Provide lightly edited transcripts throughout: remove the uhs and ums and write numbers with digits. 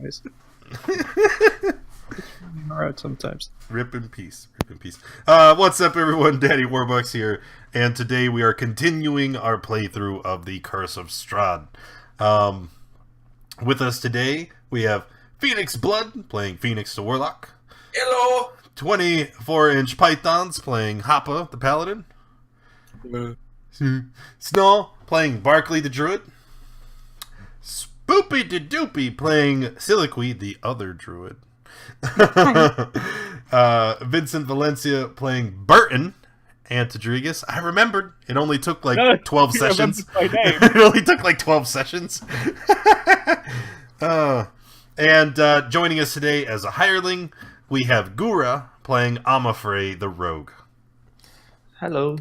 guys. Alright, sometimes. Rip in peace. Rip in peace. What's up, everyone? Daddy Warbucks here, and today we are continuing our playthrough of the Curse of Strahd. With us today, we have Phoenix Blood playing Phoenix the Warlock. Hello! 24-inch Pythons playing Hoppa the Paladin. Hello. Snow playing Barkley the Druid. Spoopy de Doopy playing Siliqui the other Druid. Vincent Valencia playing Burton Antidrigus. I remembered. It only took like 12 sessions. It only took like 12 sessions. And joining us today as a hireling, we have Gura playing Amafrey the Rogue. Hello.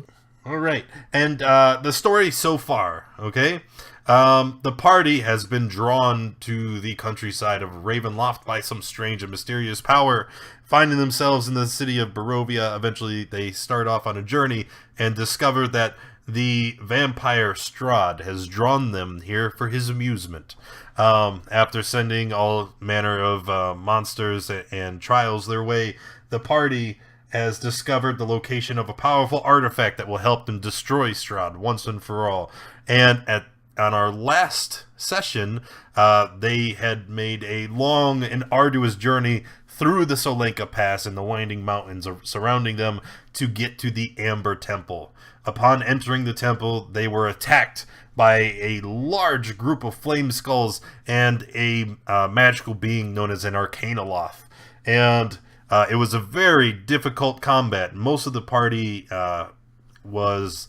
All right. And the story so far, okay? The party has been drawn to the countryside of Ravenloft by some strange and mysterious power. Finding themselves in the city of Barovia, eventually they start off on a journey and discover that the vampire Strahd has drawn them here for his amusement. After sending all manner of monsters and trials their way, the party has discovered the location of a powerful artifact that will help them destroy Strahd once and for all. And on our last session, they had made a long and arduous journey through the Solenka Pass and the winding mountains surrounding them to get to the Amber Temple. Upon entering the temple, they were attacked by a large group of flame skulls and a magical being known as an Arcanoloth. And it was a very difficult combat. Most of the party was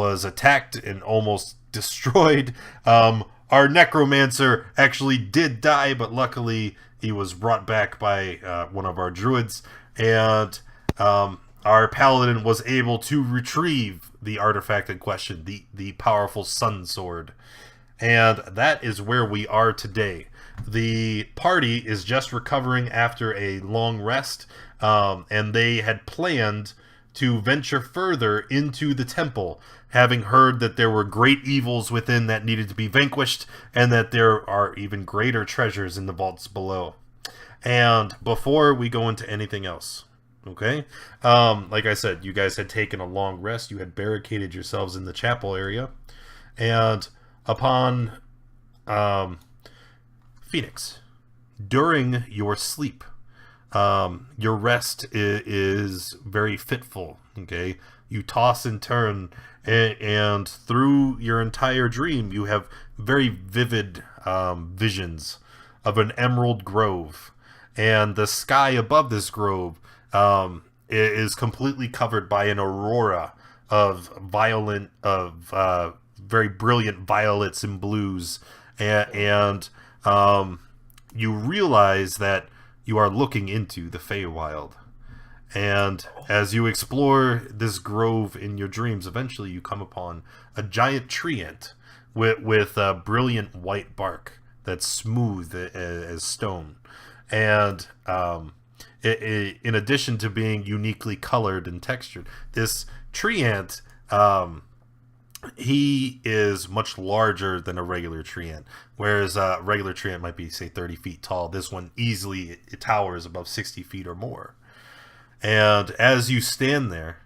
attacked and almost destroyed. Our necromancer actually did die, but luckily he was brought back by one of our druids, and our paladin was able to retrieve the artifact in question, the powerful sun sword. And that is where we are today. The party is just recovering after a long rest, and they had planned to venture further into the temple, having heard that there were great evils within that needed to be vanquished, and that there are even greater treasures in the vaults below. And before we go into anything else, okay? Like I said, you guys had taken a long rest. You had barricaded yourselves in the chapel area. And upon Phoenix, during your sleep, your rest is very fitful, okay? You toss and turn, and through your entire dream, you have very vivid visions of an emerald grove. And the sky above this grove is completely covered by an aurora of very brilliant violets and blues. And you realize that you are looking into the Feywild. And as you explore this grove in your dreams, eventually you come upon a giant tree ant with a brilliant white bark that's smooth as stone. And in addition to being uniquely colored and textured, this tree ant, he is much larger than a regular tree ant. Whereas a regular tree ant might be, say, 30 feet tall. This one easily it towers above 60 feet or more. And as you stand there,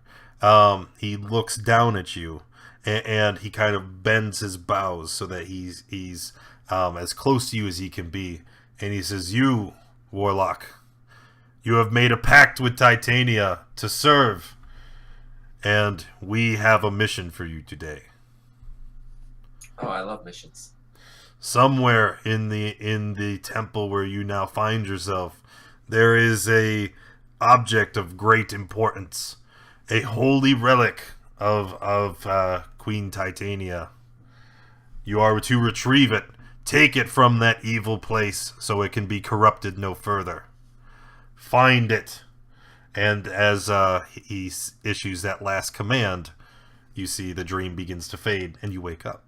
he looks down at you, and he kind of bends his bows so that he's as close to you as he can be. And he says, "You, Warlock, you have made a pact with Titania to serve, and we have a mission for you today." Oh, I love missions. Somewhere in the temple where you now find yourself, there is a object of great importance, a holy relic of Queen Titania. You are to retrieve it, take it from that evil place so it can be corrupted no further. Find it. And as he issues that last command, you see the dream begins to fade and you wake up.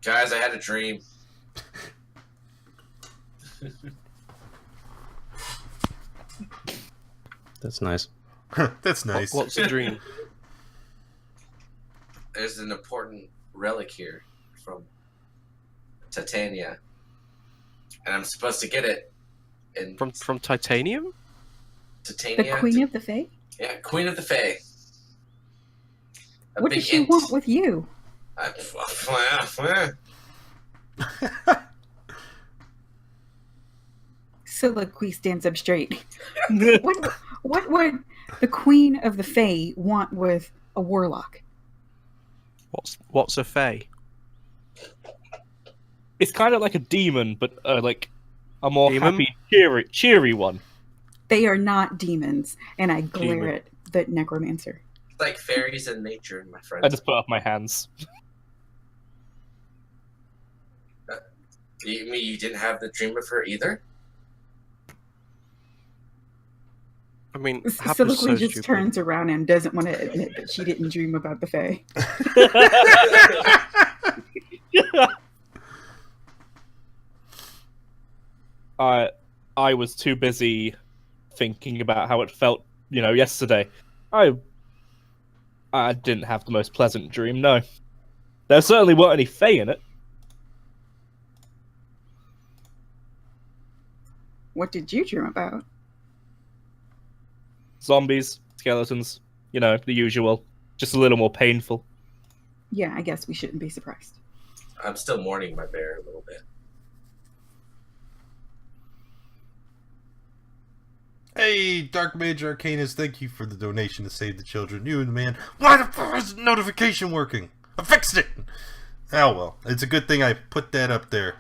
Guys, I had a dream. That's nice. That's nice. What's a dream? There's an important relic here from Titania, and I'm supposed to get it. In From titanium? Titania. The Queen of the Fae? Yeah, Queen of the Fae. What does she want with you? Soliloquy stands up straight. What would the Queen of the Fae want with a warlock? What's a fae? It's kind of like a demon, but like a more Demon? happy, cheery one. They are not demons, and I glare Demon. at the necromancer. It's like fairies in nature, my friend. I just put up my hands. You mean you didn't have the dream of her either? I mean, Hap is Soliloquy so just stupid. turns around and doesn't want to admit that she didn't dream about the Fae. I was too busy thinking about how it felt, yesterday. I didn't have the most pleasant dream, no. There certainly weren't any fae in it. What did you dream about? Zombies, skeletons, the usual. Just a little more painful. Yeah, I guess we shouldn't be surprised. I'm still mourning my bear a little bit. Hey, Dark Mage Arcanus, thank you for the donation to save the children. You and the man. Why the fuck isn't notification working? I fixed it! Oh well, it's a good thing I put that up there.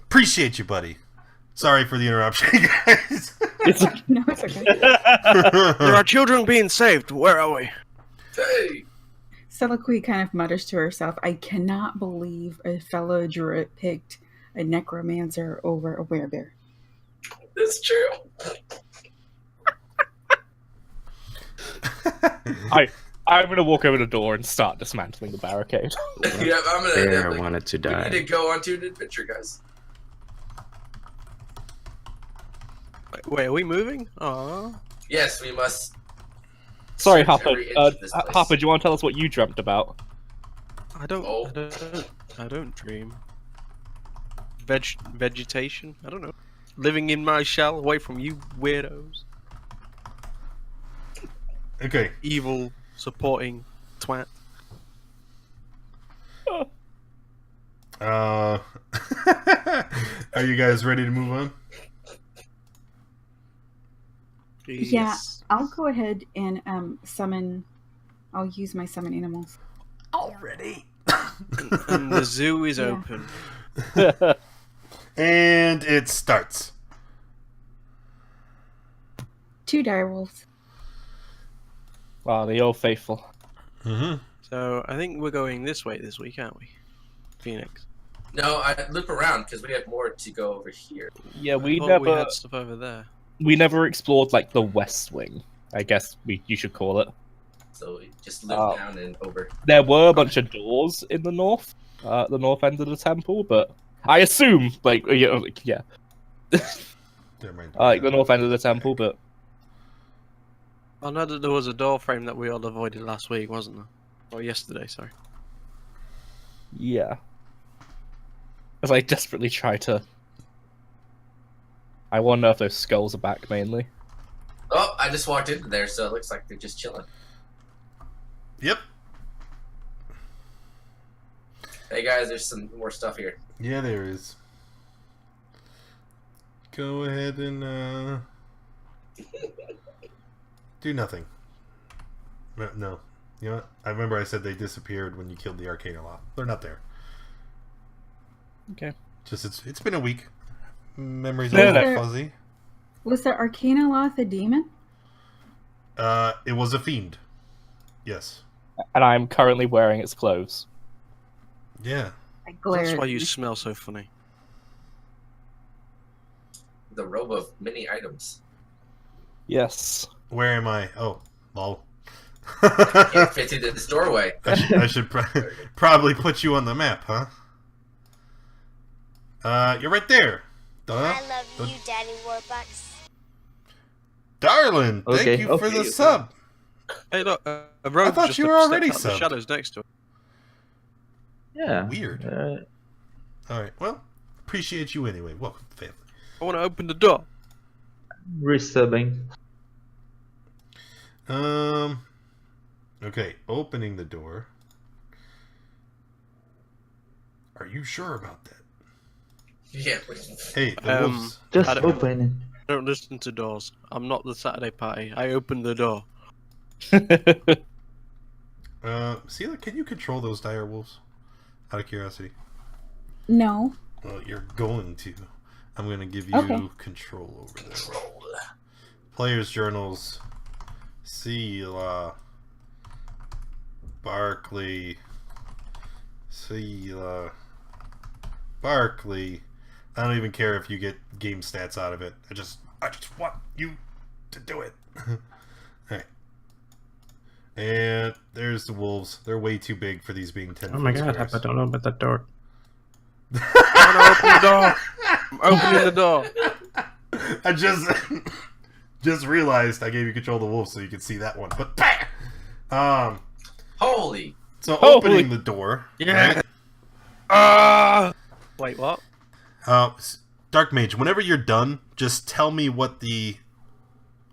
Appreciate you, buddy. Sorry for the interruption, guys. No, it's okay. There are children being saved. Where are we? Hey! Soliloquy kind of mutters to herself, I cannot believe a fellow druid picked a necromancer over a werebear. It's true. I'm gonna walk over the door and start dismantling the barricade. Yeah, I'm gonna. Bear wanted to We die. need to go on to an adventure, guys. Wait, are we moving? Aww. Yes, we must. Sorry, search Hopper. every inch of this place. Hopper, do you want to tell us what you dreamt about? I don't. Oh. I don't dream. Vegetation. I don't know. Living in my shell, away from you weirdos. Okay. Evil supporting twat. Are you guys ready to move on? Yeah, I'll go ahead and summon. I'll use my summon animals. Already. And the zoo is Yeah. open. And it starts. 2 direwolves. Wow, the old faithful. Mm-hmm. So I think we're going this way this week, aren't we? Phoenix. No, I loop around because we have more to go over here. Yeah, I we thought never we had stuff over there. explored like the West Wing. I guess you should call it. So we just loop Oh. down and over. There were a bunch of doors in the north end of the temple, but I assume yeah, There might be. like the north end of the temple, but I know that there was a door frame that we all avoided last week, wasn't there? Or yesterday, sorry. yeah. As I desperately try to. I wonder if those skulls are back mainly. Oh, I just walked into there, so it looks like they're just chilling. Yep. Hey guys, there's some more stuff here. Yeah, there is. Go ahead and do nothing. No. You know what? I remember I said they disappeared when you killed the Arcana lot. They're not there. Okay. Just it's been a week. Memories No, all no. fuzzy. Was the Arcana Loth a demon? It was a fiend. Yes. And I'm currently wearing its clothes. Yeah. I glare That's at why you them. smell so funny. The robe of many items. Yes. Where am I? Oh, lol. Can't fit into this doorway. I should probably put you on the map, huh? You're right there. Duh. I love you, Daddy Warbucks. Darling, thank Okay, you for okay, the okay. sub. Hey, look, a rogue thought just you were stepped already out of the subbed. shadows next to it. Yeah. Weird. All right. Well, appreciate you anyway. Welcome to the family. I want to open the door. Resubbing. Okay, opening the door. Are you sure about that? Yeah. Hey, the wolves. Just I don't- open it. I don't listen to doors. I'm not the Saturday party. I opened the door. Sela, can you control those dire wolves? Out of curiosity. No. Well, you're going to. I'm going to give you Okay. control over them. Players' journals. Sela. Barkley. Sela. Barkley. I don't even care if you get game stats out of it. I just want you to do it. Alright. And there's the wolves. They're way too big for these being 10 Oh my foot god, squares. I don't open that door. I'm gonna open the door. I'm opening the door. I just realized I gave you control of the wolves so you could see that one. But Holy. so Holy- opening the door. Yeah. Right? Wait, what? Dark Mage, whenever you're done, just tell me what the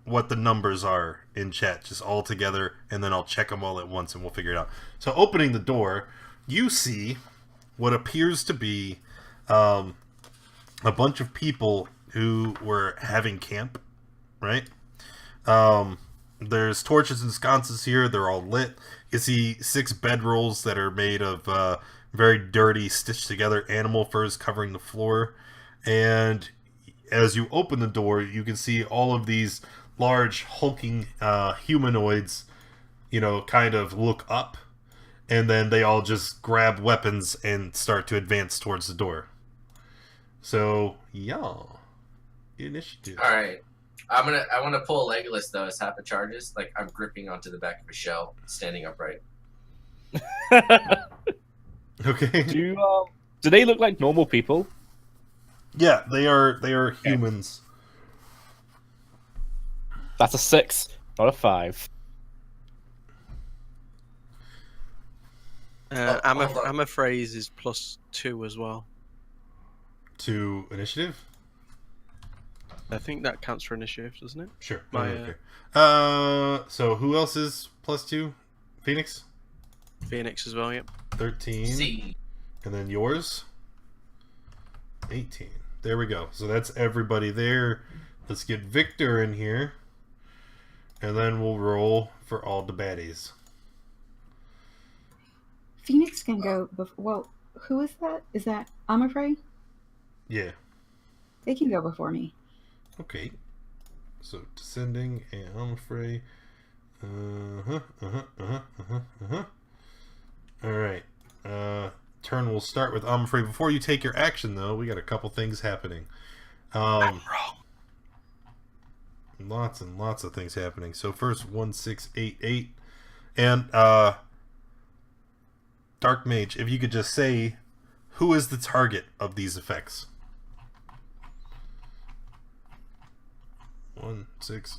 numbers are in chat, just all together, and then I'll check them all at once and we'll figure it out. So opening the door, you see what appears to be a bunch of people who were having camp, right? There's torches and sconces here. They're all lit. You see 6 bedrolls that are made of very dirty, stitched together animal furs covering the floor. And as you open the door, you can see all of these large, hulking humanoids, kind of look up. And then they all just grab weapons and start to advance towards the door. So, initiative. All right. I want to pull Legolas though as half a charges. Like I'm gripping onto the back of a shell, standing upright. Okay. Do they look like normal people? Yeah, they are humans. That's a 6, not a 5. hold on. I'm afraid is +2 as well. To initiative? I think that counts for initiative, doesn't it? Sure. My, Okay. So who else is +2? Phoenix? Phoenix as well, yep. 13. See. And then yours? 18. There we go. So that's everybody there. Let's get Victor in here. And then we'll roll for all the baddies. Phoenix can go before. Well, who is that? Is that I'm afraid? Yeah. They can go before me. Okay. So descending and I'm afraid. Alright. Turn will start with I'm afraid. Before you take your action though, we got a couple things happening. I'm wrong. Lots and lots of things happening. So first 1688. And Dark Mage, if you could just say who is the target of these effects? 1, 6,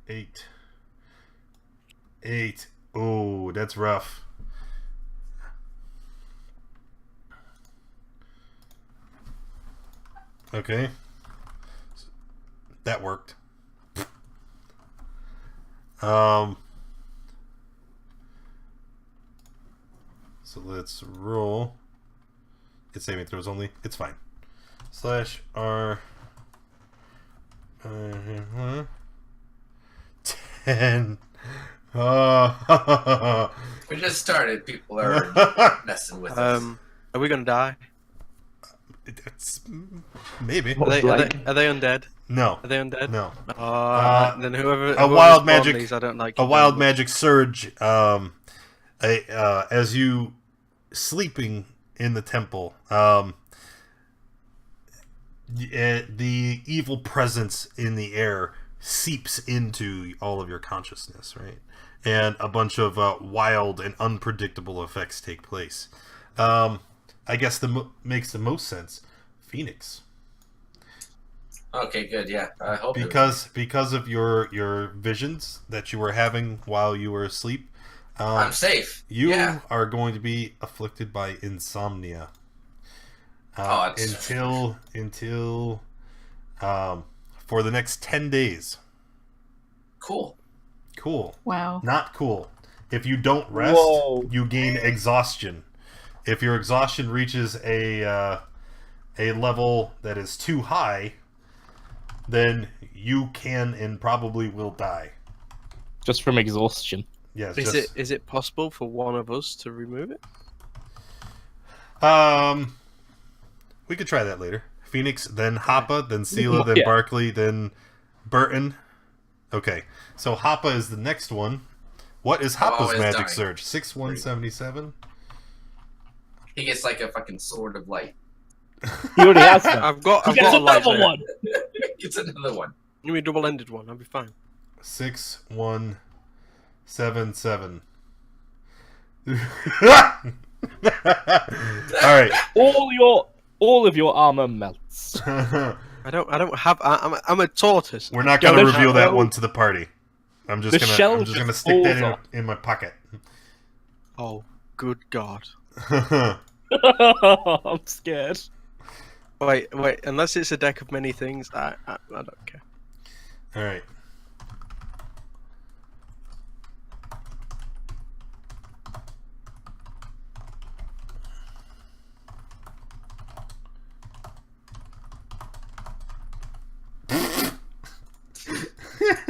8. 8. Oh, that's rough. Okay. That worked. So let's roll. It's saving throws only. It's fine. /R 10. Oh. We just started. People are messing with us. Are we gonna die? It's maybe. Are they undead? No. Are they undead? No. Then whoever's wild spawned magic- these, I don't like. A wild magic surge. As you sleeping in the temple, the evil presence in the air seeps into all of your consciousness, right? And a bunch of wild and unpredictable effects take place. I guess makes the most sense. Phoenix. Okay, good. Yeah, I hope Because of your visions that you were having while you were asleep. I'm safe. You Yeah. are going to be afflicted by insomnia. until for the next 10 days. Cool. Cool. Wow. Not cool. If you don't rest, you gain exhaustion. If your exhaustion reaches a level that is too high, then you can and probably will die. Just from exhaustion. Yes. Is it possible for one of us to remove it? We could try that later. Phoenix, then Hoppa, then Sela, then Barkley, then Burton. Okay, so Hoppa is the next one. What is Hoppa's magic surge? 6177. He gets like a fucking sword of light. He already has that. I've got another one. It's another one. Give me a double-ended one. I'll be fine. 6177. All right. All of your armor melts. I don't have. I'm a tortoise. We're not going to reveal that one to the party. I'm just gonna stick that in my pocket. Oh, good God! I'm scared. Wait. Unless it's a deck of many things, I don't care. All right.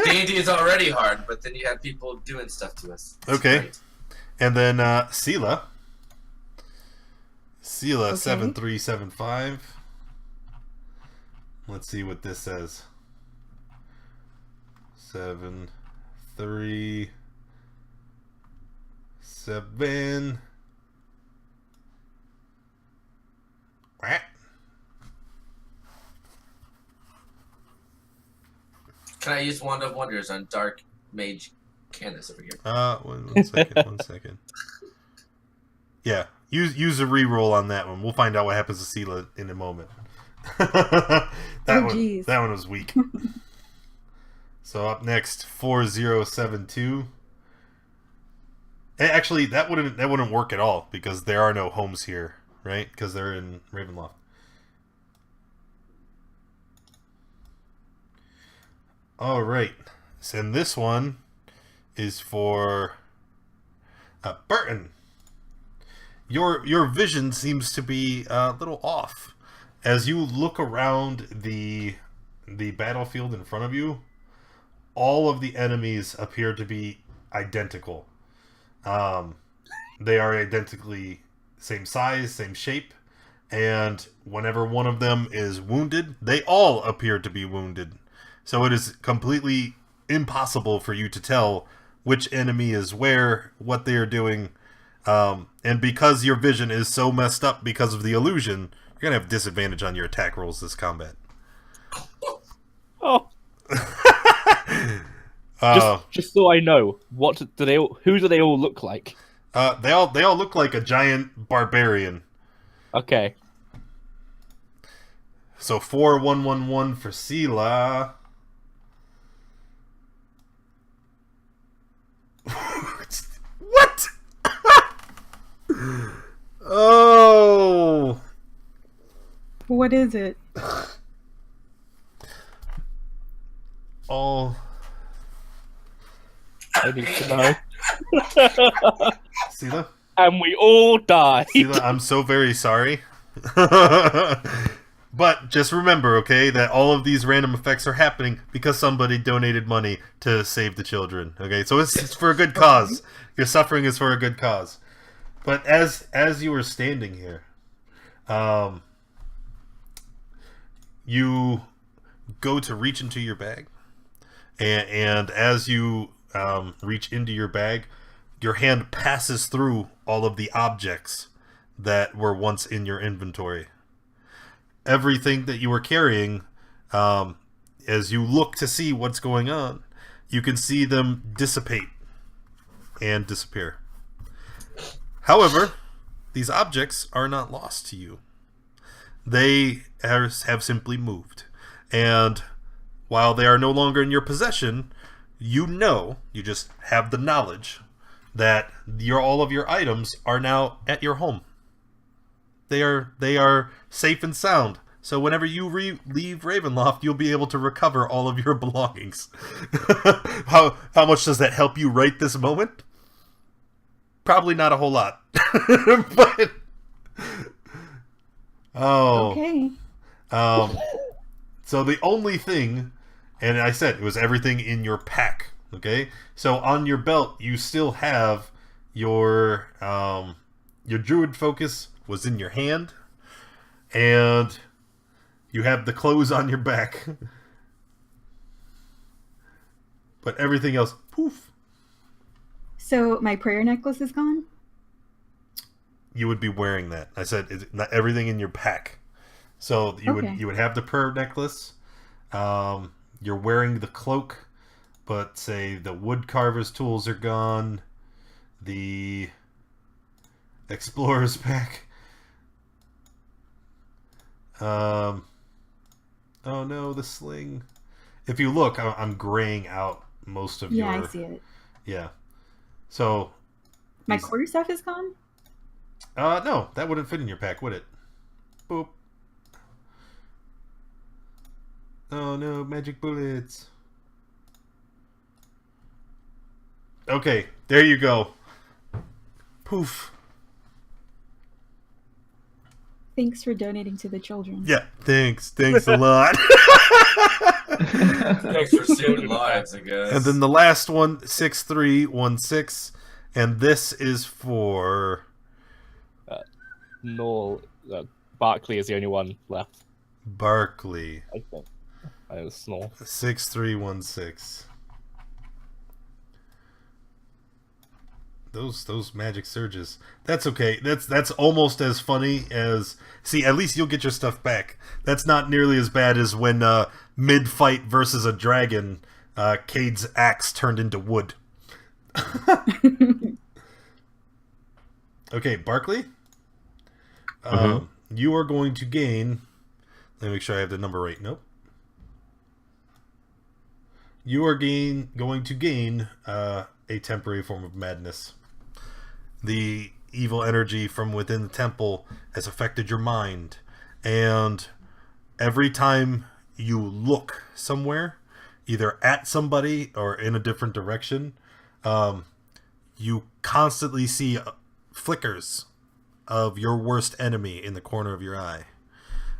D&D is already hard, but then you have people doing stuff to us. It's okay. Great. And then Sela. Okay. 7375. Let's see what this says. 737. What? Can I use Wand of Wonders on Dark Mage Candace over here? One second. One second. Yeah, use a reroll on that one. We'll find out what happens to Sela in a moment. that one was weak. So up next, 4072. Actually, that wouldn't work at all because there are no homes here, right? Because they're in Ravenloft. All right, and this one is for Burton. Your vision seems to be a little off as you look around the battlefield in front of you. All of the enemies appear to be identical. They are identically same size, same shape, and whenever one of them is wounded, they all appear to be wounded. So it is completely impossible for you to tell which enemy is where, what they are doing. And because your vision is so messed up because of the illusion, you're going to have disadvantage on your attack rolls this combat. Oh. Just so I know, who do they all look like? They all look like a giant barbarian. Okay. So 4111 for Sela. What? Oh. What is it? Oh. I need to know. Sela? And we all died. Sela, I'm so very sorry. But just remember, okay, that all of these random effects are happening because somebody donated money to save the children. Okay, so it's for a good cause. Your suffering is for a good cause. But as you were standing here, you go to reach into your bag, and as you reach into your bag, your hand passes through all of the objects that were once in your inventory. Everything that you were carrying, as you look to see what's going on, you can see them dissipate and disappear. However, these objects are not lost to you. They have simply moved. And while they are no longer in your possession, you just have the knowledge that all of your items are now at your home. They are safe and sound. So whenever you leave Ravenloft, you'll be able to recover all of your belongings. How much does that help you right this moment? Probably not a whole lot. But Okay. So the only thing, and I said it was everything in your pack. Okay, so on your belt you still have your druid focus was in your hand, and you have the clothes on your back. But everything else, poof. So my prayer necklace is gone? You would be wearing that. I said it's not everything in your pack. So you would have the prayer necklace. You're wearing the cloak, but say the wood carver's tools are gone. The explorer's pack. Oh no, the sling. If you look, I'm graying out most of your... Yeah, I see it. Yeah. So... My quarterstaff is gone? No, that wouldn't fit in your pack, would it? Boop. Oh no, magic bullets. Okay, there you go. Poof. Thanks for donating to the children. Yeah, thanks a lot. Thanks for saving lives, I guess. And then the last one, 6316, and this is for No, Barkley is the only one left. Barkley. I think. I was Snow. 6316. Those magic surges. That's okay. That's almost as funny as... See, at least you'll get your stuff back. That's not nearly as bad as when mid-fight versus a dragon, Cade's axe turned into wood. Okay, Barkley? You are going to gain... Let me make sure I have the number right. Nope. You are going to gain a temporary form of madness. The evil energy from within the temple has affected your mind, and every time you look somewhere, either at somebody or in a different direction, you constantly see flickers of your worst enemy in the corner of your eye.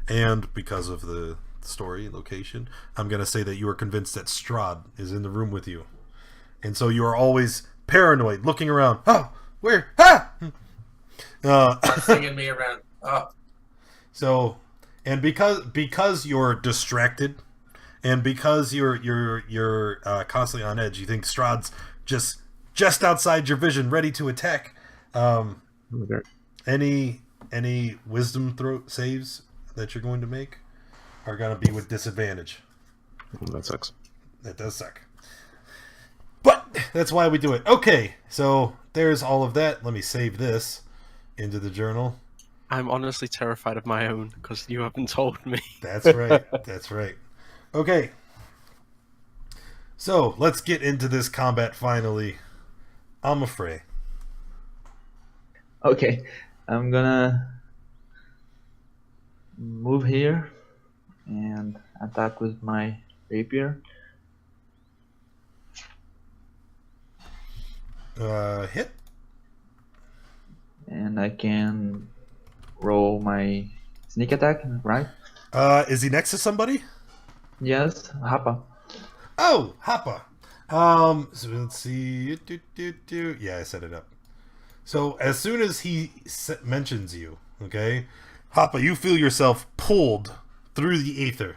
And because of the story location, I'm going to say that you are convinced that Strahd is in the room with you. And so you are always paranoid, looking around. Oh, where? Ah! Singing me around. Oh. So, and because you're distracted, and because you're constantly on edge, you think Strahd's just outside your vision, ready to attack. Any wisdom saves that you're going to make are going to be with disadvantage. That sucks. That does suck. But that's why we do it. Okay, so there's all of that. Let me save this into the journal. I'm honestly terrified of my own because you haven't told me. That's right. That's right. Okay. So let's get into this combat finally. I'm afraid. Okay, I'm gonna move here and attack with my rapier. Hit. And I can roll my sneak attack, right? Is he next to somebody? Yes, Hapa. Oh, Hapa. So let's see. Yeah, I set it up. So as soon as he mentions you, okay, Hapa, you feel yourself pulled through the ether,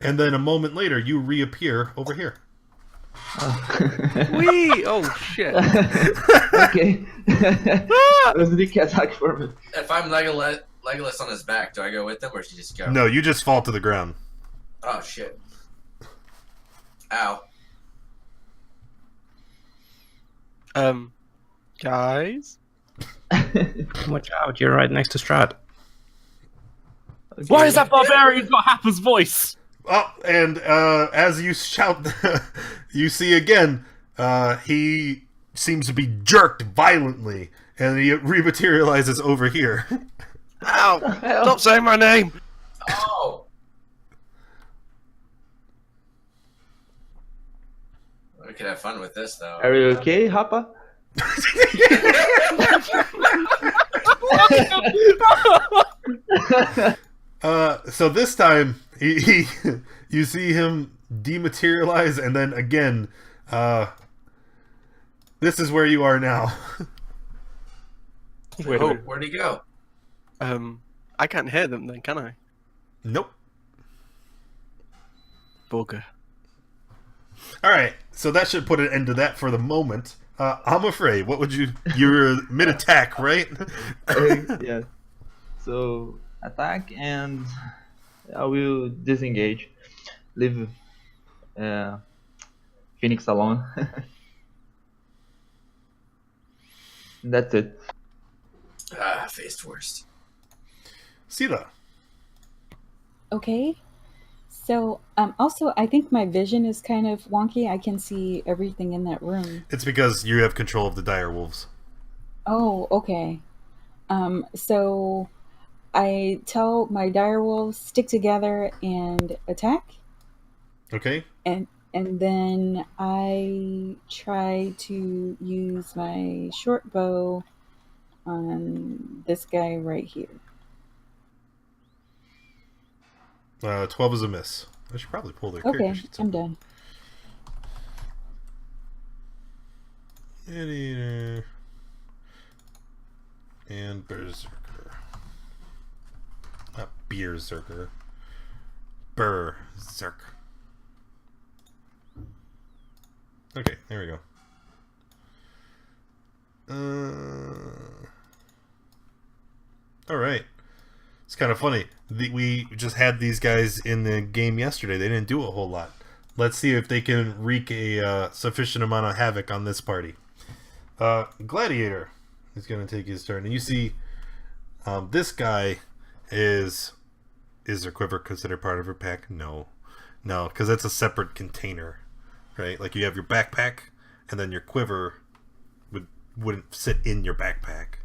and then a moment later you reappear over here. Wee! Oh shit! Okay. Sneak attack for me. If I'm Legolas on his back, do I go with him or should he just go? No, you just fall to the ground. Oh shit! Ow! Guys? Watch out, you're right next to Strahd. Okay. Why is that barbarian got Happa's voice? Oh, and as you shout, you see again, he seems to be jerked violently, and he rematerializes over here. Ow! Stop saying my name! Oh! We could have fun with this, though. Are you okay, Hapa? So this time, you see him dematerialize, and then again, this is where you are now. Wait, Oh, wait. where'd he go? I can't hear them then, can I? Nope. Bugger. Alright, so that should put an end to that for the moment. I'm afraid, what would you... You're mid-attack, right? Yeah. So attack, and I will disengage. Leave Phoenix alone. That's it. Faced worst. Sila. Okay. So, also, I think my vision is kind of wonky. I can see everything in that room. It's because you have control of the dire wolves. Oh, okay. So I tell my direwolves stick together and attack, Okay? and then I try to use my short bow on this guy right here. 12 is a miss. I should probably pull their Okay, character sheets up. I'm done. Anteater. And Berserker. Not Berserker. Berserk. Okay, there we go. Alright. It's kind of funny. We just had these guys in the game yesterday. They didn't do a whole lot. Let's see if they can wreak a sufficient amount of havoc on this party. Gladiator is going to take his turn. And you see this guy is their quiver considered part of her pack? No. No, because that's a separate container. Right? Like you have your backpack, and then your quiver wouldn't sit in your backpack.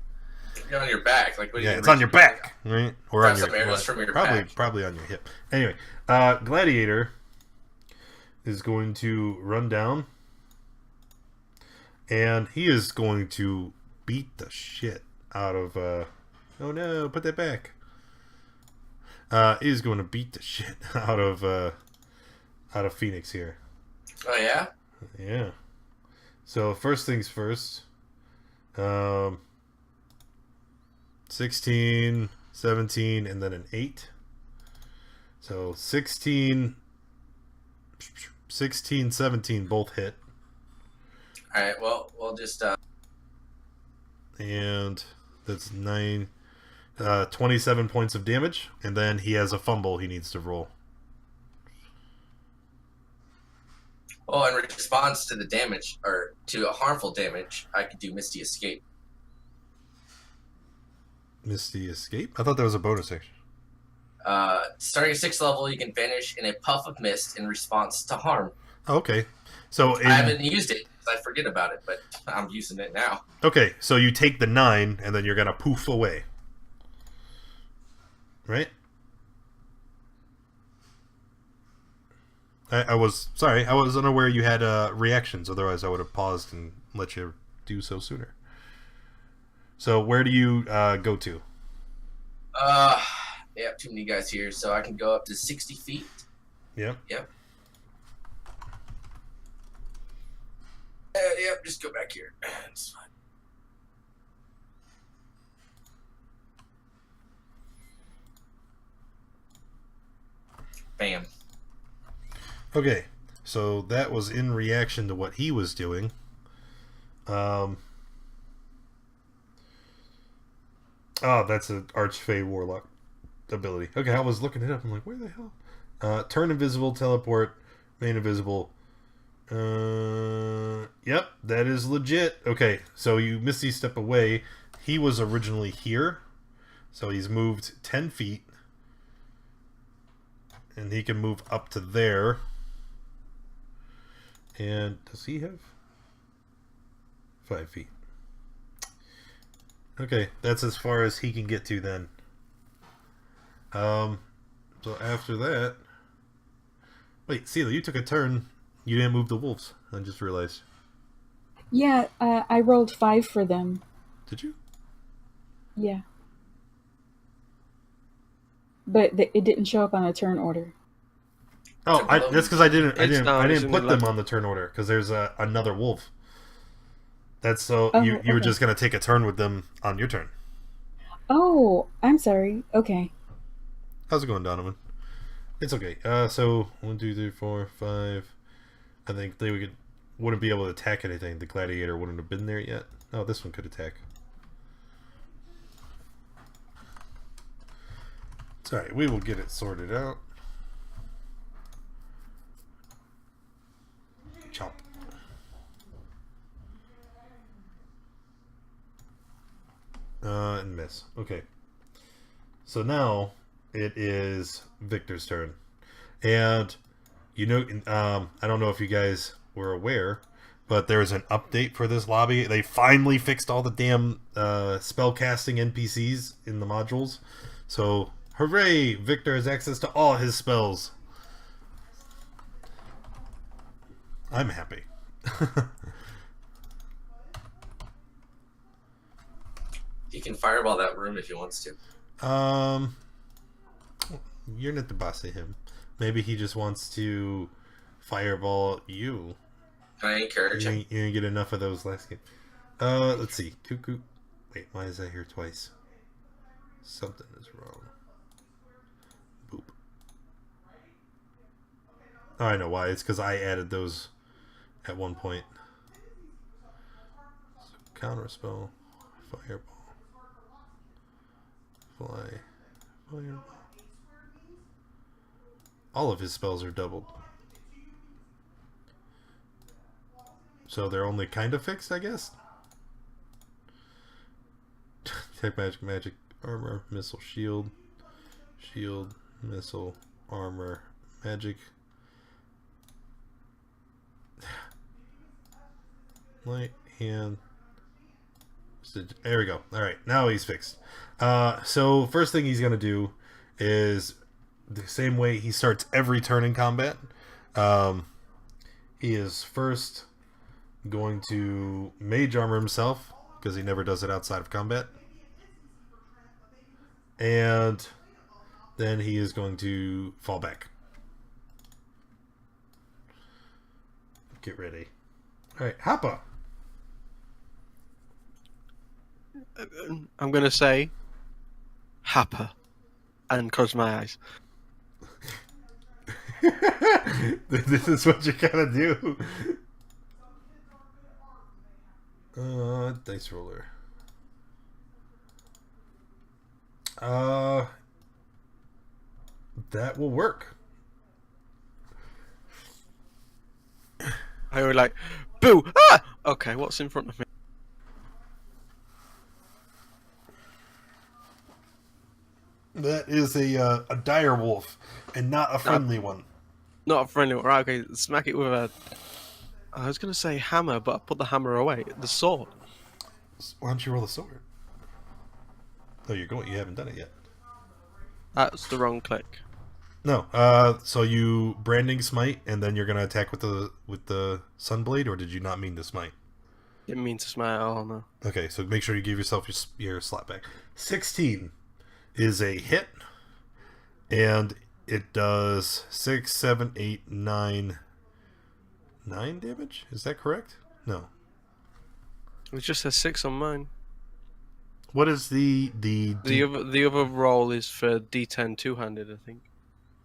You're on your back. Like, what do you It's on your back, right? Or Grab on your some arrows from your probably back. probably on your hip. Anyway, Gladiator is going to run down, and he is going to beat the shit out of. Oh no! Put that back. He is going to beat the shit out of Phoenix here. Oh, yeah? Yeah. So first things first. 16, 17, and then an 8. So 16, 17 both hit. Alright, well, we'll just, And that's 27 points of damage. And then he has a fumble he needs to roll. Oh, in response to the damage, or to a harmful damage, I could do Misty Escape. Misty Escape? I thought that was a bonus action. Starting at 6th level, you can vanish in a puff of mist in response to harm. Okay. So I haven't used it, 'cause I forget about it, but I'm using it now. Okay, so you take the 9, and then you're going to poof away. Right? I was sorry. I was unaware you had reactions. Otherwise, I would have paused and let you do so sooner. So, where do you go to? Yeah, too many guys here, so I can go up to 60 feet. Yep. Yep, just go back here. It's fine. Bam. Okay. So that was in reaction to what he was doing. Oh, that's an Archfey Warlock ability. Okay, I was looking it up. I'm like, where the hell? Turn invisible, teleport, main invisible. Yep, that is legit. Okay, so you Misty step away. He was originally here, so he's moved 10 feet. And he can move up to there. And does he have 5 feet? Okay, that's as far as he can get to then. So after that, wait, Celia, you took a turn. You didn't move the wolves. I just realized. Yeah, I rolled 5 for them. Did you? Yeah. But it didn't show up on a turn order. Oh, that's because I didn't in put the them left. on the turn order because there's another wolf. That's so Oh, you were okay. just gonna take a turn with them on your turn. Oh, I'm sorry. Okay. How's it going, Donovan? It's okay. So 1, 2, 3, 4, 5. I think they wouldn't be able to attack anything. The gladiator wouldn't have been there yet. Oh, this one could attack. It's alright. We will get it sorted out. Chop. And miss. Okay. So now it is Victor's turn. And you know, I don't know if you guys were aware, but there is an update for this lobby. They finally fixed all the damn spellcasting NPCs in the modules. So, hooray! Victor has access to all his spells. I'm happy. He can fireball that room if he wants to. You're not the boss of him. Maybe he just wants to fireball you. Can I encourage him? You didn't get enough of those last game. Let's see. Cuckoo. Wait, why is that here twice? Something is wrong. Boop. Oh, I know why. It's because I added those at one point. So, counter spell, fireball, fly, fireball. All of his spells are doubled. So they're only kind of fixed, I guess? Tech magic, armor, missile, shield, missile, armor, magic. Light, hand. There we go. Alright, now he's fixed. So first thing he's going to do is the same way he starts every turn in combat. He is first going to mage armor himself because he never does it outside of combat. And then he is going to fall back. Get ready. Alright, Happa. I'm gonna say Happa and close my eyes. This is what you gotta do. Dice roller. That will work. I were like, boo! Ah! Okay, what's in front of me? That is a dire wolf, and not a friendly one. Not a friendly one. Right, okay, smack it with a... I was gonna say hammer, but I put the hammer away. The sword. Why don't you roll the sword? Oh, you're going. You haven't done it yet. That's the wrong click. No. So you branding smite, and then you're gonna attack with the sunblade, or did you not mean to smite? Didn't mean to smite at all, no. Okay, so make sure you give yourself your slap back. 16 is a hit, and it does 6, 7, 8, 9 damage. Is that correct? No. It just says 6 on mine. What is the The other roll is for D10 two-handed, I think.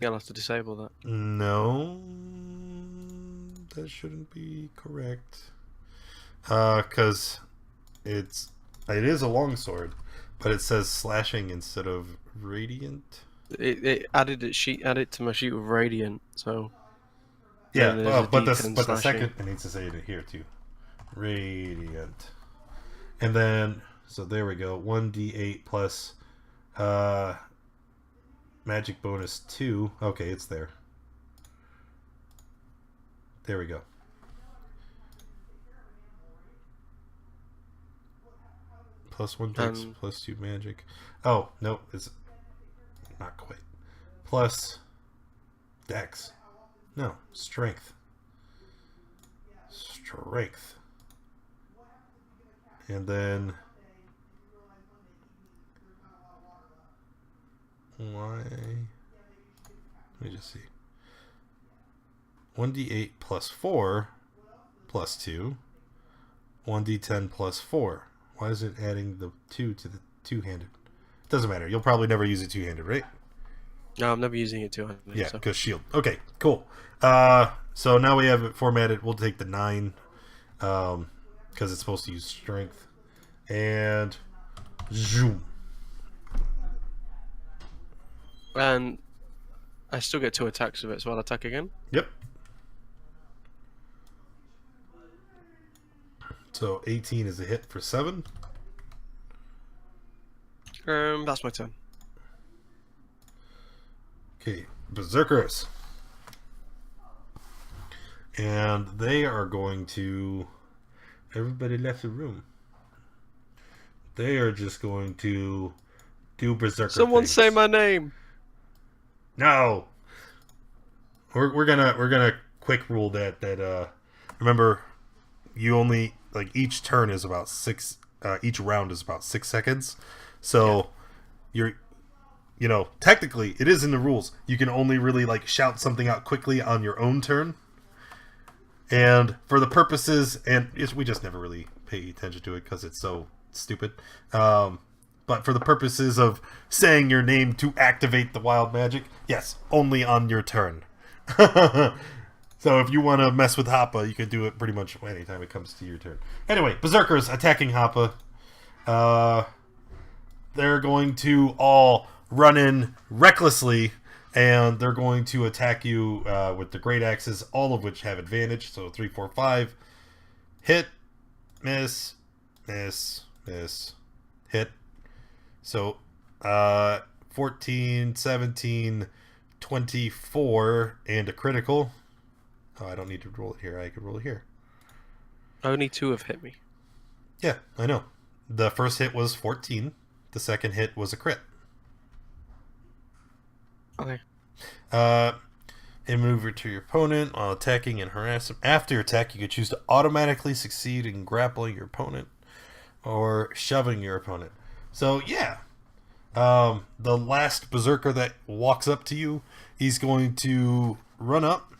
You'll have to disable that. No, that shouldn't be correct. Because it is a longsword, but it says slashing instead of radiant. It added to my sheet with radiant, so Yeah, then there's a but the D10 second it needs to say it here too. Radiant, and then so there we go. 1d8 plus magic bonus 2. Okay, it's there. There we go. Plus 1 dex, plus 2 magic. Oh, no, it's not quite. Plus Dex. No, Strength. Strength. And then why? Let me just see. 1d8 plus 4 plus 2. 1d10 plus 4. Why is it adding the 2 to the two-handed? Doesn't matter. You'll probably never use it two-handed, right? No, I'm never using it too. Yeah, because shield. Okay, cool. So now we have it formatted. We'll take the 9 because it's supposed to use strength. And zoom. And I still get 2 attacks with it, so I'll attack again. Yep. So 18 is a hit for 7. That's my turn. Okay, Berserkers. And they are going to... Everybody left the room. They are just going to do Berserker Someone things. say my name. No. We're gonna quick rule that remember, you only, like, each turn is about 6 each round is about 6 seconds. So you're, you know, technically it is in the rules. You can only really, like, shout something out quickly on your own turn. And for the purposes, and we just never really pay attention to it because it's so stupid. But for the purposes of saying your name to activate the wild magic, yes, only on your turn. So if you want to mess with Hoppa, you can do it pretty much anytime it comes to your turn. Anyway, Berserkers attacking Hoppa. They're going to all run in recklessly, and they're going to attack you with the great axes, all of which have advantage. So 3, 4, 5. Hit, miss, miss, miss, hit. So 14, 17, 24, and a critical. Oh, I don't need to roll it here. I could roll it here. Only 2 have hit me. Yeah, I know. The first hit was 14. The second hit was a crit. Okay. And maneuver to your opponent while attacking and harass him. After your attack, you can choose to automatically succeed in grappling your opponent or shoving your opponent. So, yeah. The last Berserker that walks up to you, he's going to run up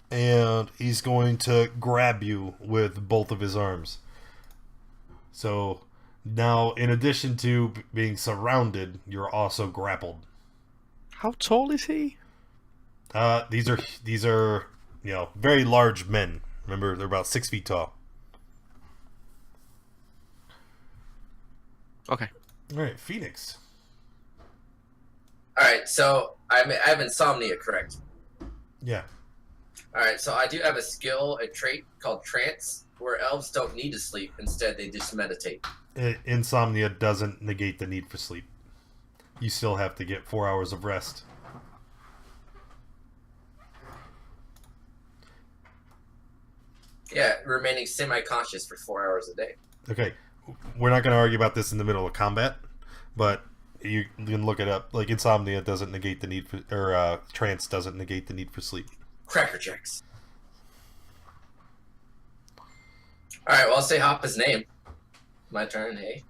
and he's going to grab you with both of his arms. So now, in addition to being surrounded, you're also grappled. How tall is he? These are you know, very large men. Remember, they're about 6 feet tall. Okay. All right, Phoenix. Alright, so I have insomnia, correct? Yeah. Alright, so I do have a skill, a trait called trance, where elves don't need to sleep. Instead, they just meditate. Insomnia doesn't negate the need for sleep. You still have to get 4 hours of rest. Yeah, remaining semi-conscious for 4 hours a day. Okay, we're not going to argue about this in the middle of combat, but you can look it up. Like, insomnia doesn't negate the need for, or trance doesn't negate the need for sleep. Cracker Jacks. Alright, well, I'll say Hoppa's name. My turn, hey.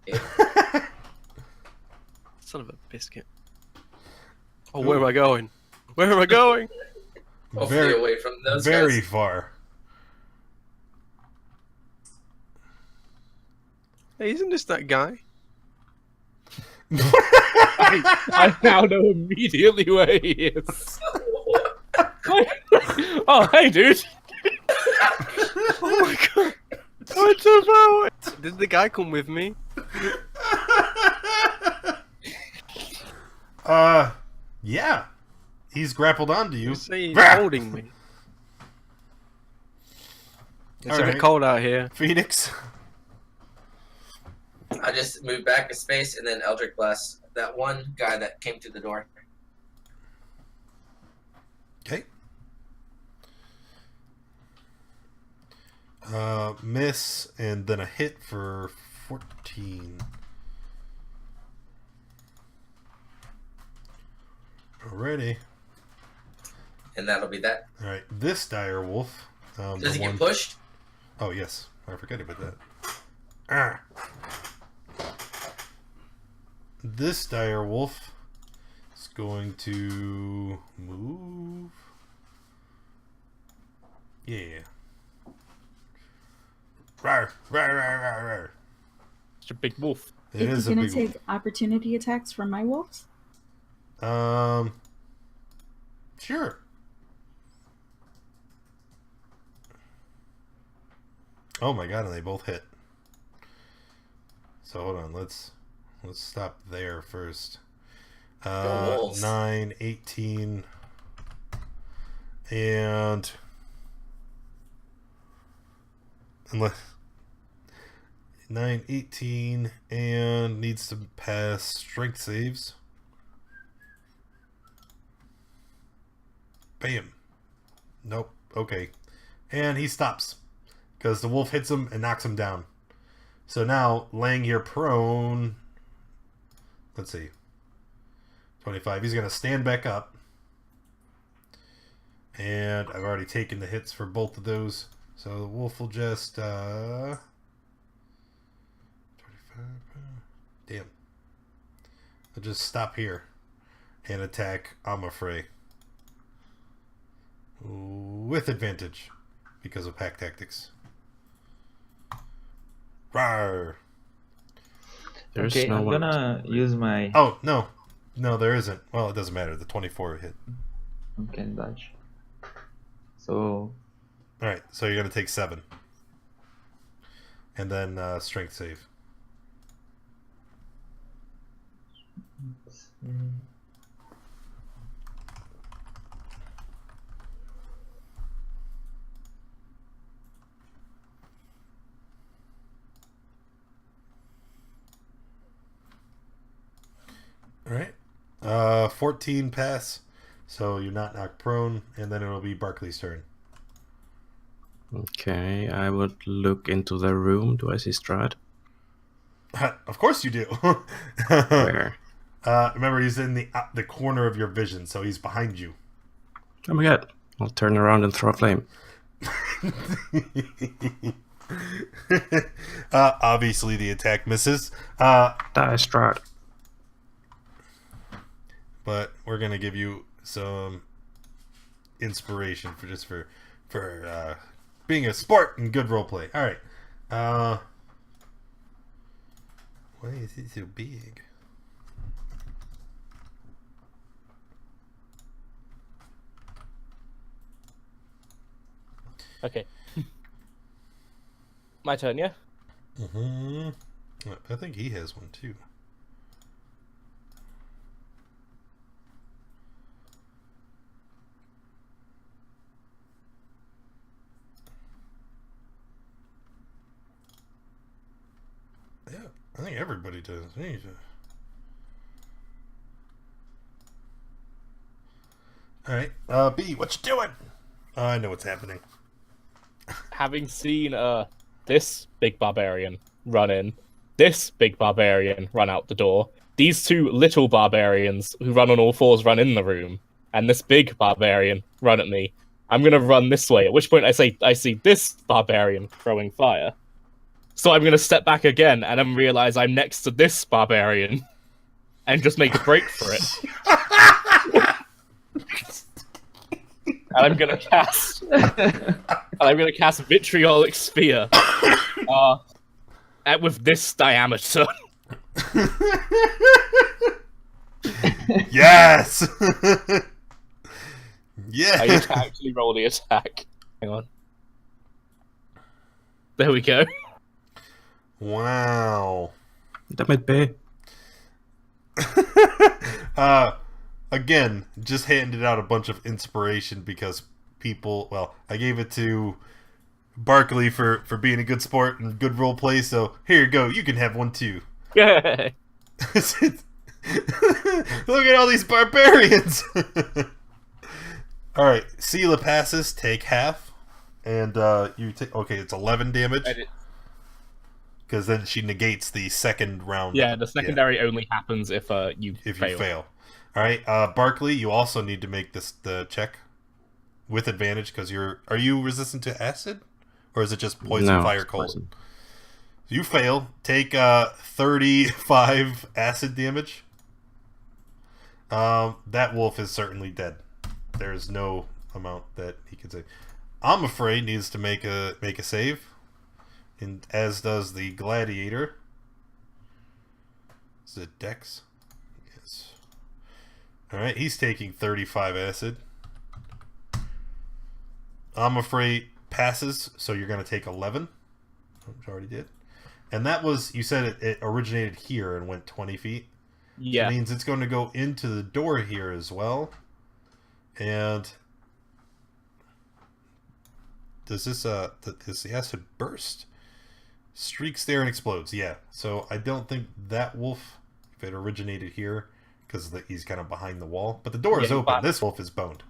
Son of a biscuit. Oh, where am I going? Where am I going? Hopefully away from those very guys. far. Hey, isn't this that guy? I now know immediately where he is. Oh, hey, dude. Oh my god. What the fuck? Did the guy come with me? Yeah. He's grappled onto you. You see, he's holding me. It's a bit cold out here. Phoenix. I just moved back a space and then Eldritch Blast that one guy that came through the door. Okay. Miss, and then a hit for 14. Alrighty. And that'll be that. Alright, this dire wolf. Does he get pushed? Oh, yes. I forgot about that. Ah. This dire wolf is going to move. Yeah. Rawr, rawr, rawr, rawr, rawr. It's a big wolf. It Is is he a gonna big take opportunity attacks from my wolves? wolf. Sure. Oh my god, and they both hit. So hold on, let's stop there first. wolves. 9, 18, and unless 9, 18, and needs to pass strength saves. Bam. Nope. Okay. And he stops because the wolf hits him and knocks him down. So now, laying here prone, let's see, 25. He's going to stand back up. And I've already taken the hits for both of those. So the wolf will just, 25, damn. I'll just stop here and attack Amafrey. With advantage because of pack tactics. Rawr. There's Okay, no I'm one. gonna use my Oh, no. No, there isn't. Well, it doesn't matter. The 24 hit. uncanny dodge. So Alright, so you're going to take 7. And then strength save. let's see. Alright. 14 pass. So you're not knocked prone. And then it'll be Barkley's turn. Okay, I would look into the room. Do I see Strahd? Of course you do. Where? Remember, he's in the corner of your vision, so he's behind you. Oh my god. I'll turn around and throw a flame. Obviously, the attack misses. Die, Strahd. But we're gonna give you some inspiration for being a sport and good roleplay. All right. Why is it so big? Okay. My turn, yeah? Mm-hmm. I think he has one too. Yeah, I think everybody does. Alright, B, what you doing? I know what's happening. Having seen this big barbarian run in, this big barbarian run out the door, these two little barbarians who run on all fours run in the room, and this big barbarian run at me, I'm gonna run this way, at which point I see this barbarian throwing fire. So I'm gonna step back again and then realize I'm next to this barbarian and just make a break for it. And I'm gonna cast Vitriolic Spear with this diameter. Yes! Yeah. I need to actually roll the attack. Hang on. There we go. Wow. Damn it, B. Again, just handed out a bunch of inspiration because people, well, I gave it to Barkley for being a good sport and good role play, so here you go, you can have one too. Yeah. Look at all these barbarians! Alright, Sela passes, take half, and you take, okay, it's 11 damage. Because then she negates the second round. Yeah, the secondary only happens if you if fail. you fail. All right, Barkley, you also need to make the check with advantage because are you resistant to acid, or is it just poison, No, fire, it's cold? poison. You fail. Take 35 acid damage. That wolf is certainly dead. There's no amount that he can say. I'm afraid needs to make a save, and as does the gladiator. Is it Dex? Yes. All right, he's taking 35 acid. I'm afraid passes, so you're going to take 11, which I already did. And that was, you said it originated here and went 20 feet. Yeah. Which means it's going to go into the door here as well. And does the acid burst? Streaks there and explodes. Yeah. So I don't think that wolf, if it originated here, because he's kind of behind the wall. But the door is open. This wolf is boned.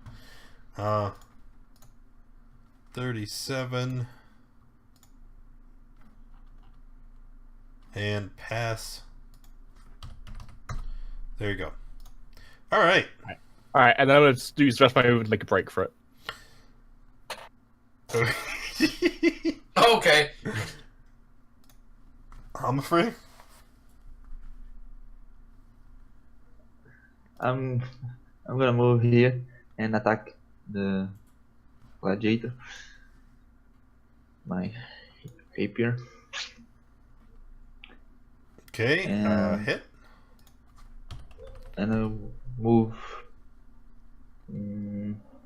37. And pass. There you go. All right. All right, and then I'm going to use the rest of my move and make a break for it. Okay. I'm afraid. I'm gonna move here and attack the gladiator. My rapier. Okay, hit. And I'll move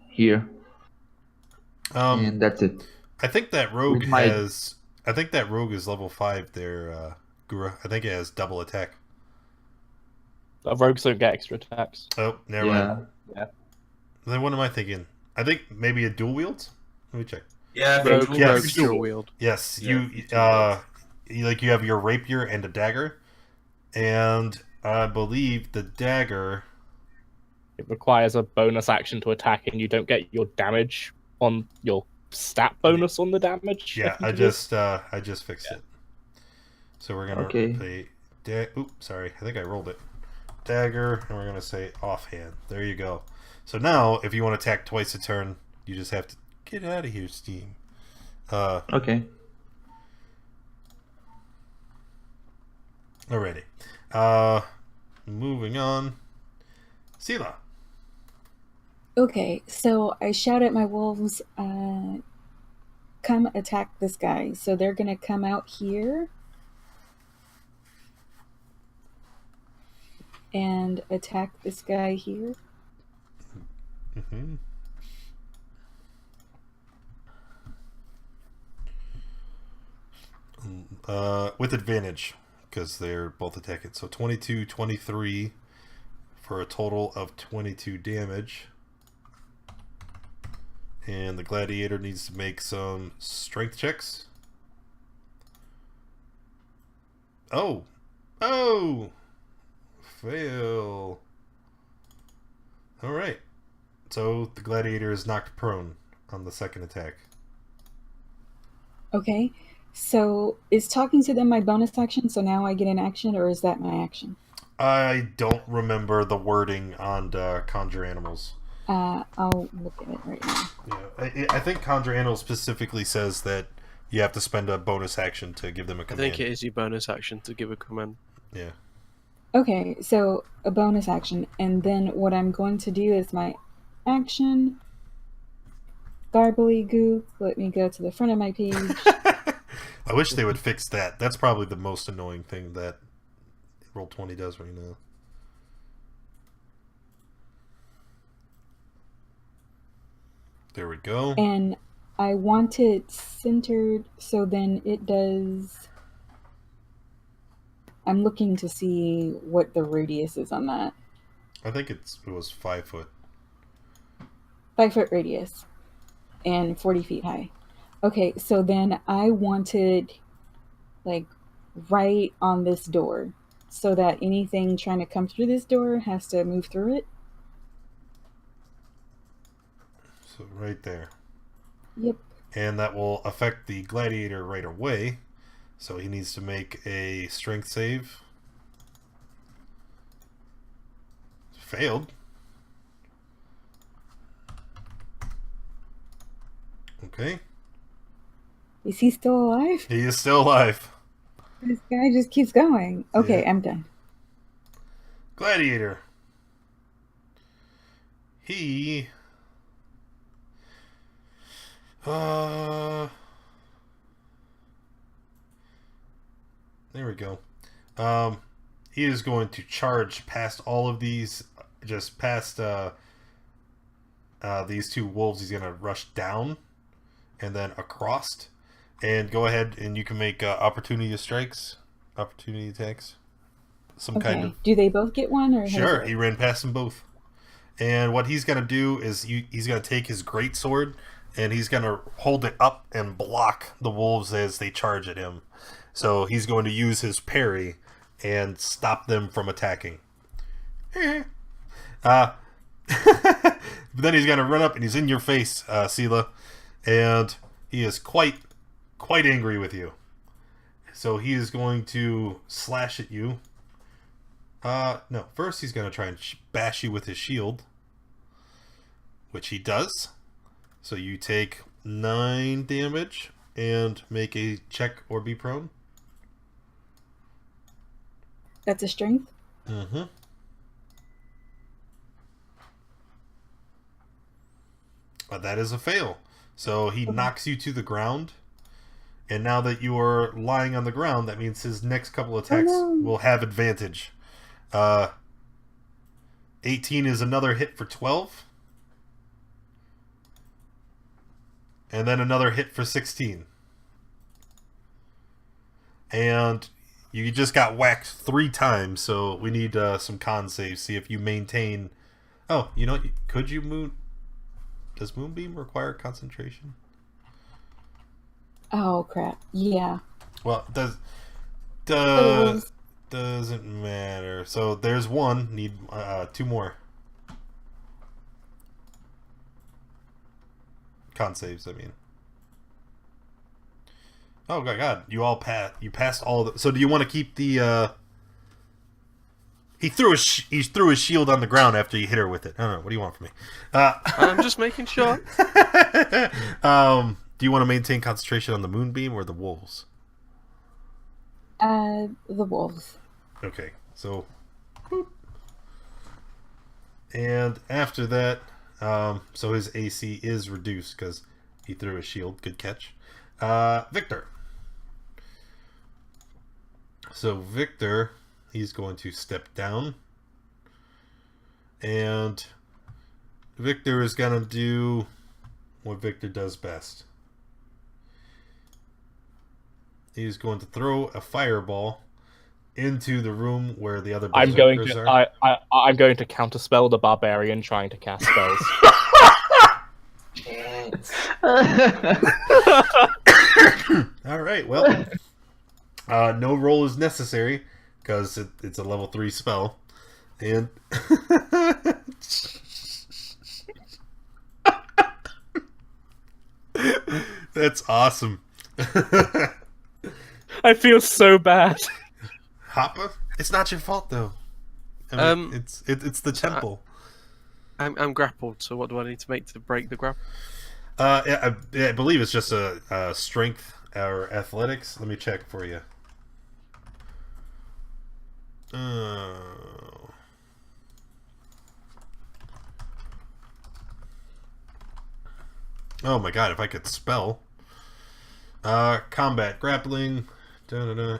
here. And that's it. I think that rogue With my- has. I think that rogue is level 5 there, Gura. I think it has double attack. Rogues don't get extra attacks. Oh, never mind. Then what am I thinking? I think maybe a dual wields? Let me check. Yeah, Rogue, but- Yes. rogues dual wield. Yes, Yeah, you have your rapier and a dagger. And I believe the dagger. It requires a bonus action to attack, and you don't get your damage on your stat bonus on the damage. Yeah, I just fixed it. So we're gonna play. Oops, sorry. I think I rolled it. Dagger, and we're gonna say offhand. There you go. So now, if you want to attack twice a turn, you just have to get out of here, Steam. Okay. Alrighty. Moving on. Sela. Okay, so I shout at my wolves, come attack this guy. So they're gonna come out here and attack this guy here. Mm-hmm. With advantage, because they're both attacking. So 22, 23 for a total of 22 damage. And the gladiator needs to make some strength checks. Oh! Oh! Fail. Alright. So the gladiator is knocked prone on the second attack. Okay, so is talking to them my bonus action, so now I get an action, or is that my action? I don't remember the wording on Conjure Animals. I'll look at it right now. Yeah, I think Conjure Animals specifically says that you have to spend a bonus action to give them a I command. think it is your bonus action to give a command. Yeah. Okay, so a bonus action, and then what I'm going to do is my action. Garbly goop. Let me go to the front of my page. I wish they would fix that. That's probably the most annoying thing that Roll20 does right now. There we go. And I want it centered, so then it does. I'm looking to see what the radius is on that. I think it was 5 foot. 5 foot radius and 40 feet high. Okay, so then I wanted like right on this door so that anything trying to come through this door has to move through it. So right there. Yep. And that will affect the gladiator right away. So he needs to make a strength save. failed. Okay. Is he still alive? He is still alive. This guy just keeps going. Okay, Yeah. I'm done. Gladiator. He... There we go. He is going to charge past all of these, just past these two wolves. He's going to rush down and then across. And go ahead and you can make opportunity strikes, opportunity attacks. Some kind of... Do they both get one? Or Sure, he ran past them both. And what he's going to do is he's going to take his greatsword and he's going to hold it up and block the wolves as they charge at him. So he's going to use his parry and stop them from attacking. But then he's going to run up and he's in your face, Sela. And he is quite angry with you. So he is going to slash at you. No, first he's going to try and bash you with his shield. Which he does. So you take 9 damage and make a check or be prone. That's a strength? Mm-hmm. That is a fail. So he knocks you to the ground. And now that you are lying on the ground, that means his next couple attacks will have advantage. 18 is another hit for 12. And then another hit for 16. And you just got whacked 3 times, so we need some con saves. See if you maintain... Oh, you know what? Could you moon... Does Moonbeam require concentration? Oh, crap. Yeah. Well, doesn't matter. So there's 1. Need 2 more. Con saves, I mean. Oh my god, you all passed. You passed all the... So do you want to keep the... He threw his shield on the ground after you hit her with it. I don't know. What do you want from me? I'm just making sure. Do you want to maintain concentration on the moonbeam or the wolves? The wolves. Okay, so... Boop. And after that... so his AC is reduced because he threw his shield. Good catch. Victor. So Victor, he's going to step down. And Victor is going to do what Victor does best. He's going to throw a fireball into the room where the other berserkers are. I'm going to counterspell the barbarian trying to cast spells. All right, well, no roll is necessary because it's a level 3 spell, and that's awesome. I feel so bad. Hoppa, it's not your fault though. I mean, it's the temple. I'm grappled, so what do I need to make to break the grapple? I believe it's just a strength or athletics. Let me check for you. Oh my god, if I could spell. Combat, grappling,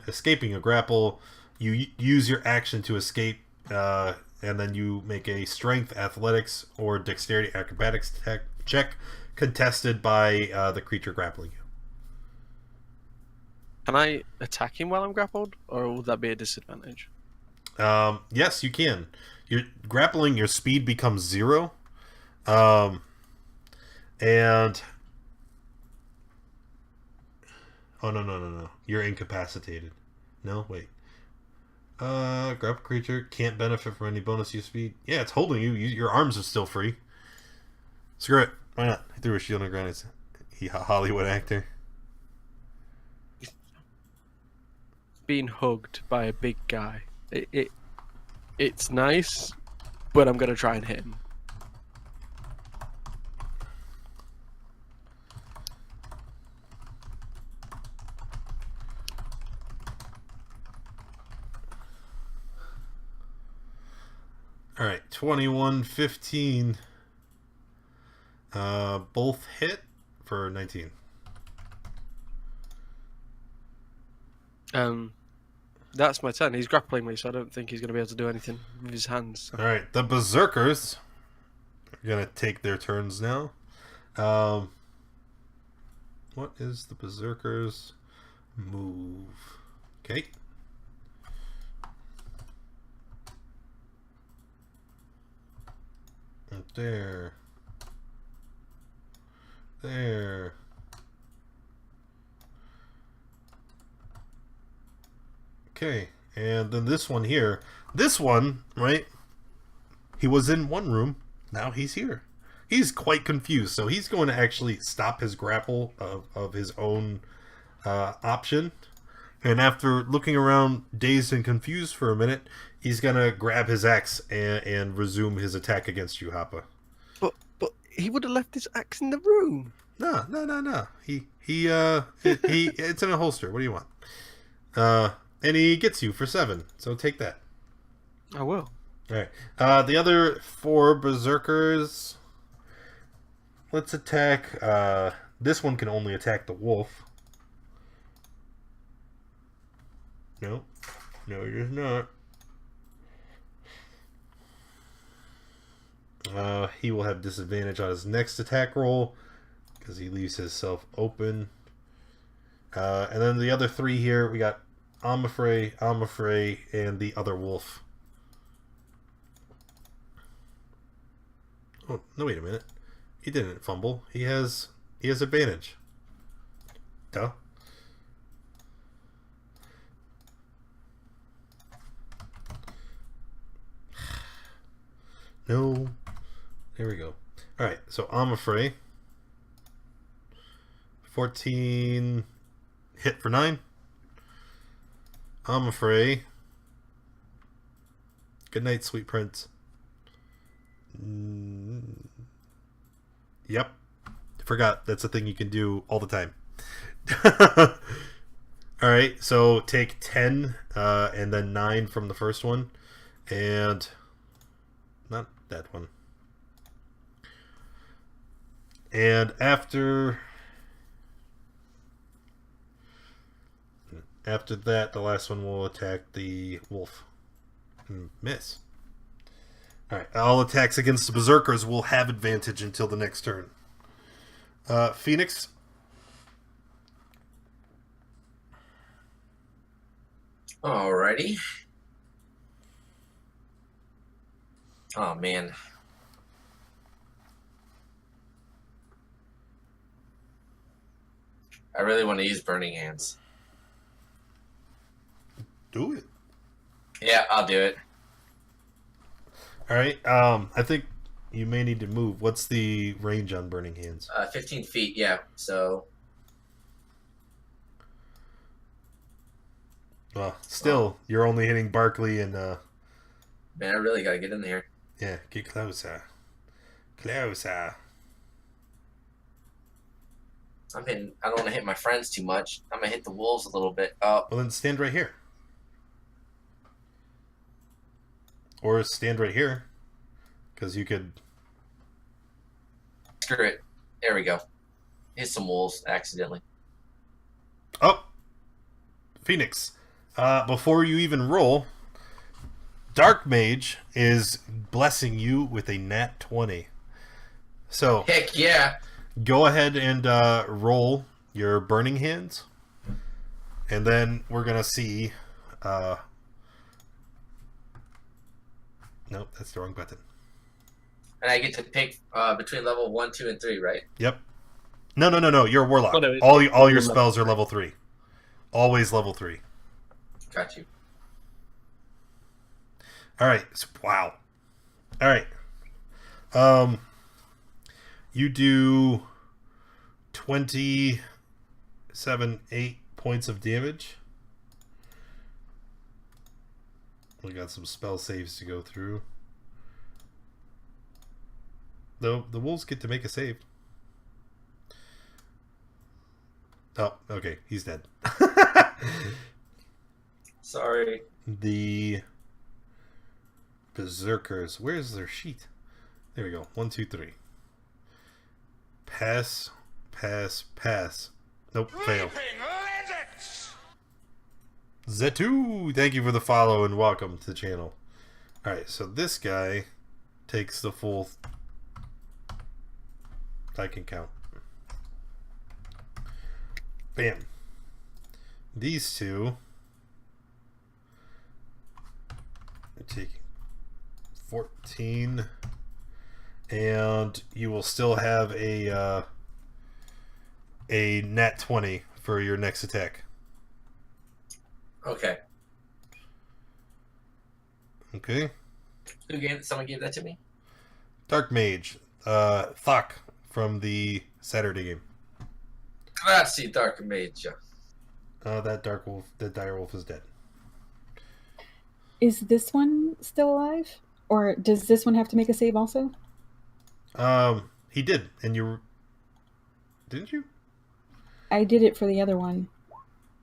escaping a grapple. You use your action to escape, and then you make a strength, athletics, or dexterity acrobatics check contested by the creature grappling you. Can I attack him while I'm grappled, or would that be a disadvantage? Yes, you can. You're grappling, your speed becomes 0. And... Oh, no. You're incapacitated. No, wait. Grapple creature can't benefit from any bonus use speed. Yeah, it's holding you. Your arms are still free. Screw it. Why not? He threw a shield on the ground. He a Hollywood actor. Being hugged by a big guy. It's nice, but I'm gonna try and hit him. All right, 21, 15. Both hit for 19. That's my turn. He's grappling me, so I don't think he's gonna be able to do anything with his hands. All right, the berserkers are gonna take their turns now. What is the berserkers' move? Okay. Right there. There. Okay, and then this one here. This one, right? He was in one room. Now he's here. He's quite confused, so he's going to actually stop his grapple of his own option. And after looking around dazed and confused for a minute, he's going to grab his axe and resume his attack against you, Hoppa. But he would have left his axe in the room. No. It's in a holster. What do you want? And he gets you for 7, so take that. I will. All right. The other 4 berserkers. Let's attack. This one can only attack the wolf. No, it is not. He will have disadvantage on his next attack roll because he leaves himself open. And then the other 3 here, we got Amafrey, and the other wolf. Oh, no, wait a minute. He didn't fumble. He has advantage. Duh. No. There we go. Alright, so Amafrey. 14 hit for 9. Amafrey. Good night, sweet prince. Yep. Forgot. That's a thing you can do all the time. Alright, so take 10 and then 9 from the first one. And not that one. And after that, the last one will attack the wolf. And miss. Alright, all attacks against the berserkers will have advantage until the next turn. Phoenix. Alrighty. Oh, man. I really want to use Burning Hands. Do it. Yeah, I'll do it. Alright, I think you may need to move. What's the range on Burning Hands? 15 feet, yeah. So, Well, still, you're only hitting Barkley and, man, I really gotta get in there. yeah, get closer. Closer. I don't want to hit my friends too much. I'm gonna hit the wolves a little bit. Oh, Well, then stand right here. Or stand right here. Because you could... screw it. There we go. Hit some wolves accidentally. Oh! Phoenix. Before you even roll, Dark Mage is blessing you with a nat 20. So, Heck yeah! go ahead and roll your Burning Hands. And then we're going to see... Nope, that's the wrong button. And I get to pick between level 1, 2, and 3, right? Yep. No. You're a warlock. Oh, no, it's- all your spells are level 3. Always level 3. Got you. All right. Wow. All right. You do 8 points of damage. We got some spell saves to go through. the wolves get to make a save. Oh, okay, he's dead. Sorry. The berserkers. Where's their sheet? There we go. 1, 2, 3. Pass, pass, pass. Nope, fail. Zetu, thank you for the follow and welcome to the channel. Alright, so this guy takes the full... I can count. Bam. These two are taking 14, and you will still have a nat 20 for your next attack. Okay. Okay. Someone gave that to me? Dark Mage. Thok from the Saturday game. Grazie, Dark Mage. That dire wolf is dead. Is this one still alive? Or does this one have to make a save also? He did, and didn't you? I did it for the other one.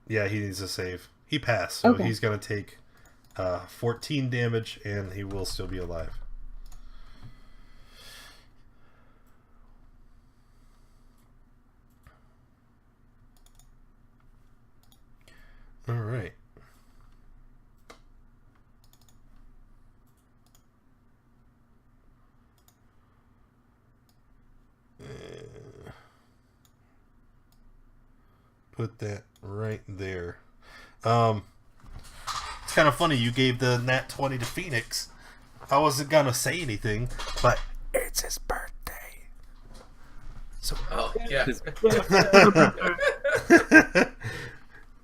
Yeah, he needs a save. He passed, so Okay. he's gonna take 14 damage, and he will still be alive. All right. Put that right there. It's kind of funny you gave the nat 20 to Phoenix. I wasn't gonna say anything, but it's his birthday. So Oh, yeah.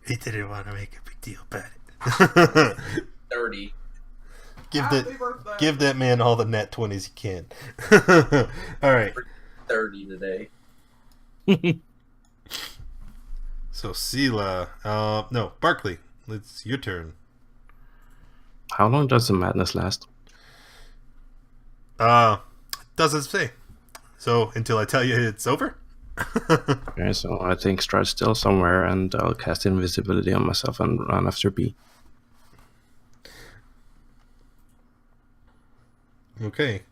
he didn't want to make a big deal about it. 30. Give that man all the nat 20s he can. All right. 30 today. So Sela, no, Barkley, it's your turn. How long does the madness last? Doesn't say. So until I tell you it's over. Okay, so I think Strahd's still somewhere, and I'll cast invisibility on myself and run after B. Okay.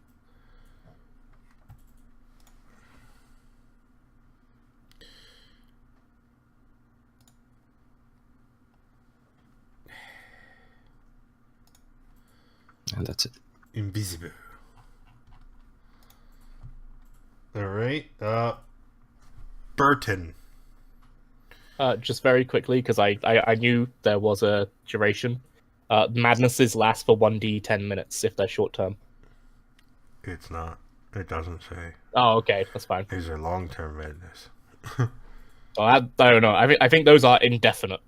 And that's it. Invisible. All right. Burton. Just very quickly, because I knew there was a duration. Madnesses last for 1d10 minutes if they're short term. It's not. It doesn't say. Oh, okay, that's fine. These are long-term madness. Well, I don't know. I think those are indefinite.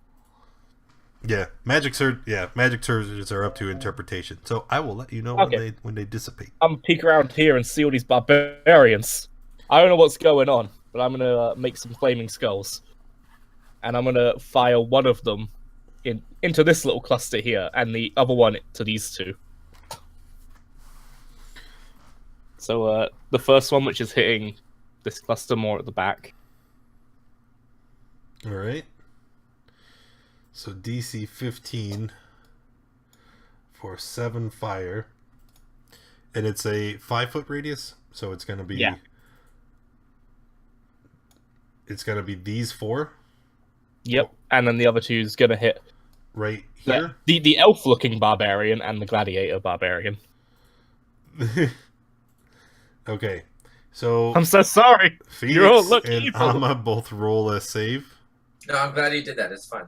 Yeah, magic surges are up to interpretation. So I will let you know Okay. when they dissipate. I'm peek around here and see all these barbarians. I don't know what's going on, but I'm gonna make some flaming skulls, and I'm gonna fire one of them into this little cluster here, and the other one to these two. So the first one, which is hitting this cluster more at the back. All right. So DC 15 for 7 fire, and it's a 5-foot radius. So it's gonna be It's gonna be these 4. Yep, and then the other two is gonna hit Right here. the elf-looking barbarian and the gladiator barbarian. Okay. So I'm so sorry. Phoenix You're all look and evil. Amma both roll a save. No, I'm glad you did that. It's fine.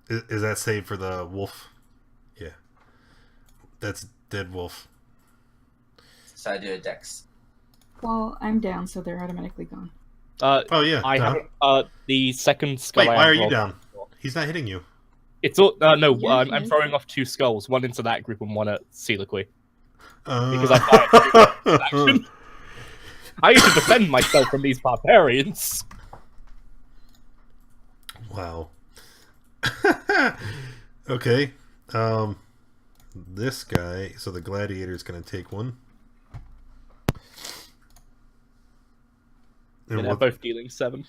Is that save for the wolf? Yeah. That's dead wolf. So I do a dex. Well, I'm down, so they're automatically gone. Oh yeah. I Dom. haven't. The second skull. Wait, I why are have you rolled- down? He's not hitting you. It's all no. Yeah, I'm he is. throwing off 2 skulls, one into that group and one at Seliqui. Because I fired action. I need to defend myself from these barbarians. Wow. Okay. This guy. So the gladiator is going to take one. And they're what- both dealing 7.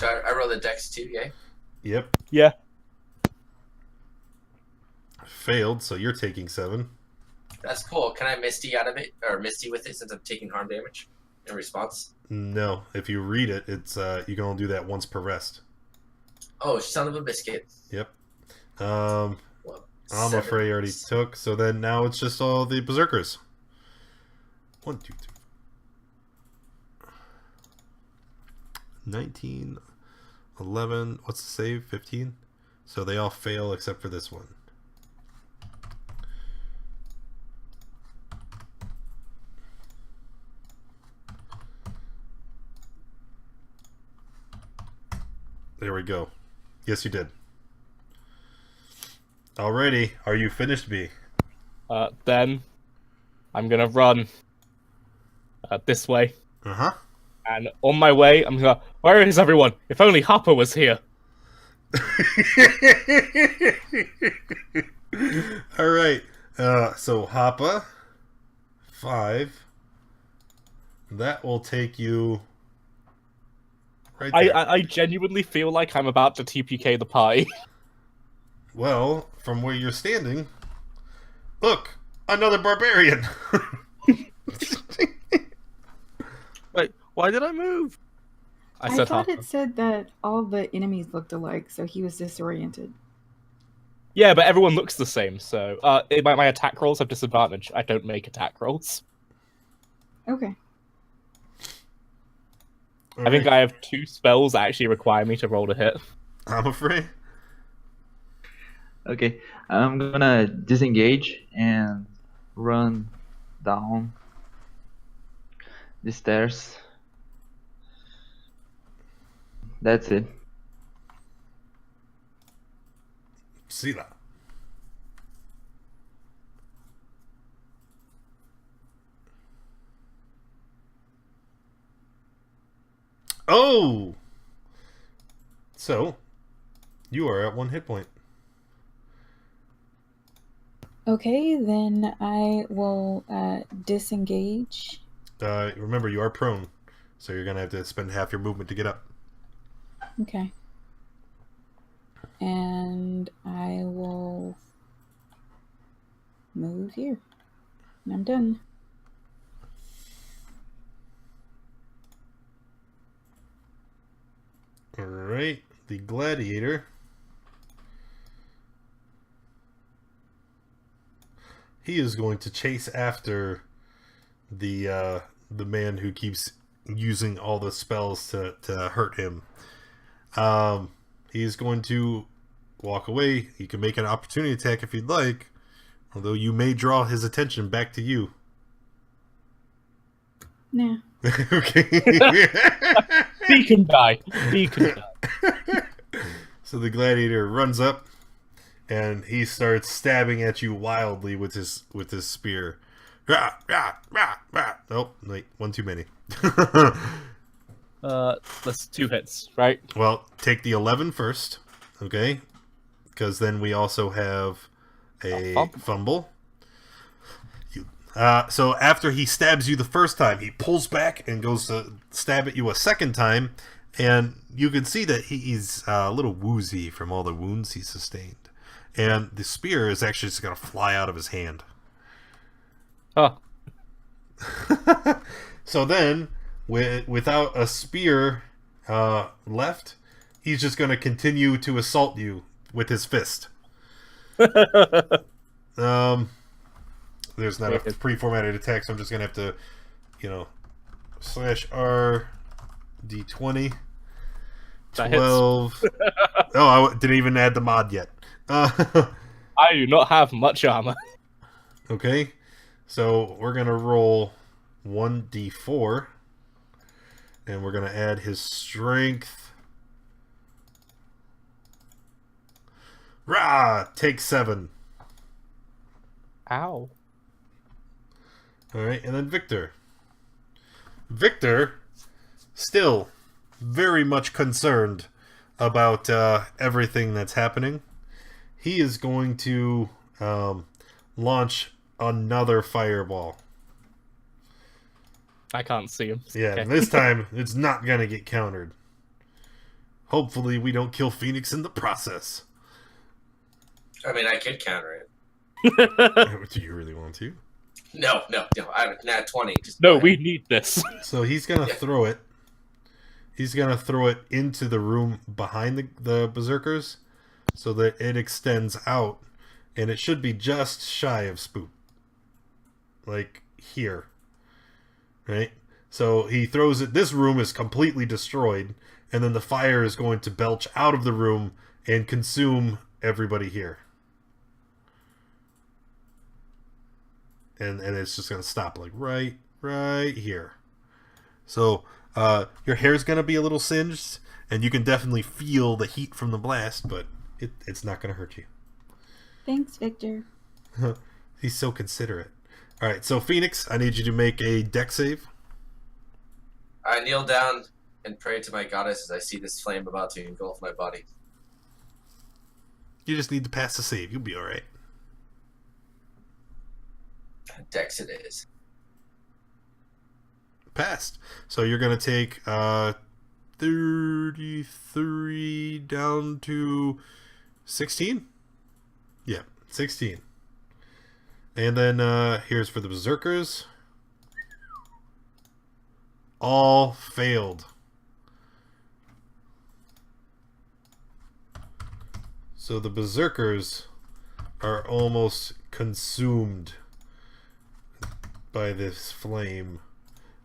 So I roll the dex too, yeah? Yep. Yeah. Failed, so you're taking 7. That's cool. Can I Misty out of it? Or Misty with it since I'm taking harm damage in response? No, if you read it, it's you can only do that once per rest. Oh, son of a biscuit. Yep. Well, I'm 7. afraid I already took, so then now it's just all the berserkers. 1, 2, 3. 19, 11, what's the save? 15? So they all fail except for this one. There we go. Yes, you did. Alrighty, are you finished, B? Then I'm gonna run this way, Uh-huh. and on my way, I'm gonna. Where is everyone? If only Hopper was here. Alright, so Hoppa, 5. That will take you right there. I genuinely feel like I'm about to TPK the party. Well, from where you're standing, look, another barbarian. Wait, why did I move? I I said thought Hopper. it said that all the enemies looked alike, so he was disoriented. Yeah, but everyone looks the same, so my attack rolls have disadvantage. I don't make attack rolls. Okay. I think I have 2 spells that actually require me to roll to hit. I'm afraid. Okay, I'm gonna disengage and run down the stairs. That's it. See that. Oh! So, you are at 1 hit point. Okay, then I will disengage. Remember, you are prone, so you're going to have to spend half your movement to get up. Okay. And I will move here. And I'm done. Alright, the gladiator. He is going to chase after the man who keeps using all the spells to hurt him. He's going to walk away. You can make an opportunity attack if you'd like, although you may draw his attention back to you. Nah. Okay. Beacon die. Beacon die. So the gladiator runs up and he starts stabbing at you wildly with his spear. Rah, rah, rah, rah. Oh, wait, one too many. That's 2 hits, right? Well, take the 11 first, okay? Because then we also have a fumble. So after he stabs you the first time, he pulls back and goes to stab at you a second time, and you can see that he's a little woozy from all the wounds he sustained. And the spear is actually just going to fly out of his hand. Oh. So then, without a spear left, he's just going to continue to assault you with his fist. There's not a pre-formatted attack, so I'm just going to have to, /R D20 12. Oh, I didn't even add the mod yet. I do not have much armor. Okay, so we're going to roll 1d4, and we're going to add his strength. Rah! Take 7. Ow. Alright, and then Victor. Victor, still very much concerned about everything that's happening. He is going to launch another fireball. I can't see him. Yeah, Okay. this time it's not gonna get countered. Hopefully we don't kill Phoenix in the process. I mean, I could counter it. Do you really want to? No. I'm nat 20. Just No, we need this. So he's gonna Yeah. throw it. He's gonna throw it into the room behind the berserkers, so that it extends out, and it should be just shy of Spook. Like here. Right? So he throws it. This room is completely destroyed, and then the fire is going to belch out of the room and consume everybody here. And it's just going to stop like right here. So your hair's going to be a little singed, and you can definitely feel the heat from the blast, but it's not going to hurt you. Thanks, Victor. He's so considerate. All right, so Phoenix, I need you to make a dex save. I kneel down and pray to my goddess as I see this flame about to engulf my body. You just need to pass the save. You'll be all right. Dex it is. Passed. So you're going to take 33 down to 16? Yeah, 16. And then here's for the berserkers. All failed. So the berserkers are almost consumed by this flame.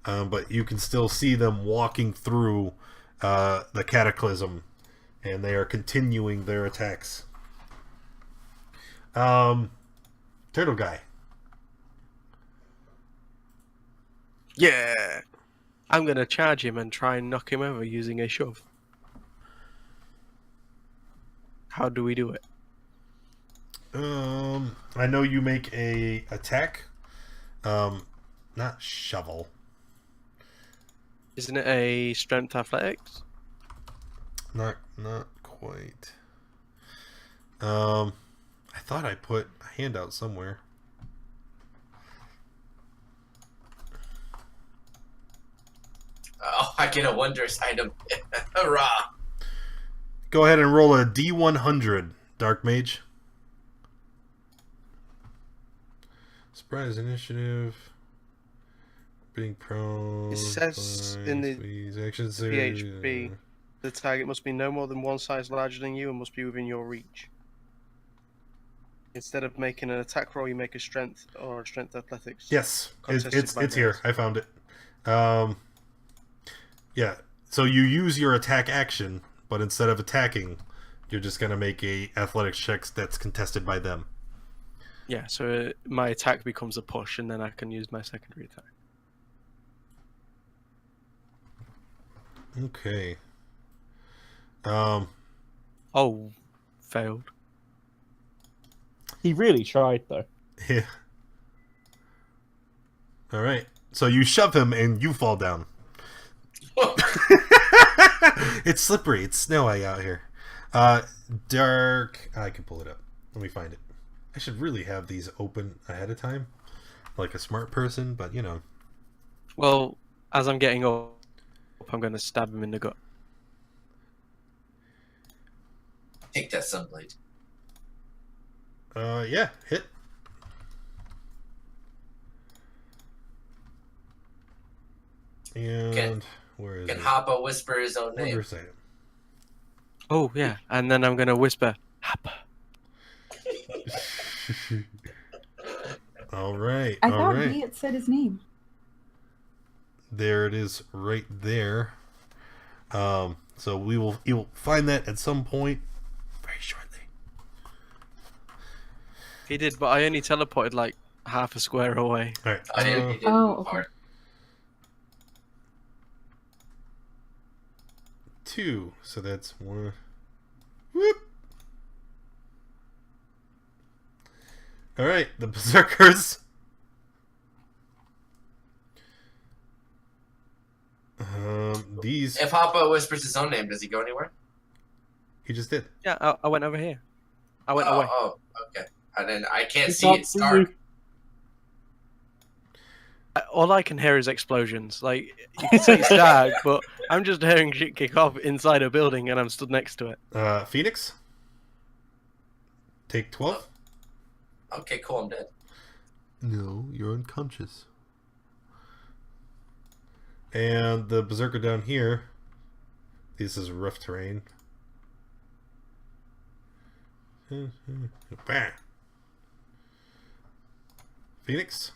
But you can still see them walking through the cataclysm, and they are continuing their attacks. Turtle guy. Yeah. I'm going to charge him and try and knock him over using a shove. How do we do it? I know you make a attack. Not shovel. Isn't it a strength athletics? Not quite. I thought I put a handout somewhere. Oh, I get a wondrous item. Hurrah! Go ahead and roll a D100, Dark Mage. Surprise initiative. Being prone. It says in the action PHP, the target must be no more than one size larger than you and must be within your reach. Instead of making an attack roll, you make a strength or a strength athletics. Yes, Contested by it's here. dice. I found it. Yeah. So you use your attack action, but instead of attacking, you're just gonna make a athletics check that's contested by them. Yeah, so my attack becomes a push, and then I can use my secondary attack. Okay. Oh, failed. He really tried, though. Yeah. All right. So you shove him and you fall down. It's slippery. It's snowy out here. Dark. I can pull it up. Let me find it. I should really have these open ahead of time, like a smart person. But you know. Well, as I'm getting up, I'm going to stab him in the gut. Take that sunblade. Yeah. Hit. And where is Can it? Hoppa whisper his own name? Wonder second. Oh, yeah, and then I'm going to whisper, Happa. All right. I all thought right. he had said his name. There it is, right there. So you'll find that at some point, very shortly. He did, but I only teleported like half a square away. All right. I didn't, he didn't Oh, move okay. hard. 2. So that's 1. Whoop. All right, the berserkers. These If Hoppa whispers his own name, does he go anywhere? he just did. Yeah, I went over here. I went away. Oh, okay. And then I can't It's see not it. It's for dark. you. all I can hear is explosions. Like, you can say stag, but I'm just hearing shit kick off inside a building and I'm stood next to it. Phoenix? Take 12? Okay, cool, I'm dead. No, you're unconscious. And the berserker down here. This is rough terrain. Bam. Phoenix?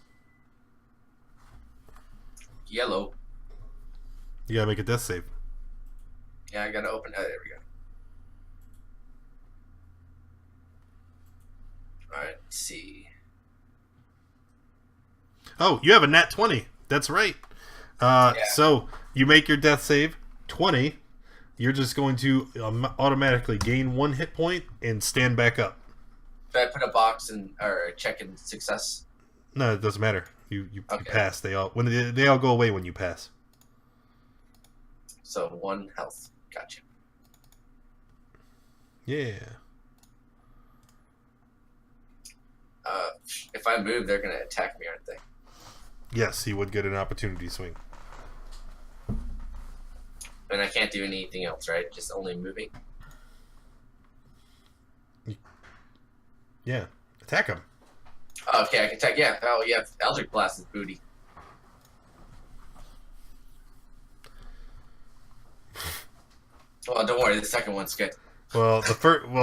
Yellow. You gotta make a death save. Yeah, I gotta open. Oh, there we go. Alright, let's see. Oh, you have a nat 20. That's right. So you make your death save 20. You're just going to automatically gain 1 hit point and stand back up. Should I put a box or check in success? No, it doesn't matter. You Okay. pass. They all go away when you pass. So 1 health. Gotcha. Yeah. If I move, they're gonna attack me, aren't they? Yes, he would get an opportunity swing. And I can't do anything else, right? Just only moving. Yeah. Attack him. Oh, okay, I can attack. Yeah. Oh, yeah. Eldritch Blast is booty. Well, don't worry. The second one's good. Well,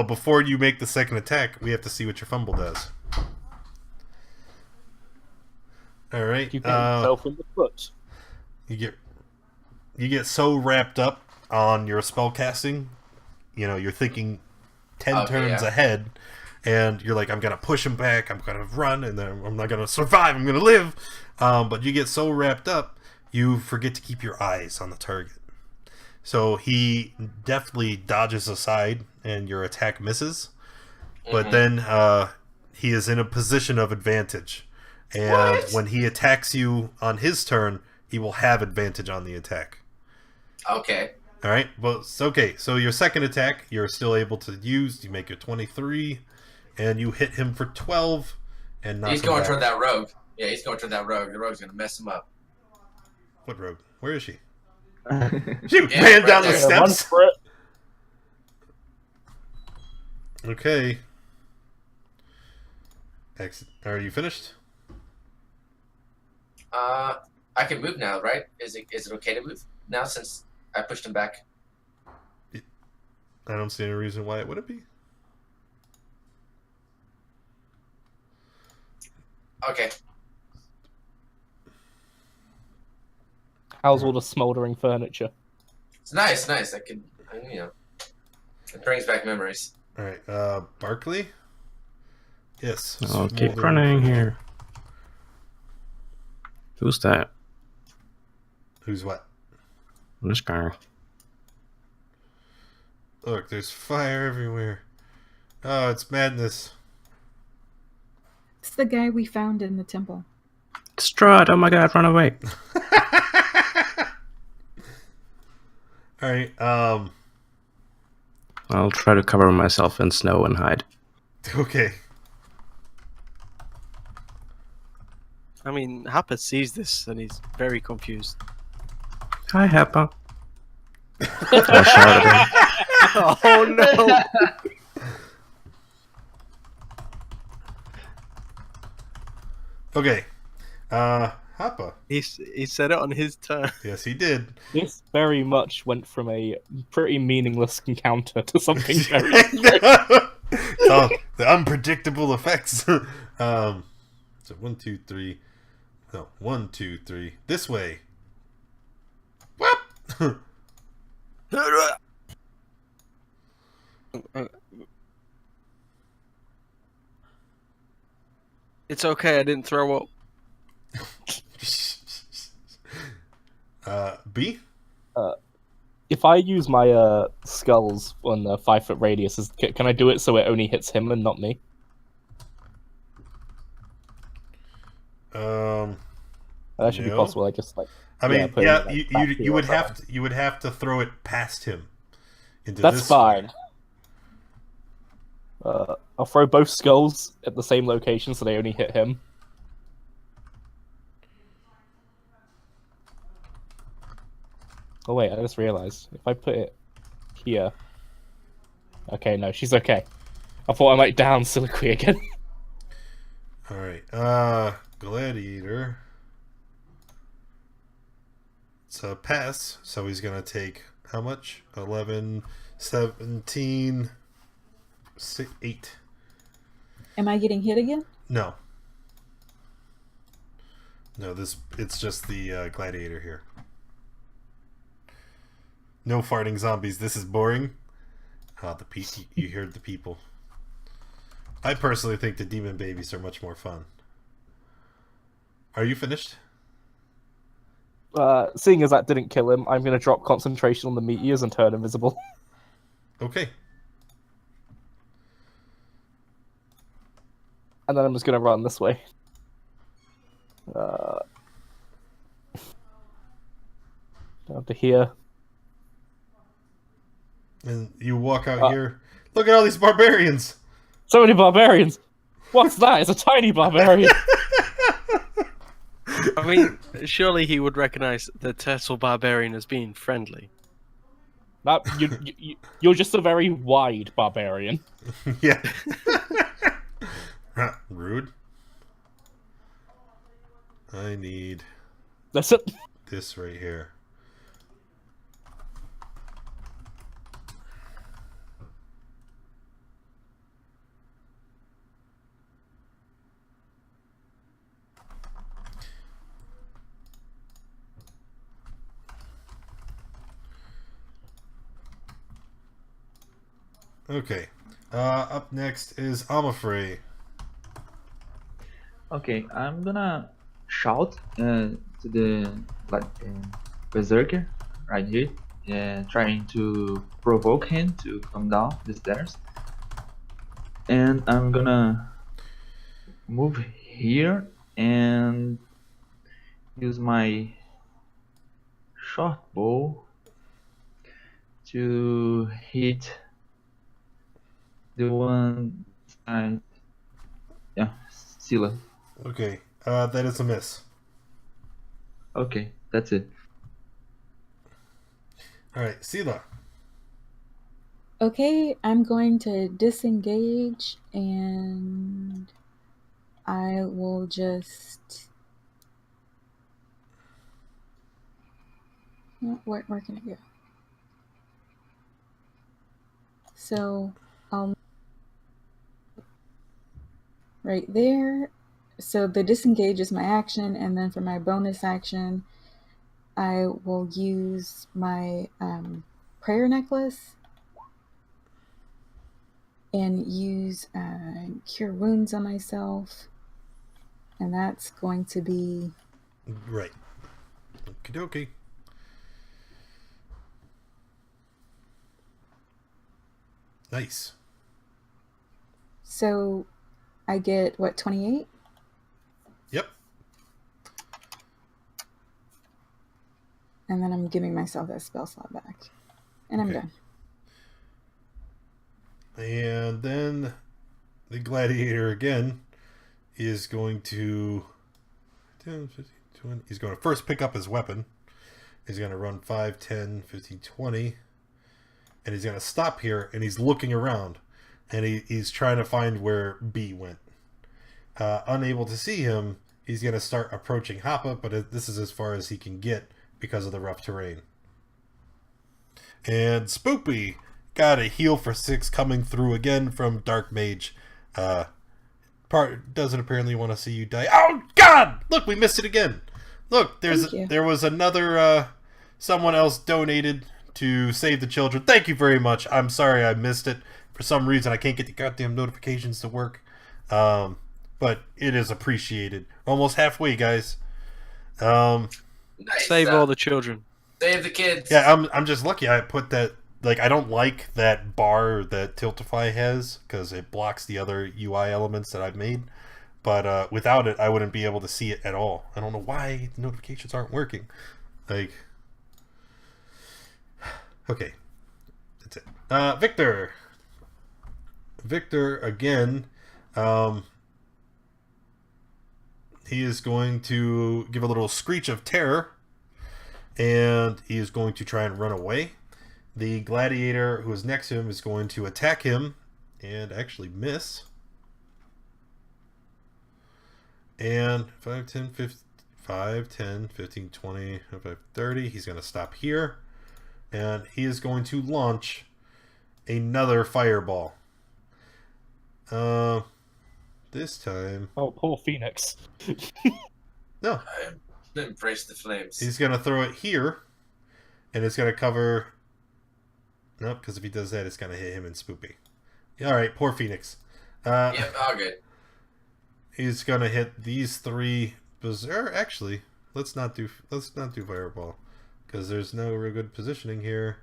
before you make the second attack, we have to see what your fumble does. All right. You get yourself in the foot. You get so wrapped up on your spell casting, you're thinking 10 turns ahead, and you're like, I'm gonna push him back, I'm gonna run, and then I'm not gonna survive, I'm gonna live. But you get so wrapped up, you forget to keep your eyes on the target. So he definitely dodges aside, and your attack misses. But then he is in a position of advantage, and when he attacks you on his turn, he will have advantage on the attack. Okay. All right. Well, it's okay. So your second attack, you're still able to use. You make your 23, and you hit him for 12, and knock He's him going back. toward that rogue. Yeah, he's going toward that rogue. The rogue's gonna mess him up. What rogue? Where is she? Alright. She Yeah, ran right down the there. Run steps. for it. Okay. Are you finished? I can move now, right? Is it okay to move now since I pushed him back? I don't see any reason why it wouldn't be. Okay. How's all the smouldering furniture? It's nice. I could, it brings back memories. All right. Barkley. Yes. I'll keep Smoldering. running here. Who's that? Who's what? This guy. Look, there's fire everywhere. Oh, it's madness. It's the guy we found in the temple. Strahd, oh my god, run away. All right. I'll try to cover myself in snow and hide. Okay. I mean, Happa sees this and he's very confused. Hi, Happa. I'll shout at him. Oh no! Okay. Happa. He said it on his turn. Yes, he did. This very much went from a pretty meaningless encounter to something very. Oh, the unpredictable effects. So 1, 2, 3. No, 1, 2, 3. This way. Whoop! It's okay, I didn't throw up. B? If I use my skulls on the 5-foot radius, can I do it so it only hits him and not me? That should be No. possible. I just like. I mean, put yeah, it, like, back you would here or have to throw it past him. Into That's this fine. I'll throw both skulls at the same location so they only hit him. Oh wait, I just realized if I put it here. Okay, no, she's okay. I thought I might down Soliloquy again. All right. Gladiator. It's a pass, so he's gonna take how much? 11, 17, 8. Am I getting hit again? No. No, it's just the gladiator here. No farting zombies. This is boring. You heard the people. I personally think the demon babies are much more fun. Are you finished? Seeing as that didn't kill him, I'm going to drop concentration on the meteors and turn invisible. Okay. And then I'm just going to run this way. Down to here. And you walk out here. Look at all these barbarians! So many barbarians! What's that? It's a tiny barbarian! I mean, surely he would recognize the turtle barbarian as being friendly. No, you're just a very wide barbarian. Yeah. Rude. I need That's it. this right here. Okay. Up next is Amafrey. Okay, I'm gonna shout to the berserker right here, trying to provoke him to come down the stairs. And I'm gonna move here and use my short bow to hit the one side. Yeah, Scylla. Okay. That is a miss. Okay, that's it. Alright, Scylla. Okay, I'm going to disengage and I will just... Where can I go? So, right there. So the disengage is my action, and then for my bonus action, I will use my prayer necklace and use cure wounds on myself, and that's going to be Right. Okie dokie. Nice. so I get what, 28? Yep. And then I'm giving myself that spell slot back, and I'm Okay. done. And then the gladiator again is going to 10, 15, 20. He's going to first pick up his weapon. He's going to run 5, 10, 15, 20. And he's going to stop here, and he's looking around. And he's trying to find where B went. Unable to see him, he's going to start approaching Hoppa, but this is as far as he can get because of the rough terrain. And Spoopy got a heal for 6 coming through again from Dark Mage. Part doesn't apparently want to see you die. Oh God! Look, we missed it again. Look, there was another someone else donated to save the children. Thank you very much. I'm sorry I missed it. For some reason I can't get the goddamn notifications to work. But it is appreciated. Almost halfway, guys. Nice. Save all the children. Save the kids. Yeah, I'm just lucky I put that. Like, I don't like that bar that Tiltify has because it blocks the other UI elements that I've made. But without it, I wouldn't be able to see it at all. I don't know why the notifications aren't working. Like, okay, that's it. Victor. Victor again. He is going to give a little screech of terror, and he is going to try and run away. The gladiator who is next to him is going to attack him and actually miss. And 5, 10, 15, 5, 10, 15, 20, 25, 30. He's going to stop here. And he is going to launch another fireball. This time... Oh, poor Phoenix. No. Embrace the flames. He's going to throw it here. And it's going to cover... Nope, because if he does that, it's going to hit him and Spoopy. Alright, poor Phoenix. Yep, all good. He's going to hit these 3... Actually, let's not do fireball. Because there's no real good positioning here.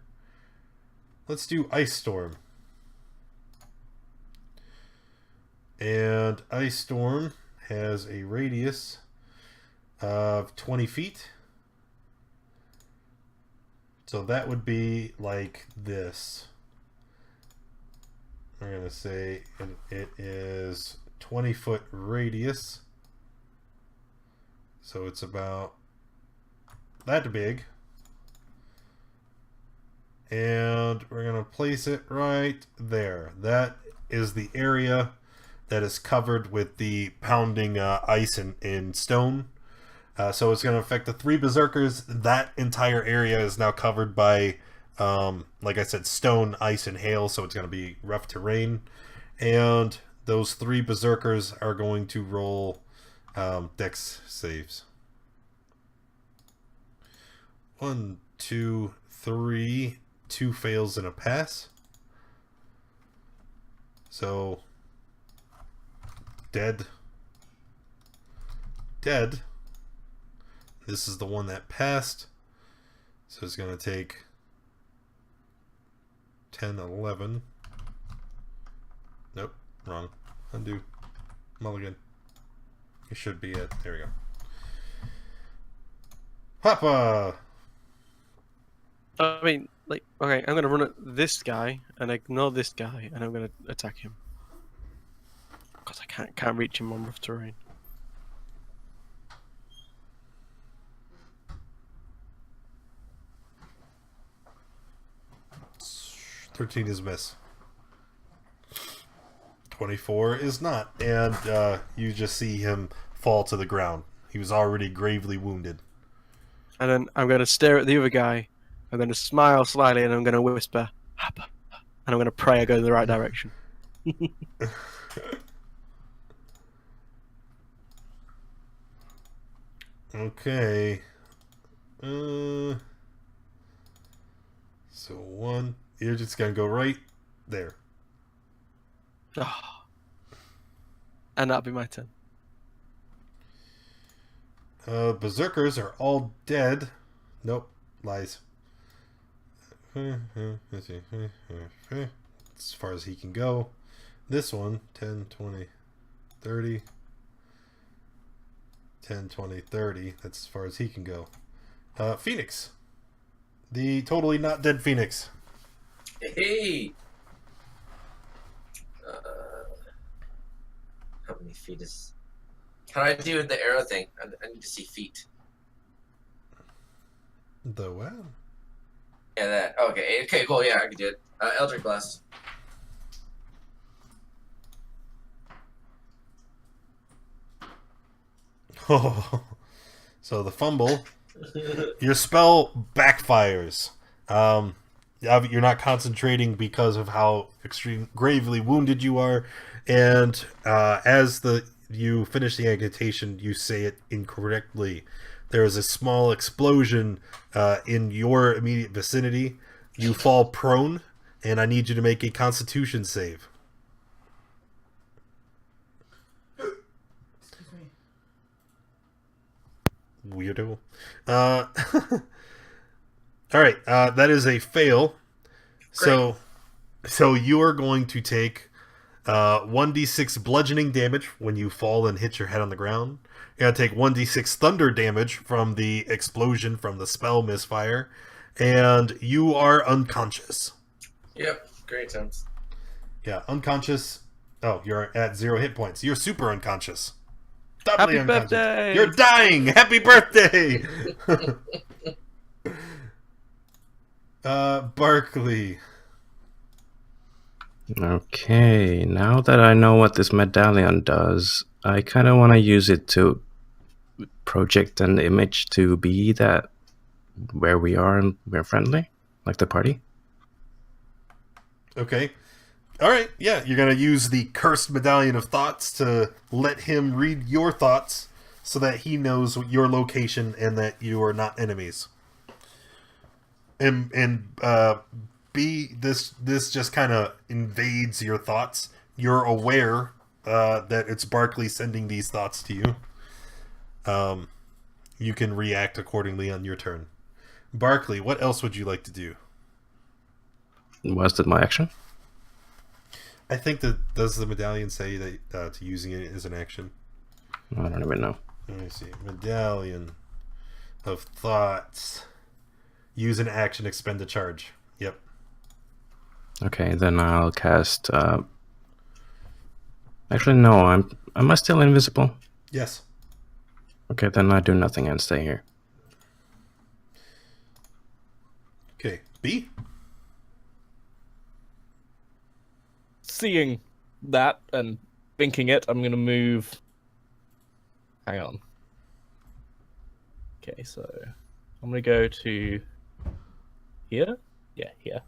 Let's do Ice Storm. And Ice Storm has a radius of 20 feet. So that would be like this. I'm going to say it is 20-foot radius. So it's about that big. And we're going to place it right there. That is the area that is covered with the pounding ice and stone. So it's going to affect the 3 berserkers. That entire area is now covered by, like I said, stone, ice, and hail. So it's going to be rough terrain. And those 3 berserkers are going to roll dex saves. 1, 2, 3. 2 fails and a pass. So dead. This is the one that passed. So it's going to take 10, 11. Nope, wrong. Undo. Mulligan. It should be it. There we go. Papa! I mean, like, okay, I'm gonna run at this guy and ignore this guy, and I'm gonna attack him because I can't reach him on rough terrain. $13 is miss. 24 is not, and you just see him fall to the ground. He was already gravely wounded. And then I'm gonna stare at the other guy. I'm going to smile slightly and I'm going to whisper, Hapa. And I'm going to pray I go in the right direction. Okay. So 1. You're just going to go right there. Oh. And that'll be my turn. Berserkers are all dead. Nope. Lies. As far as he can go. This one, 10, 20, 30. 10, 20, 30. That's as far as he can go. Phoenix. The totally not dead Phoenix. Hey! How many feet is... How do I do with the arrow thing? I need to see feet. The what? Yeah, that. Okay, cool. Yeah, I can do it. Eldritch Blast. Oh, so the fumble. Your spell backfires. You're not concentrating because of how gravely wounded you are, and as you finish the incantation, you say it incorrectly. There is a small explosion in your immediate vicinity. You fall prone, and I need you to make a Constitution save. Excuse me. Weirdo. All right, that is a fail. So you are going to take 1d6 bludgeoning damage when you fall and hit your head on the ground. You're going to take 1d6 thunder damage from the explosion from the spell misfire. And you are unconscious. Yep, great times. Yeah, unconscious. Oh, you're at 0 hit points. You're super unconscious. Happy birthday! You're dying! Happy birthday! Barkley. Okay, now that I know what this medallion does, I kind of want to use it to project an image to be that where we are and we're friendly, like the party. Okay. All right. Yeah, you're gonna use the cursed medallion of thoughts to let him read your thoughts, so that he knows your location and that you are not enemies. And B, this just kind of invades your thoughts. You're aware that it's Barkley sending these thoughts to you. You can react accordingly on your turn. Barkley, what else would you like to do? Was that my action? I think that does the medallion say that to using it as an action? I don't even know. Let me see. Medallion of thoughts. Use an action, expend a charge. Yep. Okay, then I'll cast. Actually, no. Am I still invisible? Yes. Okay, then I do nothing and stay here. Okay. B. Seeing that and thinking it, I'm gonna move. Hang on. Okay, so I'm gonna go to here. Yeah, here.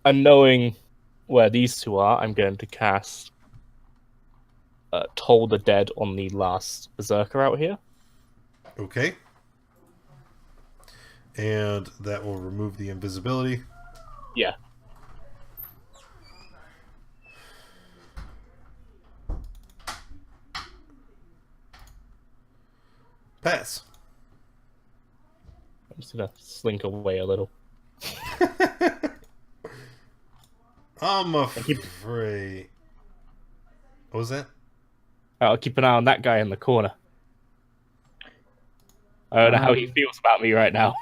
And knowing where these two are, I'm going to cast Toll the Dead on the last Berserker out here. Okay. And that will remove the invisibility. Yeah. Pass. I'm just gonna slink away a little. I'm afraid. What was that? I'll keep an eye on that guy in the corner. I don't know how he feels about me right now.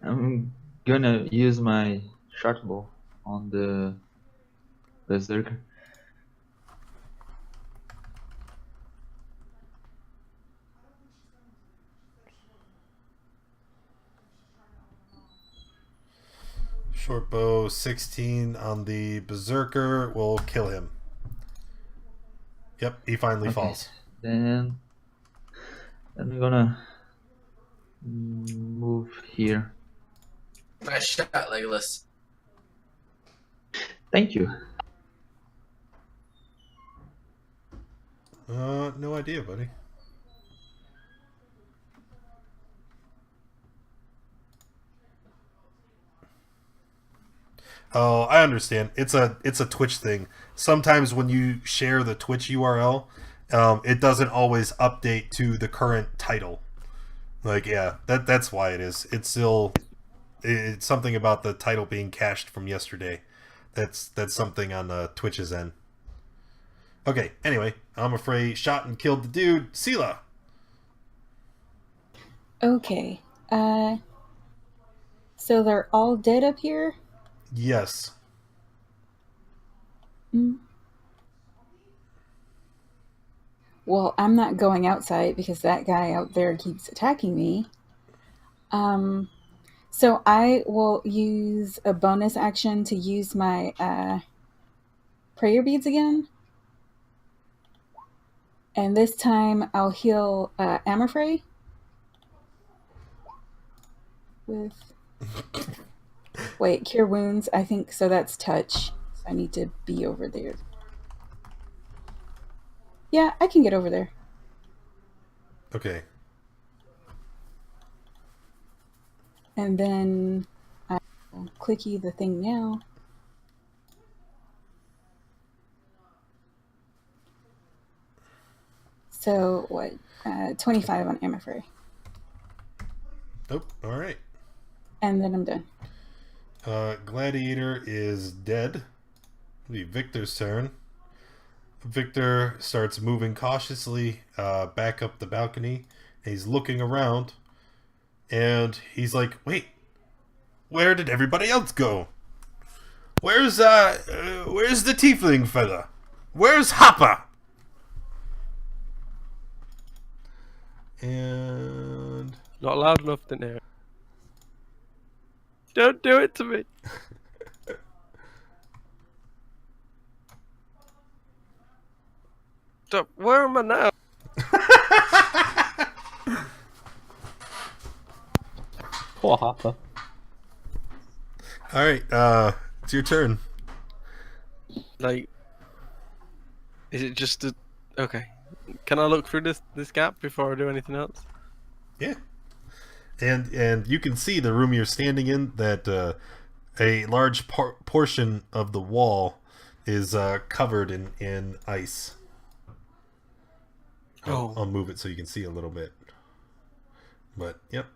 I'm gonna use my short bow on the berserker. Short bow 16 on the berserker will kill him. Yep, he finally falls. Then I'm gonna move here. Nice shot, Legolas. Thank you. No idea, buddy. Oh, I understand. It's a Twitch thing. Sometimes when you share the Twitch URL, it doesn't always update to the current title. Like, yeah, that's why it is. It's something about the title being cached from yesterday. That's something on Twitch's end. Okay, anyway, I'm afraid shot and killed the dude. Sela. Okay. So they're all dead up here? Yes. Well, I'm not going outside because that guy out there keeps attacking me. So I will use a bonus action to use my prayer beads again. And this time I'll heal Amorfrey with... Wait, cure wounds. I think so. That's touch. So I need to be over there. Yeah, I can get over there. Okay. And then I'll clicky the thing now. So what? 25 on Amorfrey. Oh, all right. And then I'm done. Gladiator is dead. It'll be Victor's turn. Victor starts moving cautiously back up the balcony. And he's looking around. And he's like, wait, where did everybody else go? Where's the tiefling fella? Where's Hopper? And Not loud enough to hear. Don't do it to me. Stop. Where am I now? Poor Harper. all right, it's your turn. Like, is it just a... Okay. Can I look through this gap before I do anything else? Yeah. And you can see the room you're standing in that a large portion of the wall is covered in ice. I'll move it so you can see a little bit. But yep,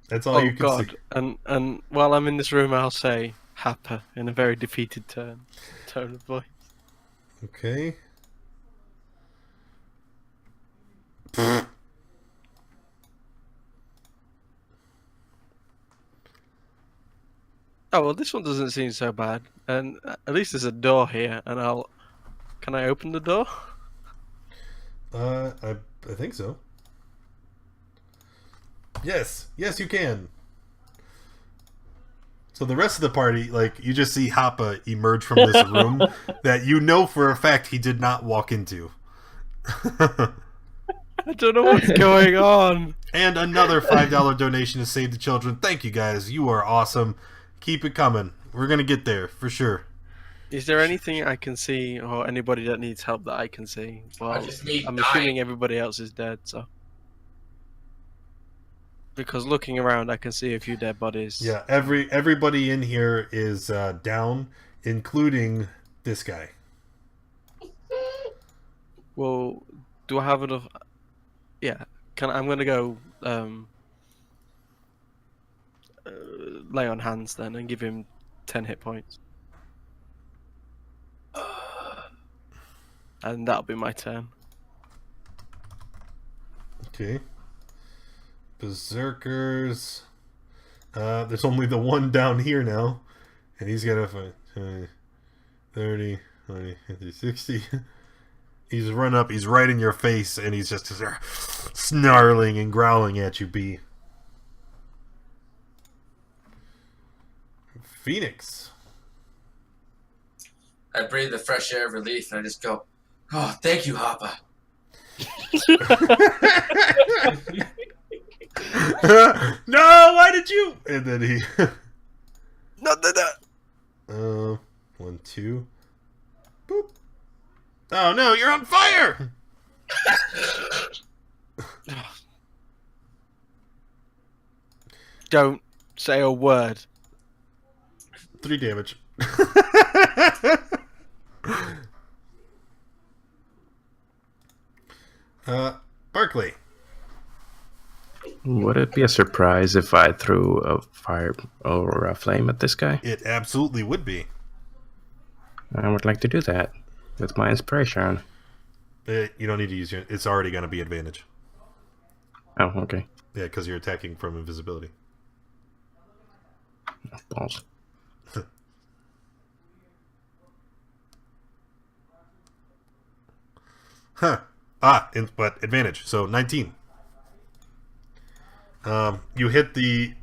that's all you can see. And while I'm in this room, I'll say "Happer" in a very defeated tone of voice. Okay. Oh well, this one doesn't seem so bad, and at least there's a door here, and can I open the door? I think so. Yes, you can. So the rest of the party, like, you just see Happa emerge from this room that you know for a fact he did not walk into. I don't know what's going on. And another $5 donation to Save the Children. Thank you guys. You are awesome. Keep it coming. We're gonna get there for sure. Is there anything I can see, or anybody that needs help that I can see? Well, I'm assuming everybody else is dead, so. Because looking around, I can see a few dead bodies. Yeah, everybody in here is down, including this guy. Well, do I have enough? Yeah, I'm gonna go lay on hands then and give him 10 hit points. And that'll be my turn. Okay. Berserkers. There's only the one down here now. And he's got to find 30, 20, 50, 60. He's run up, he's right in your face, and he's just snarling and growling at you, B. Phoenix. I breathe the fresh air of relief and I just go, "Oh, thank you, Happa." No, why did you? And then he. Not that. 1, 2. Boop. Oh no, you're on fire! Don't say a word. 3 damage. Barkley. Would it be a surprise if I threw a fire or a flame at this guy? It absolutely would be. I would like to do that with my inspiration. You don't need to use your... It's already going to be advantage. Oh, okay. Yeah, because you're attacking from invisibility. Balls. Huh. But advantage. So 19. You hit the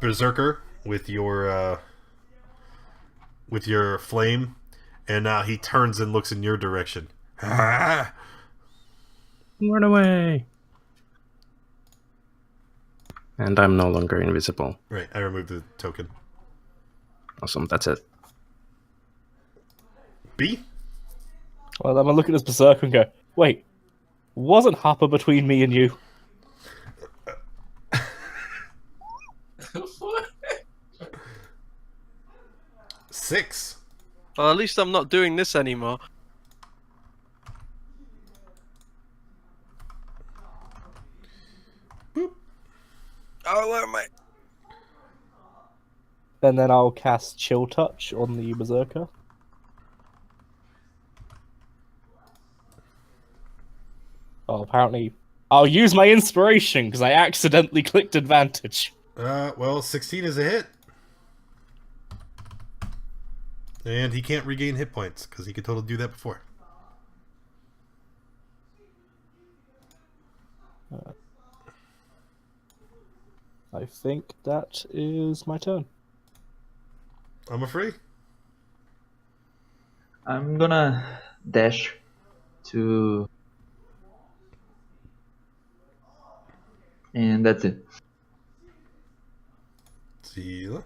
berserker with your flame, and now he turns and looks in your direction. Run away! And I'm no longer invisible. Right, I removed the token. Awesome, that's it. B? Well, then I look at this berserker and go, wait, wasn't Harper between me and you? What? 6. Well, at least I'm not doing this anymore. Boop. Oh, where am I? And then I'll cast Chill Touch on the berserker. Oh, apparently I'll use my inspiration because I accidentally clicked advantage. Well, 16 is a hit. And he can't regain hit points because he could totally do that before. I think that is my turn. I'm afraid. I'm gonna dash to, and that's it. Zila.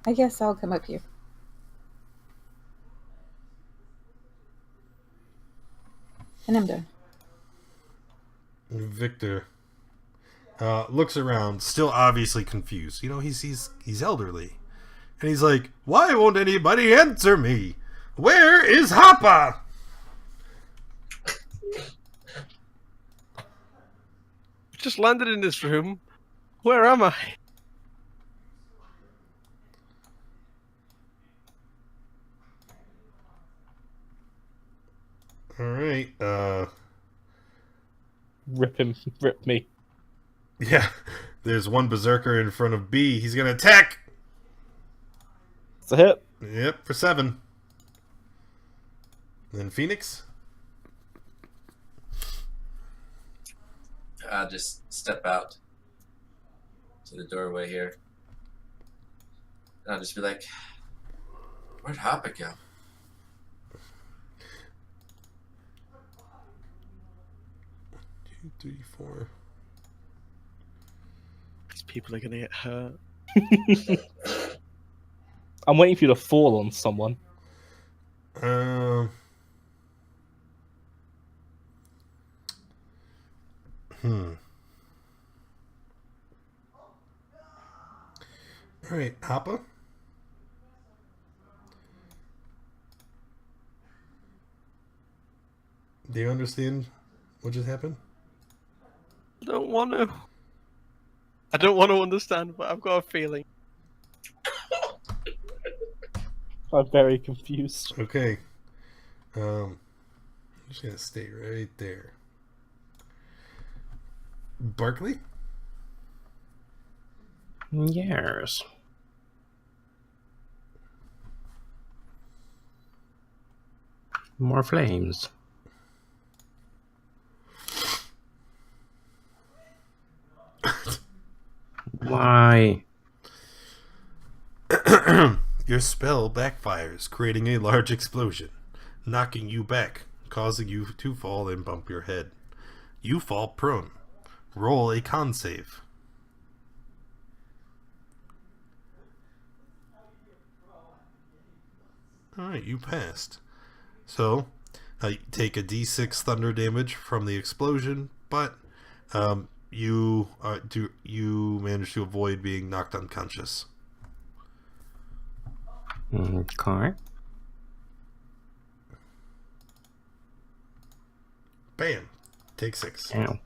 I guess I'll come up here. And I'm done. Victor looks around, still obviously confused. You know, he's elderly, and he's like, "Why won't anybody answer me? Where is Happa?" Just landed in this room. Where am I? All right. Rip me. Yeah. There's one berserker in front of B. He's gonna attack. It's a hit. Yep, for 7. Then Phoenix. I'll just step out to the doorway here. And I'll just be like, where'd Hopper go? Two, 3, 4. These people are gonna get hurt. I'm waiting for you to fall on someone. All right, Hoppa. Do you understand what just happened? I don't want to. I don't want to understand, but I've got a feeling. I'm very confused. Okay. I'm just gonna stay right there. Barkley? Yes. More flames. Why? Your spell backfires, creating a large explosion, knocking you back, causing you to fall and bump your head. You fall prone. Roll a con save. Alright, you passed. So, you take a d6 thunder damage from the explosion, but you manage to avoid being knocked unconscious. Okay. Bam! Take 6. Ow.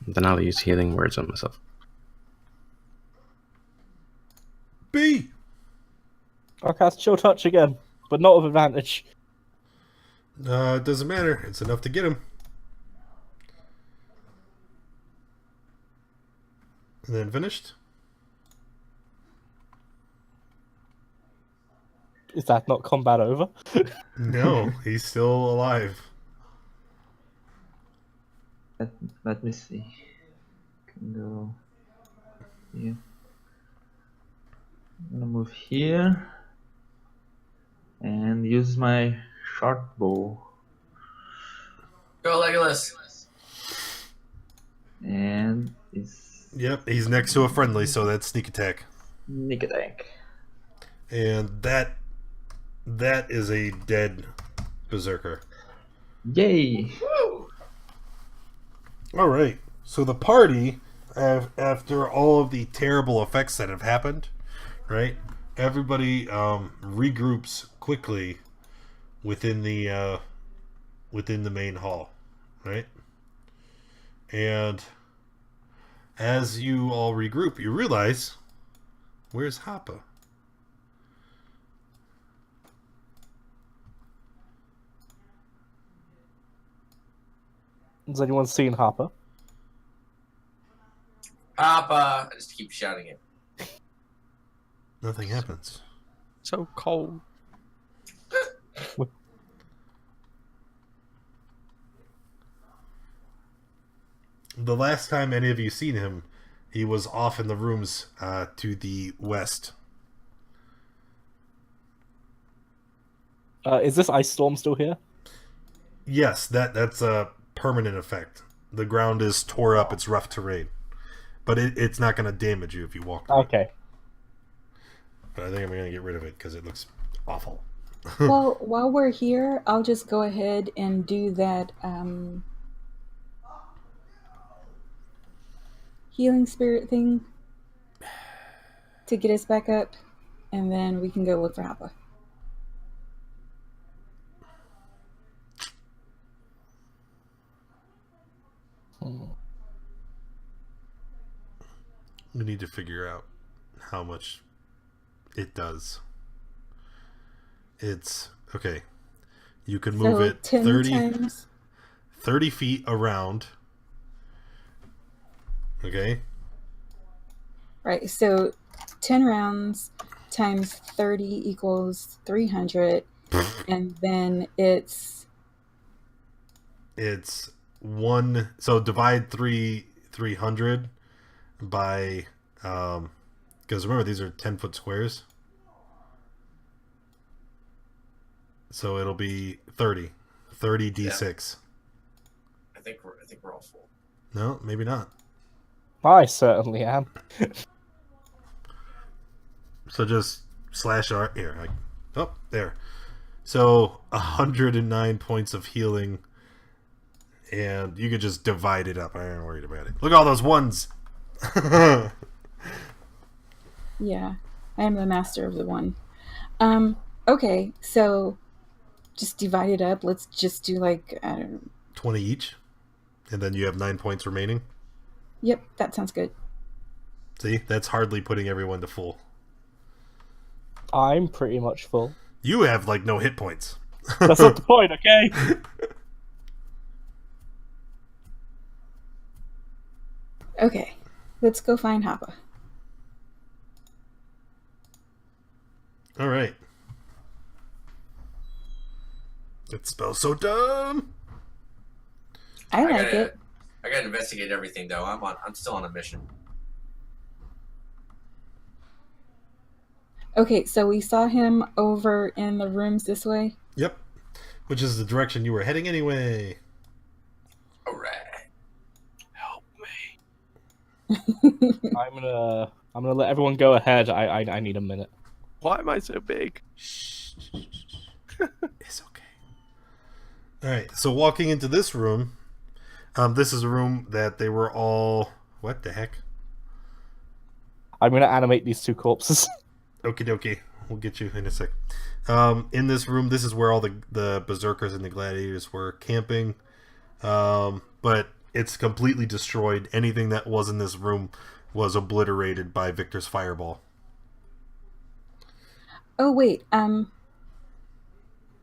Then I'll use healing words on myself. B! I'll cast Chill Touch again, but not with advantage. It doesn't matter. It's enough to get him. And then finished? Is that not combat over? No, he's still alive. Let me see. Can go here. I'm gonna move here and use my short bow. Go, Legolas. And it's Yep, he's next to a friendly, so that's sneak attack. sneak attack. And that is a dead berserker. Yay! Woo! All right. So the party, after all of the terrible effects that have happened, right? Everybody regroups quickly within the main hall, right? And as you all regroup, you realize, where's Happa? Has anyone seen Harper? Papa! I just keep shouting it. Nothing happens. So cold. The last time any of you seen him, he was off in the rooms to the west. Is this ice storm still here? Yes, that's a permanent effect. The ground is tore up. It's rough terrain, but it's not going to damage you if you walk through it. Okay. But I think I'm going to get rid of it because it looks awful. Well, while we're here, I'll just go ahead and do that healing spirit thing to get us back up, and then we can go look for Hoppa. We need to figure out how much it does. It's okay. You can move it 30 feet around. Okay. Right, so 10 rounds times 30 equals 300, and then it's one. So divide 300 by because remember these are 10-foot squares. So it'll be 30 d6. I think we're all full. No, maybe not. I certainly am. So just slash R here. Oh, there. So 109 points of healing, and you could just divide it up. I ain't worried about it. Look at all those ones. yeah, I am the master of the one. Okay, so just divide it up. Let's just do like, I don't know, 20 each, and then you have 9 points remaining. Yep, that sounds good. See, that's hardly putting everyone to full. I'm pretty much full. You have like no hit points. That's not the point, okay? Okay, let's go find Hoppa. All right. It smells so dumb. I like it. I gotta investigate everything though. I'm still on a mission. Okay, so we saw him over in the rooms this way. Yep. Which is the direction you were heading anyway. Alright. Help me. I'm gonna let everyone go ahead. I need a minute. Why am I so big? Shh. It's okay. All right. So walking into this room, this is a room that they were all. What the heck? I'm gonna animate these two corpses. Okie dokie. We'll get you in a sec. In this room, this is where all the berserkers and the gladiators were camping. But it's completely destroyed. Anything that was in this room was obliterated by Victor's fireball. Oh, wait.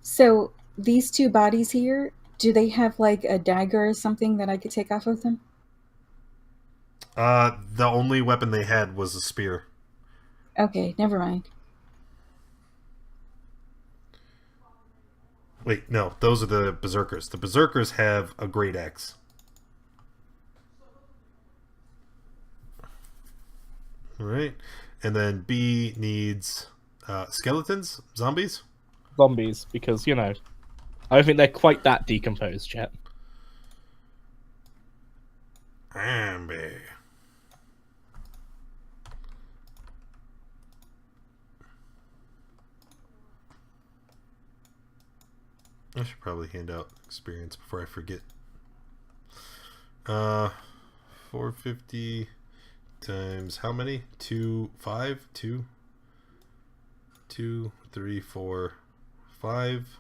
So these two bodies here, do they have like a dagger or something that I could take off of them? The only weapon they had was a spear. Okay, never mind. Wait, no, those are the berserkers. The berserkers have a great axe. Alright. And then B needs skeletons? Zombies? Zombies, because, you know, I don't think they're quite that decomposed yet. Amber. I should probably hand out experience before I forget. 450 times how many? 2, 5, 2, 2, 3, 4, 5.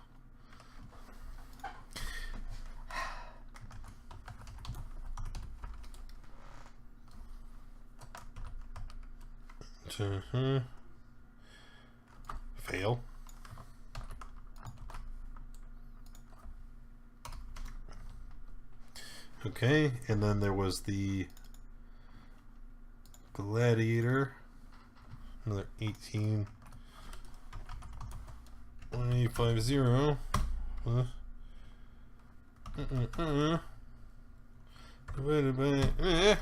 Fail. Okay, and then there was the gladiator. Another 18. 1850. Divided by.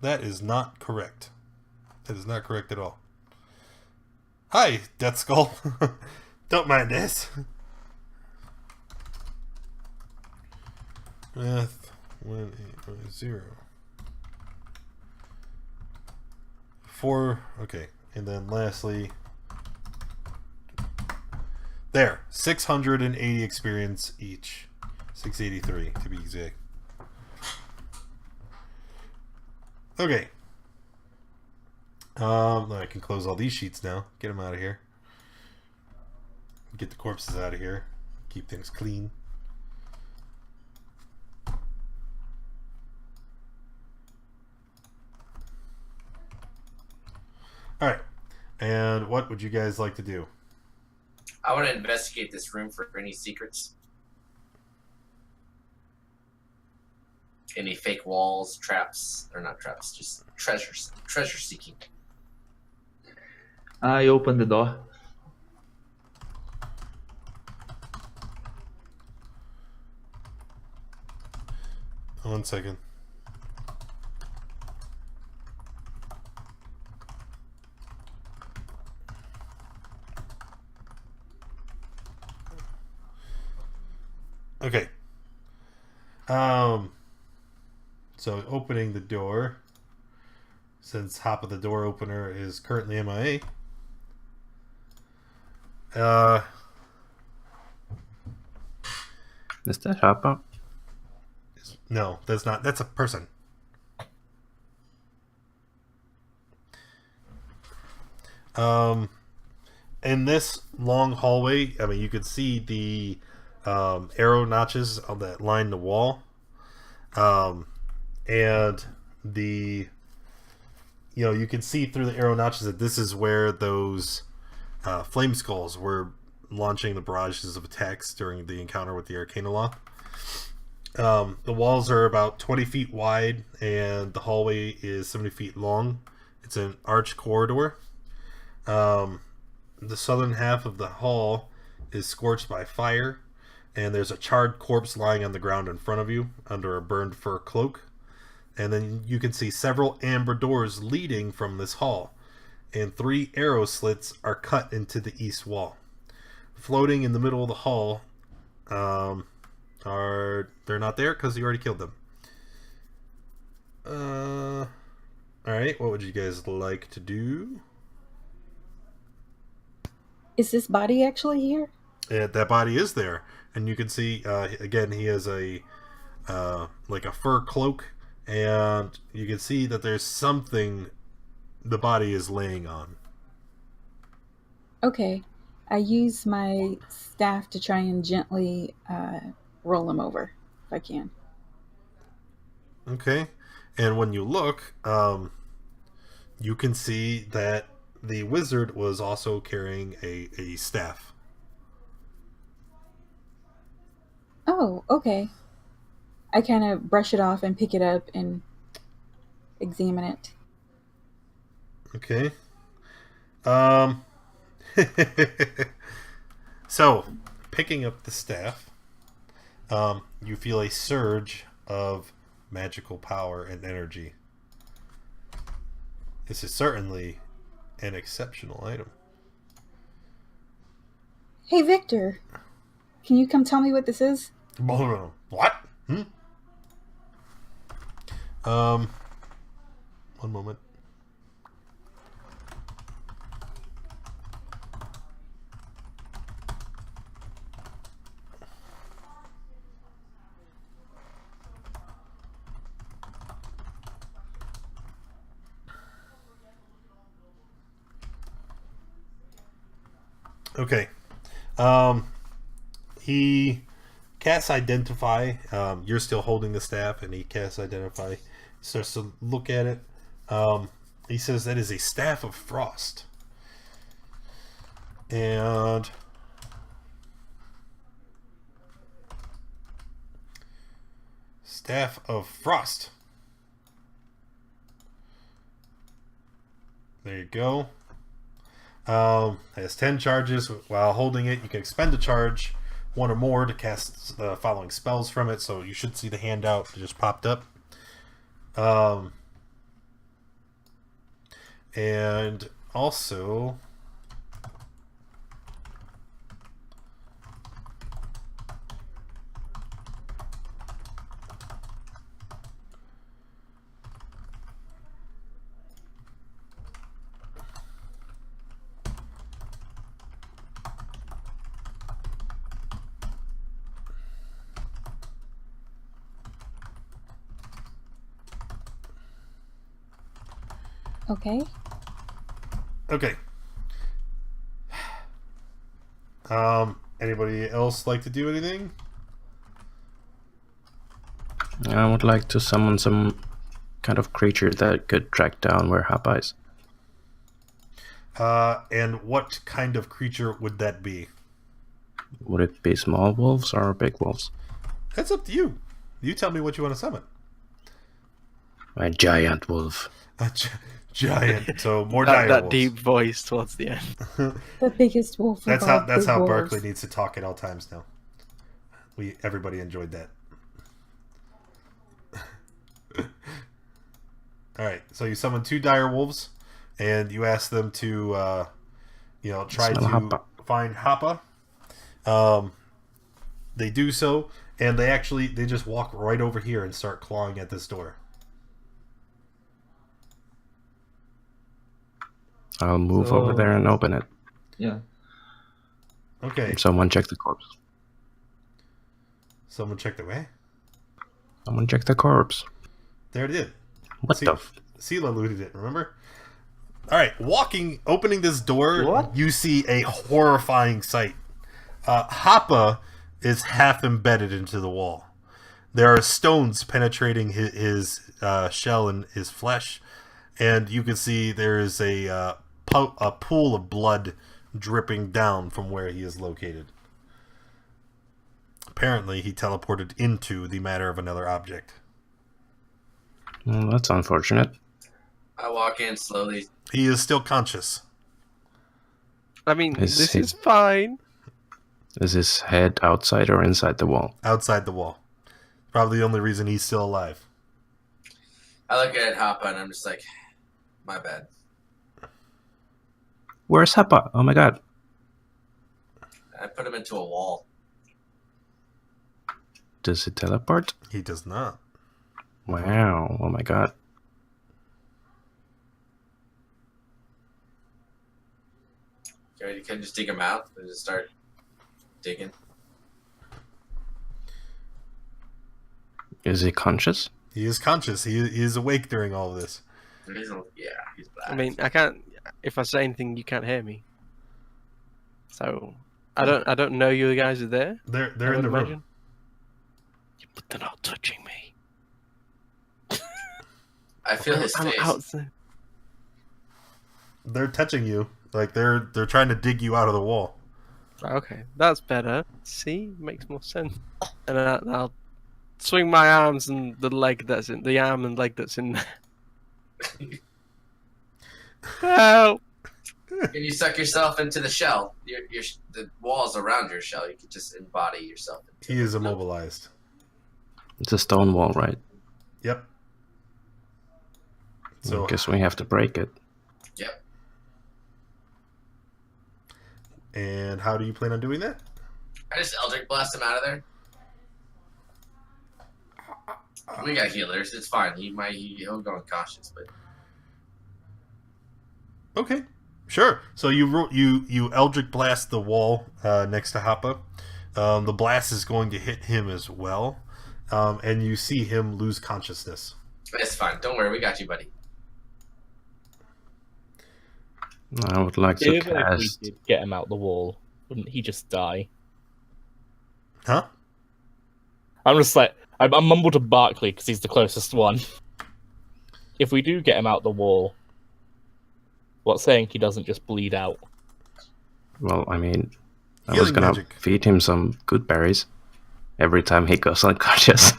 That is not correct. That is not correct at all. Hi, Death Skull. Don't mind this. Math 1850. 4. Okay, and then lastly, there, 680 experience each. 683 to be exact. Okay. I can close all these sheets now. Get them out of here. Get the corpses out of here. Keep things clean. Alright. And what would you guys like to do? I want to investigate this room for any secrets. Any fake walls, traps, or not traps, just treasures. Treasure seeking. I open the door. One second. Okay. So opening the door, since Hop of the Door Opener is currently MIA. Is that Hopper? No, that's not. That's a person. In this long hallway, I mean, you could see the arrow notches that line the wall, and the you can see through the arrow notches that this is where those flame skulls were launching the barrages of attacks during the encounter with the Arcanoloth. The walls are about 20 feet wide, and the hallway is 70 feet long. It's an arched corridor. The southern half of the hall is scorched by fire, and there's a charred corpse lying on the ground in front of you under a burned fur cloak. And then you can see several amber doors leading from this hall, and 3 arrow slits are cut into the east wall. Floating in the middle of the hall they're not there because you already killed them. Alright, what would you guys like to do? Is this body actually here? That body is there, and you can see again he has a like a fur cloak, and you can see that there's something the body is laying on. Okay. I use my staff to try and gently roll him over, if I can. Okay, and when you look, you can see that the wizard was also carrying a staff. Oh, okay. I kind of brush it off and pick it up and examine it. Okay. So, picking up the staff, you feel a surge of magical power and energy. This is certainly an exceptional item. Hey, Victor. Can you come tell me what this is? What? One moment. Okay. He casts Identify. You're still holding the staff, and he casts Identify. He starts to look at it. He says that is a Staff of Frost. And Staff of Frost. There you go. Has 10 charges. While holding it, you can expend a charge, one or more, to cast the following spells from it. So you should see the handout that just popped up. And also... Okay. Okay. Anybody else like to do anything? I would like to summon some kind of creature that could track down where Hapa is. And what kind of creature would that be? Would it be small wolves or big wolves? That's up to you. You tell me what you want to summon. A giant wolf. A giant. So more that direwolves. deep voice towards the end. The biggest wolf. That's of how all that's big how wolves. Berkeley needs to talk at all times now. Everybody enjoyed that. All right, so you summon 2 dire wolves, and you ask them to, try Summon to Hapa. find Hapa. They do so, and they just walk right over here and start clawing at this door. I'll move over there and open it. Yeah. Okay, Someone check the corpse. someone check the way. Someone check the corpse. There it is. What See- the? F- Sela looted it, remember? Alright, opening this door, What? you see a horrifying sight. Hapa is half embedded into the wall. There are stones penetrating his shell and his flesh, and you can see there is a pool of blood dripping down from where he is located. Apparently, he teleported into the matter of another object. Well, that's unfortunate. I walk in slowly. He is still conscious. I mean, Is this he- is fine. Is his head outside or inside the wall? Outside the wall. Probably the only reason he's still alive. I look at Hoppa and I'm just like, my bad. Where's Hapa? Oh my god. I put him into a wall. Does it teleport? He does not. Wow. Oh my god. You can just dig him out and just start digging. Is he conscious? He is conscious. He is awake during all of this. He's black. I mean, I can't. If I say anything, you can't hear me. So, I don't know you guys are there. They're I in the would room. imagine. But they're not touching me. I feel his I'm face. outside. They're touching you. Like they're trying to dig you out of the wall. Okay, that's better. See, makes more sense. And I'll swing my arms and the arm and leg that's in there. Help! Can you suck yourself into the shell? The walls around your shell. You can just embody yourself. Into He is it. immobilized. It's a stone wall, right? Yep. So So I guess we have to break it. Yep. and how do you plan on doing that? I just Eldritch blast him out of there. We got healers. It's fine. He'll go unconscious, but Okay, sure. So you Eldritch blast the wall next to Hapa. The blast is going to hit him as well, and you see him lose consciousness. it's fine. Don't worry. We got you, buddy. I would like to Even if we cast. did get him out the wall, wouldn't he just die? Huh? I'm just like, I mumble to Barkley because he's the closest one. If we do get him out the wall, what's saying he doesn't just bleed out? Well, I mean, I Healing was gonna magic. feed him some good berries every time he goes unconscious.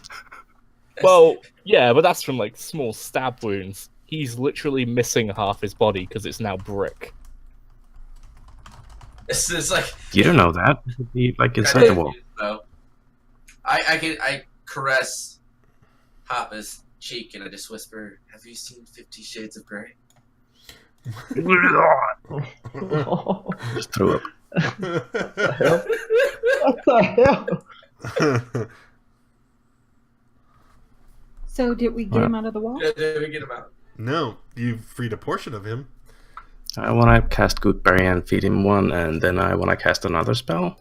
Well, yeah, but that's from like small stab wounds. he's literally missing half his body because it's now brick. It's like You don't know that. It could be like inside the wall. So, I caress Hoppa's cheek and I just whisper, "Have you seen 50 Shades of Grey?" Just threw up. What the hell? So did we get him out of the wall? Yeah, did we get him out? No, you freed a portion of him. I want to cast Goodberry and feed him one, and then I want to cast another spell.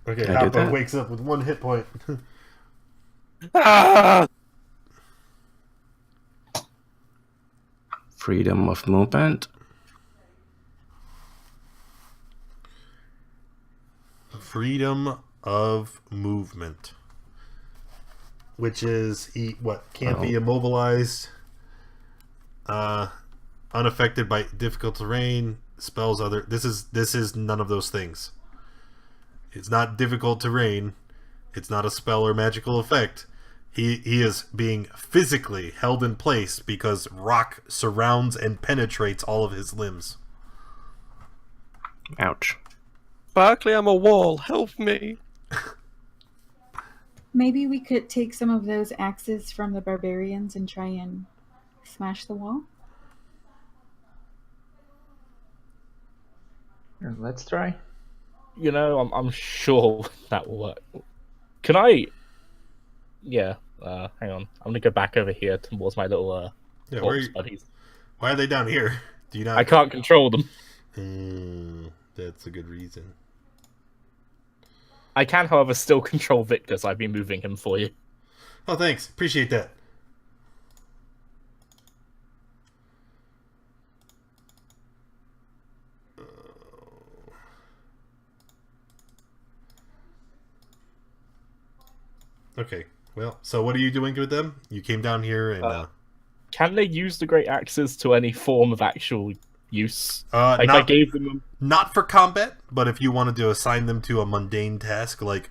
Okay, Can I do Hoppa that? wakes up with 1 hit point. Ah! Freedom of movement. Freedom of movement. Which is, can't be immobilized, unaffected by difficult terrain, spells other... This is none of those things. It's not difficult terrain. It's not a spell or magical effect. He is being physically held in place because rock surrounds and penetrates all of his limbs. Ouch. Barkley, I'm a wall. Help me. Maybe we could take some of those axes from the barbarians and try and smash the wall. Let's try. You know, I'm sure that will work. Can I? Yeah. Hang on. I'm gonna go back over here towards my little Yeah, corpse buddies. why are they down here? Do you not? I can't control them. That's a good reason. I can, however, still control Victor, so I've been moving him for you. Oh, thanks. Appreciate that. Okay. Well, so what are you doing with them? You came down here and... Can they use the great axes to any form of actual use? not, I gave them... not for combat, but if you wanted to assign them to a mundane task, like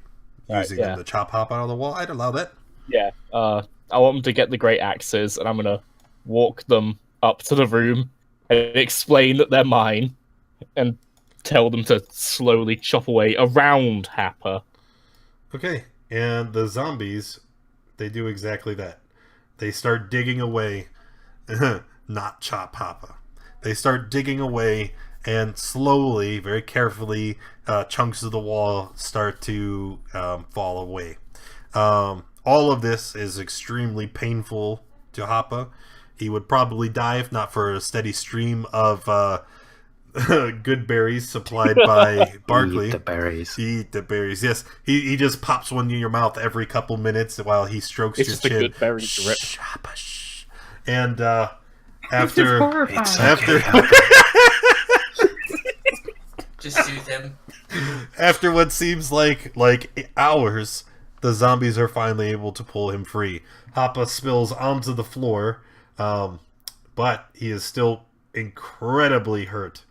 using them to chop hop out of the wall, I'd allow that. Yeah. I want them to get the great axes, and I'm gonna walk them up to the room and explain that they're mine, and tell them to slowly chop away around Happer. Okay, and the zombies, they do exactly that. They start digging away, not chop hopper. They start digging away, and slowly, very carefully, chunks of the wall start to fall away. All of this is extremely painful to Hoppa. He would probably die if not for a steady stream of good berries supplied by Barkley. Eat the berries. Eat the berries. Yes, he just pops one in your mouth every couple minutes while he strokes It's your just a chin. good berry drip. Shh, Hoppa, shh. And This is after horrifying. It's okay. Just soothe him. after what seems like hours, the zombies are finally able to pull him free. Hoppa spills onto the floor, but he is still incredibly hurt.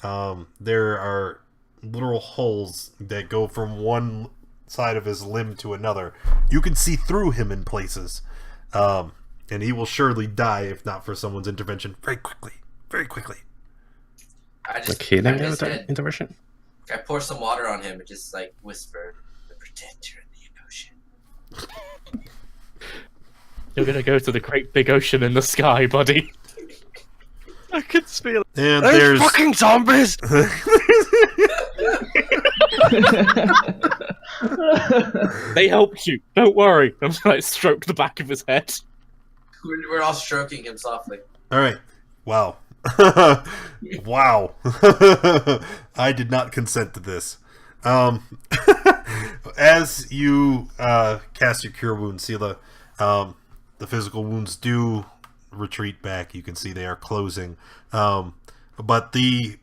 There are literal holes that go from one side of his limb to another. You can see through him in places. And he will surely die if not for someone's intervention very quickly. Very quickly. I just Like healing I just said- intervention? I pour some water on him and just like whisper, "Pretend you're in the ocean." You're gonna go to the great big ocean in the sky, buddy. I can feel it. And There's there's fucking zombies! They helped you. Don't worry. I'm gonna stroke the back of his head. We're all stroking him softly. all right. Wow. Wow. I did not consent to this. As you cast your cure wound, Sela, the physical wounds do retreat back. You can see they are closing. But the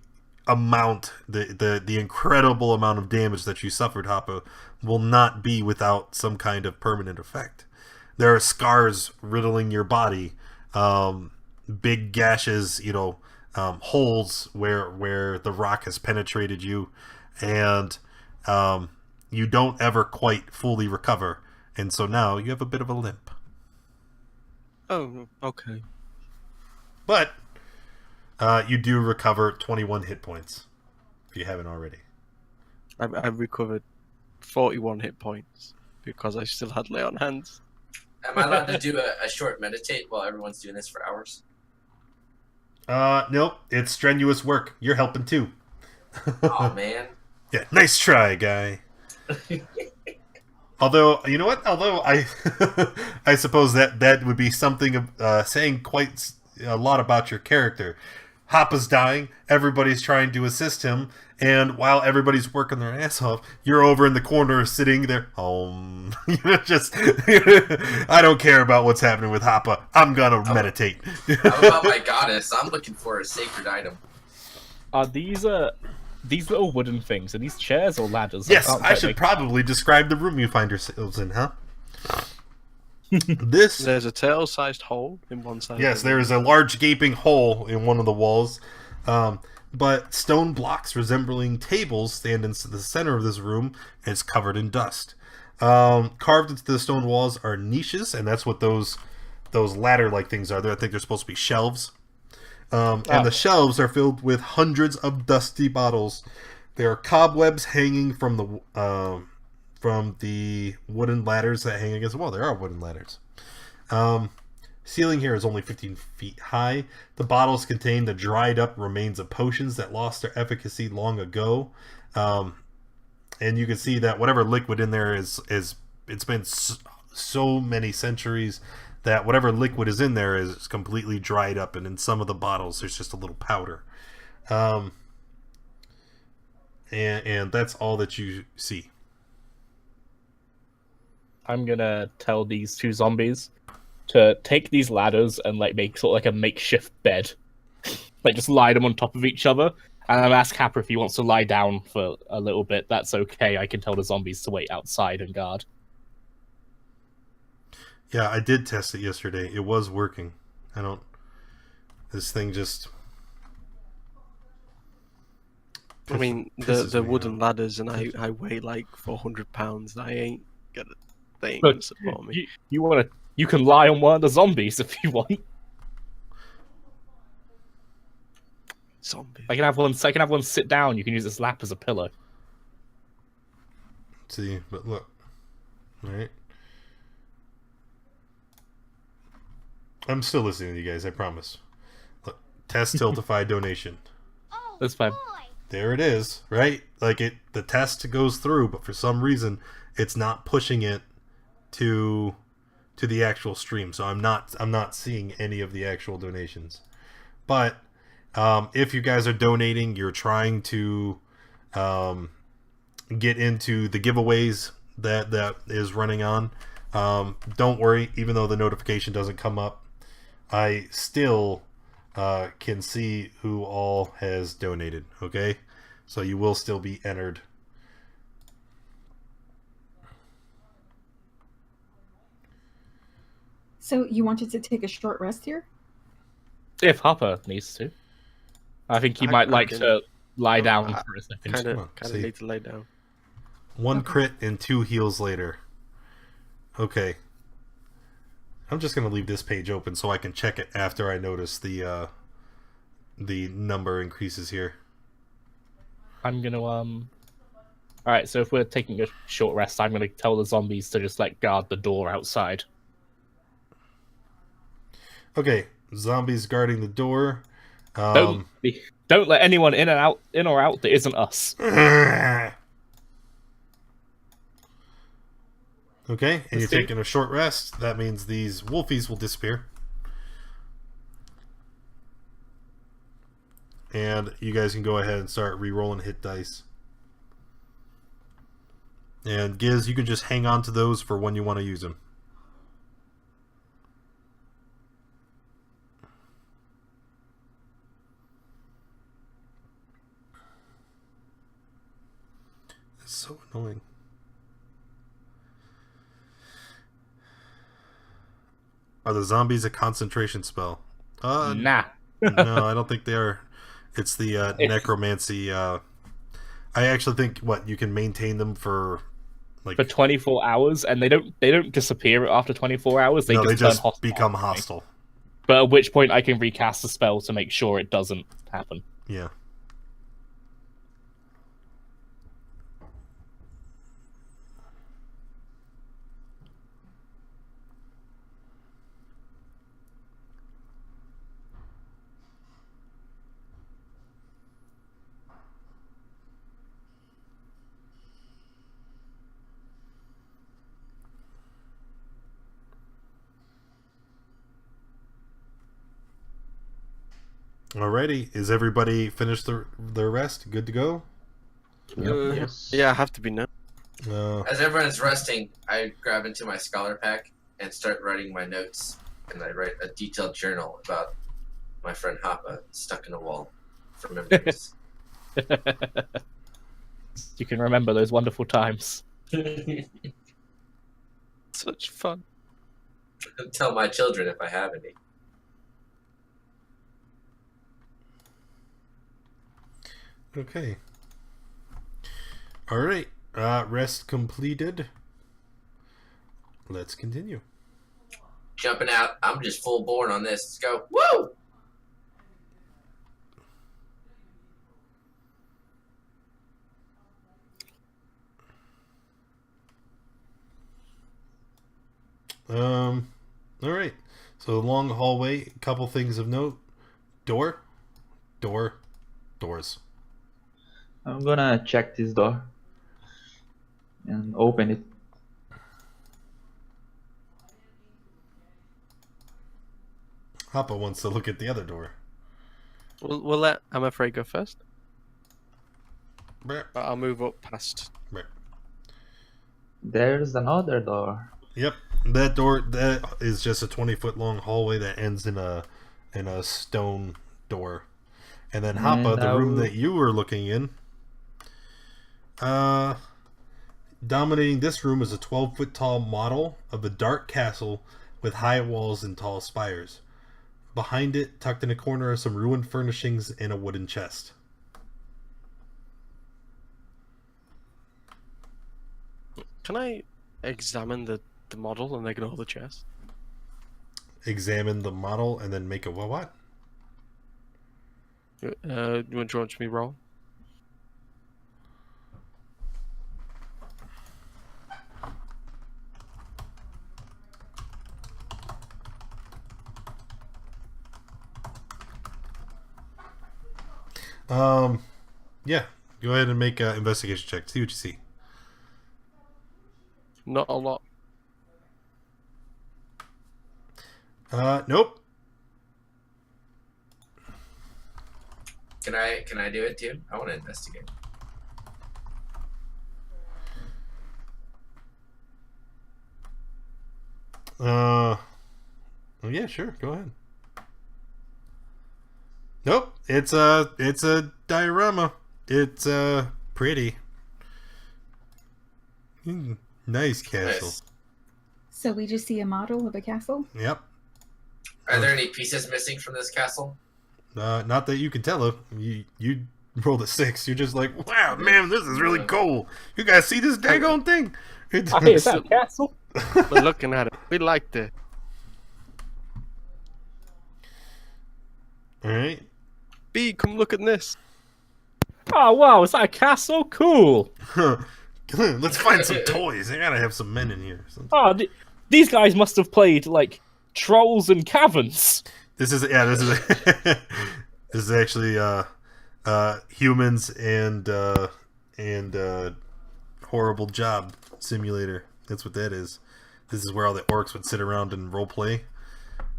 amount, the incredible amount of damage that you suffered, Hoppa, will not be without some kind of permanent effect. There are scars riddling your body, big gashes, holes where the rock has penetrated you, and you don't ever quite fully recover, and so now you have a bit of a limp. Oh, okay. But you do recover 21 hit points if you haven't already. I've recovered 41 hit points because I still had lay on hands. Am I allowed to do a short meditate while everyone's doing this for hours? Nope. It's strenuous work. You're helping too. Oh man. Yeah, nice try, guy. Although, you know what? Although I I suppose that would be something of saying quite a lot about your character. Hoppa's dying, everybody's trying to assist him, and while everybody's working their ass off, you're over in the corner sitting there, just, I don't care about what's happening with Hoppa, I'm gonna meditate. How about my goddess? I'm looking for a sacred item. Are these little wooden things? Are these chairs or ladders? Yes, can't I quite should make- probably describe the room you find yourselves in, huh? This... There's a tail-sized hole in one side. Yes, there is a large gaping hole in one of the walls, but stone blocks resembling tables stand in the center of this room, and it's covered in dust. Carved into the stone walls are niches, and that's what those ladder-like things are. I think they're supposed to be shelves. And the shelves are filled with hundreds of dusty bottles. There are cobwebs hanging from the wooden ladders that hang against the wall. There are wooden ladders. Ceiling here is only 15 feet high. The bottles contain the dried up remains of potions that lost their efficacy long ago. And you can see that whatever liquid in there is it's been so many centuries that whatever liquid is in there is completely dried up, and in some of the bottles there's just a little powder. And that's all that you see. I'm gonna tell these two zombies to take these ladders and make sort of like a makeshift bed, just lie them on top of each other. And I'll ask Happer if he wants to lie down for a little bit. That's okay. I can tell the zombies to wait outside and guard. Yeah, I did test it yesterday. It was working. This thing just... I mean, the wooden ladders, and I weigh like 400 pounds. I ain't gonna. They ain't gonna support me. You can lie on one of the zombies if you want. Zombies. I can have one sit down. You can use this lap as a pillow. See, but look. Alright. I'm still listening to you guys, I promise. Look, test Tiltify donation. Oh, That's fine. boy. There it is, right? The test goes through, but for some reason it's not pushing it to the actual stream. So I'm not seeing any of the actual donations. But if you guys are donating, you're trying to get into the giveaways that is running on. Don't worry, even though the notification doesn't come up, I still can see who all has donated, okay? So you will still be entered. So you wanted to take a short rest here? If Hopper needs to. I think he might like to lie down for a second. Kind Come on, of see. need to lay down. One crit and 2 heals later. Okay. I'm just going to leave this page open so I can check it after I notice the number increases here. I'm gonna Alright, so if we're taking a short rest, I'm gonna tell the zombies to just guard the door outside. Okay, zombies guarding the door. Don't let anyone in or out that isn't us. Okay, and you're taking a short rest. That means these wolfies will disappear. And you guys can go ahead and start re-rolling hit dice. And Giz, you can just hang on to those for when you want to use them. It's so annoying. Are the zombies a concentration spell? Nah. No, I don't think they are. It's the necromancy. I actually think you can maintain them for for 24 hours, and they don't disappear after 24 hours. They just turn hostile. become hostile. But at which point I can recast the spell to make sure it doesn't happen. Yeah. Alrighty, is everybody finished their rest? Good to go? Yes. Yeah, I have to be now. As everyone's resting, I grab into my scholar pack and start writing my notes. And I write a detailed journal about my friend Hoppa stuck in a wall for memories. You can remember those wonderful times. Such fun. Tell my children if I have any. Okay. Alright. Rest completed. Let's continue. Jumping out. I'm just full born on this. Let's go. Woo! Alright. So long hallway, a couple things of note. Doors. I'm gonna check this door and open it. Hoppa wants to look at the other door. We'll let I'm afraid go first. Brr, But I'll move up past. brr. There's another door. Yep, that door that is just a 20-foot long hallway that ends in a stone door. And then Hoppa, And the I room will- that you were looking in, dominating this room is a 12-foot tall model of a dark castle with high walls and tall spires. Behind it, tucked in a corner, are some ruined furnishings and a wooden chest. Can I examine the model and ignore the chest? Examine the model and then make a what? You want to watch me roll? Yeah. Go ahead and make an investigation check. See what you see. Not a lot. Nope. Can I do it too? I want to investigate. Oh yeah, sure. Go ahead. Nope. It's a diorama. It's pretty. Nice castle. Nice. So we just see a model of a castle? Yep. Are there any pieces missing from this castle? Not that you can tell of. You rolled a 6. You're just like, wow, man, this is really cool. You guys see this daggone thing? It's, Hey, is that a castle? We're looking at it. We liked it. all right. B, come look at this. Oh wow, is that a castle? Cool. Let's find some toys. I gotta have some men in here. Oh, these guys must have played like Trolls and Caverns. This is this is actually humans and horrible job simulator. That's what that is. This is where all the orcs would sit around and role play,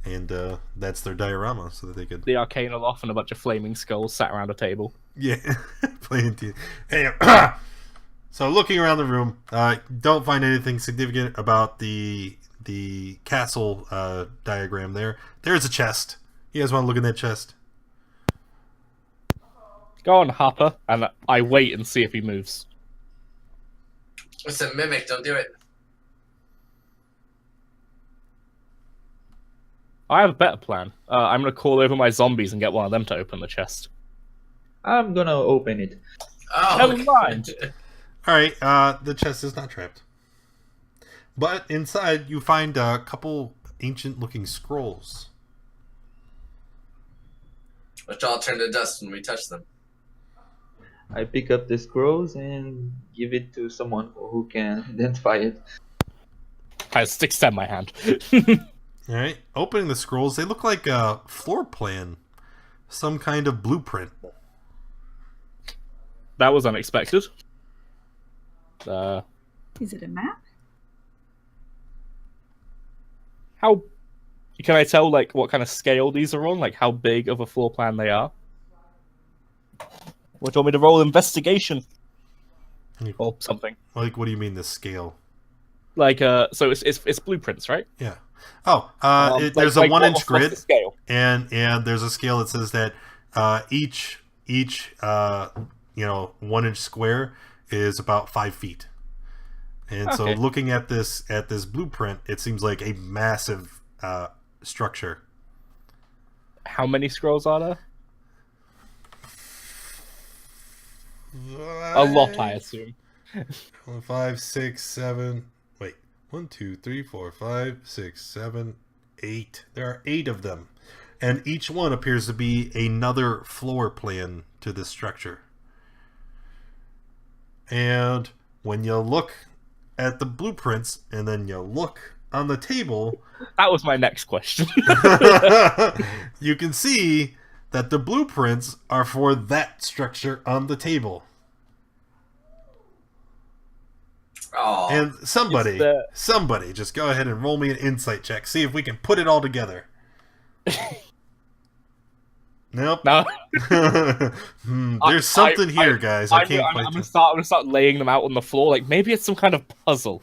and that's their diorama, so that they could The arcane aloft and a bunch of flaming skulls sat around a table. playing. Hey, so looking around the room, don't find anything significant about the castle diagram there. There's a chest. You guys want to look in that chest? Go on, Hopper, and I wait and see if he moves. It's a mimic. Don't do it. I have a better plan. I'm gonna call over my zombies and get one of them to open the chest. I'm gonna open it. Oh, Never mind. All right, the chest is not trapped, but inside you find a couple ancient-looking scrolls. which all turn to dust when we touch them. I pick up the scrolls and give it to someone who can identify it. I stick in my hand. All right, opening the scrolls, they look like a floor plan, some kind of blueprint. That was unexpected. Is it a map? How can I tell like what kind of scale these are on? Like how big of a floor plan they are? What do you want me to roll investigation or something? Like, what do you mean the scale? Like so it's blueprints, right? Yeah. Oh, there's a 1-inch grid, what's the scale? and there's a scale that says that each 1-inch square is about 5 feet. And so, Okay. looking at this blueprint, it seems like a massive structure. How many scrolls are there? A lot, I assume. 5, 6, 7. Wait, 1, 2, 3, 4, 5, 6, 7, 8. There are 8 of them, and each one appears to be another floor plan to this structure. And when you look at the blueprints, and then you look on the table, That was my next question. you can see that the blueprints are for that structure on the table. Oh, And somebody, Is there- somebody, just go ahead and roll me an insight check. See if we can put it all together. Nope. No, There's something here, guys. I can't I'm quite. gonna start laying them out on the floor. Like maybe it's some kind of puzzle.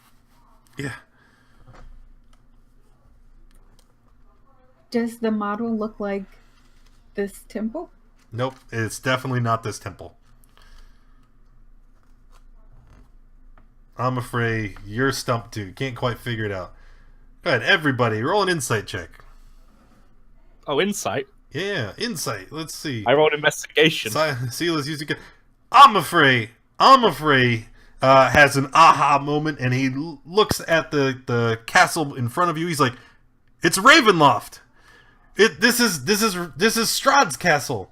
Yeah. Does the model look like this temple? Nope. It's definitely not this temple. I'm afraid you're stumped too. Can't quite figure it out. Go ahead, everybody, roll an insight check. Oh, insight. Yeah, insight. Let's see. I rolled investigation. Silas using it. I'm afraid has an aha moment, and he looks at the castle in front of you. He's like, "It's Ravenloft. This is Strahd's castle."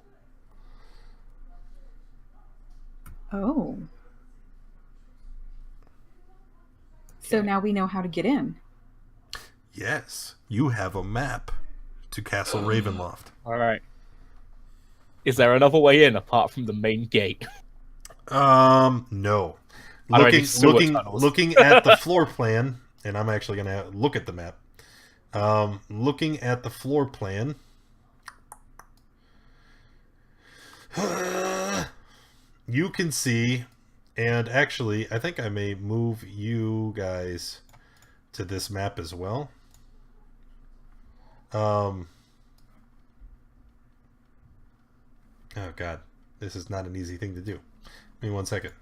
Oh. So now we know how to get in. Yes, you have a map to Castle Ravenloft. All right. Is there another way in apart from the main gate? No. Are there any sewer tunnels? Looking at the floor plan, and I'm actually gonna look at the map. Looking at the floor plan. You can see, and actually, I think I may move you guys to this map as well. Oh god, this is not an easy thing to do. Give me 1 second.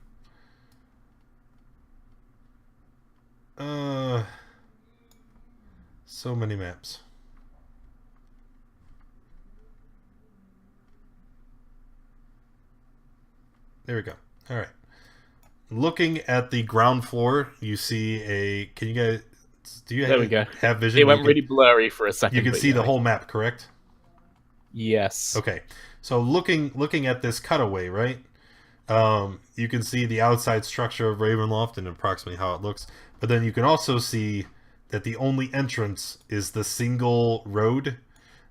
So many maps. There we go. All right. Looking at the ground floor, you see a. Can you guys? Do you There we go. have vision? It went You can- really blurry for a second. You can but see yeah. the whole map, correct? Yes. Okay. So looking at this cutaway, right? You can see the outside structure of Ravenloft and approximately how it looks. But then you can also see that the only entrance is the single road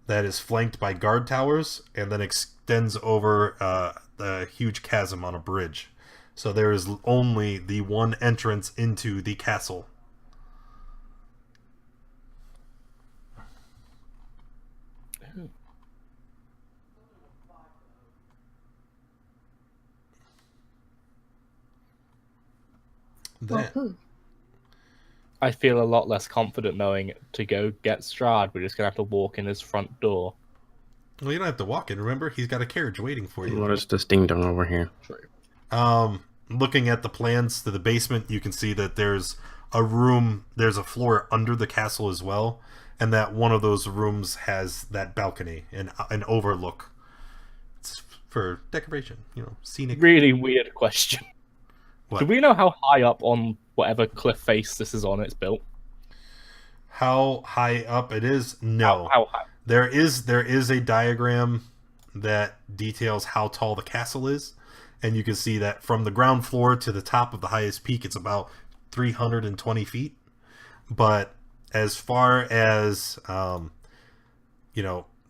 that is flanked by guard towers and then extends over the huge chasm on a bridge. So there is only the one entrance into the castle. Well, That, who? I feel a lot less confident knowing to go get Strahd. We're just gonna have to walk in his front door. well, you don't have to walk in. Remember, he's got a carriage waiting for you. What is this ding dong over here? Looking at the plans to the basement, you can see that there's a room, there's a floor under the castle as well, and that one of those rooms has that balcony and an overlook. It's for decoration, scenic. Really weird question. What? Do we know how high up on whatever cliff face this is on it's built? How high up it is? No. How high? There is a diagram that details how tall the castle is. And you can see that from the ground floor to the top of the highest peak, it's about 320 feet. But as far as,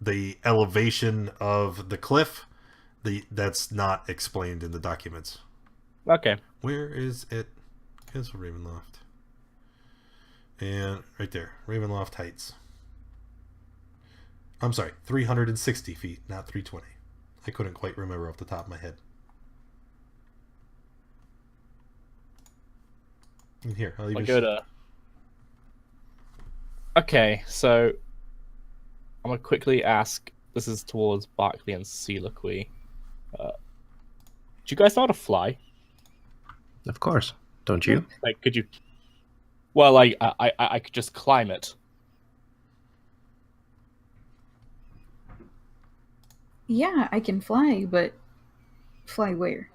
the elevation of the cliff, that's not explained in the documents. Okay. Where is it? Castle Ravenloft. And right there, Ravenloft Heights. I'm sorry, 360 feet, not 320. I couldn't quite remember off the top of my head. And here, I'll even Go to... Okay, so I'm gonna quickly ask. This is towards Barkley and Seeloquy. Do you guys know how to fly? Of course. Don't you? Like, could you? Well, like, I could just climb it. Yeah, I can fly, but fly where?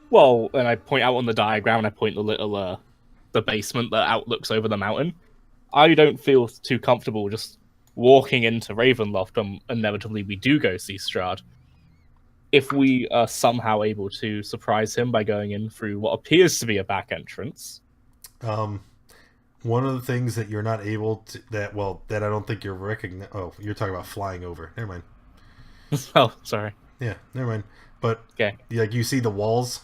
Well, and I point out on the diagram, and I point the little, the basement that outlooks over the mountain. I don't feel too comfortable just walking into Ravenloft. Inevitably, we do go see Strahd. If we are somehow able to surprise him by going in through what appears to be a back entrance. One of the things that you're not able to... that I don't think you're recognizing... Oh, you're talking about flying over. Never mind. Oh, sorry. Yeah, never mind. But, okay. Like, you see the walls?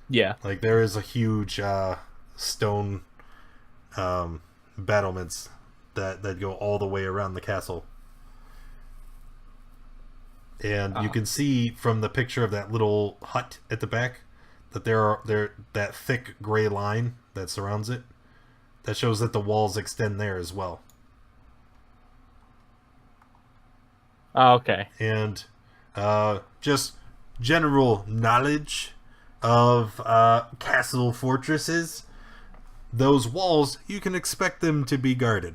Yeah. Like, there is a huge stone battlements that go all the way around the castle. And you can see from the picture of that little hut at the back that there that thick gray line that surrounds it, that shows that the walls extend there as well. Oh, okay. And just general knowledge of castle fortresses, those walls, you can expect them to be guarded.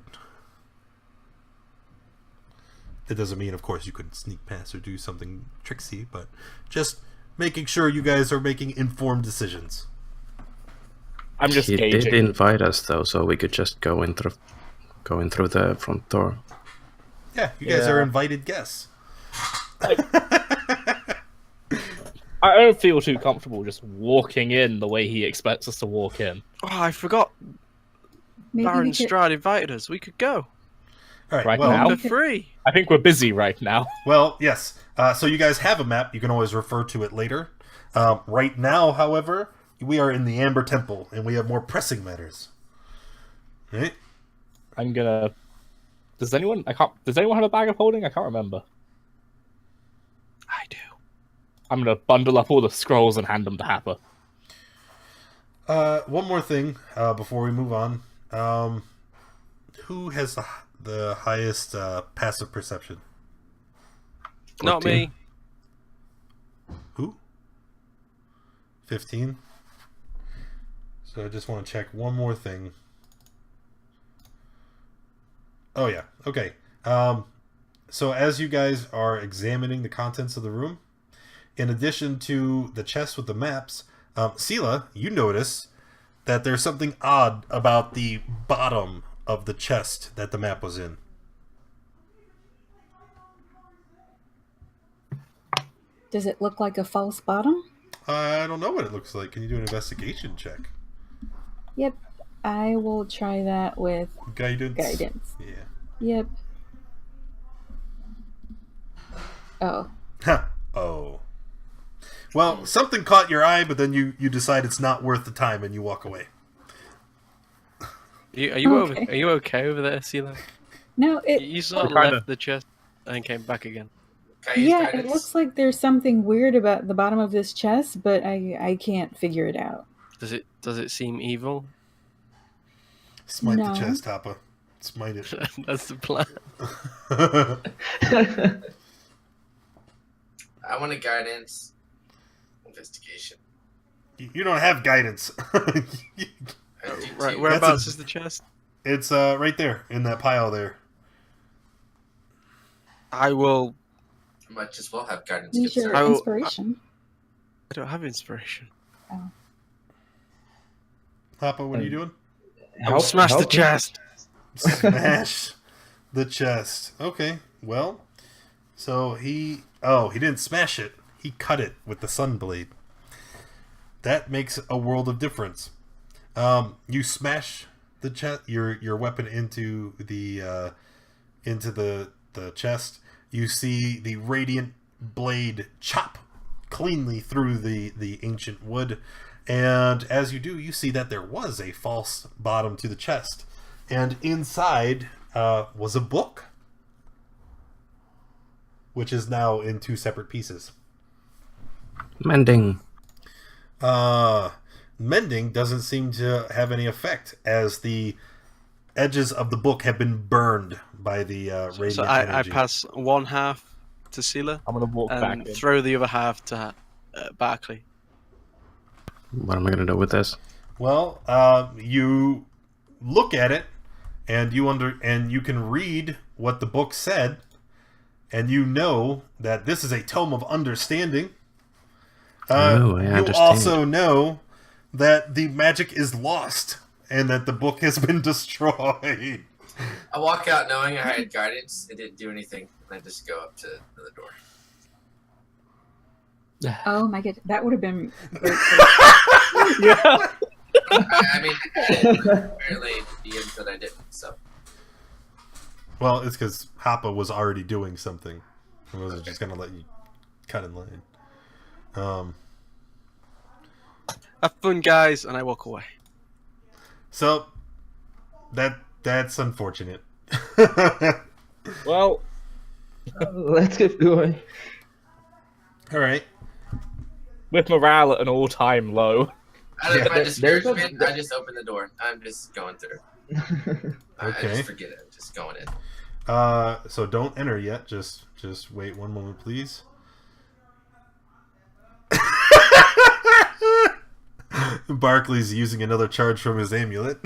It doesn't mean, of course, you couldn't sneak past or do something tricksy, but just making sure you guys are making informed decisions. I'm just He gauging. did invite us, though, so we could just go in through the front door. Yeah, you guys are invited guests. I don't feel too comfortable just walking in the way he expects us to walk in. Oh, I forgot. Maybe Baron we could... Strahd invited us. We could go. All right, Right well, now? For free. I think we're busy right now. Well, yes. So you guys have a map. You can always refer to it later. Right now, however, we are in the Amber Temple, and we have more pressing matters. Right? I'm gonna... Does anyone have a bag of holding? I can't remember. I do. I'm gonna bundle up all the scrolls and hand them to Happer. One more thing before we move on. Who has the highest passive perception? Not 14. me. Who? 15? So I just want to check one more thing. Oh, yeah. Okay. So as you guys are examining the contents of the room, in addition to the chest with the maps, Sela, you notice that there's something odd about the bottom of the chest that the map was in. Does it look like a false bottom? I don't know what it looks like. Can you do an investigation check? Yep. I will try that with Guidance? guidance. Yeah. Yep. Oh. Huh. Oh. Well, something caught your eye, but then you decide it's not worth the time and you walk away. Are you Okay. Are you okay over there, Sela? No, You sort of Kinda. left the chest and came back again. Can I use yeah, it guidance? looks like there's something weird about the bottom of this chest, but I can't figure it out. Does it seem evil? Smite No. the chest, Hoppa. Smite it. That's the plan. I want a guidance investigation. You don't have guidance. I do Right, too. whereabouts That's a- is the chest? It's right there in that pile there. I will. I might as well have guidance. Use Get your I will- inspiration. I don't have inspiration. Hoppa, what are you doing? I will smash the help chest. Smash the chest. Okay, well, So he didn't smash it. He cut it with the sun blade. That makes a world of difference. You smash the chest, your weapon into the chest. You see the radiant blade chop cleanly through the ancient wood, and as you do, you see that there was a false bottom to the chest, and inside was a book, which is now in two separate pieces. Mending. Mending doesn't seem to have any effect, as the edges of the book have been burned by the radiant So I energy. pass one half to Sela I'm gonna walk back and in. throw the other half to Barclay. What am I gonna do with this? Well, you look at it, and you can read what the book said, and you know that this is a tome of understanding. I You understand. also know that the magic is lost, and that the book has been destroyed. I walk out knowing I had guidance. It didn't do anything. And I just go up to the door. Oh my god, that would have been great. Yeah. I mean, apparently the DM said I didn't. So Well, it's because Hoppa was already doing something. I wasn't just gonna let you cut in line. Have fun, guys, and I walk away. So that's unfortunate. Well, Let's keep going. All right. with morale at an all-time low. out of my there's discouragement, a- I just open the door. I'm just going through. I Okay. just forget it. I'm just going in. So don't enter yet. Just wait one moment, please. Barkley's using another charge from his amulet.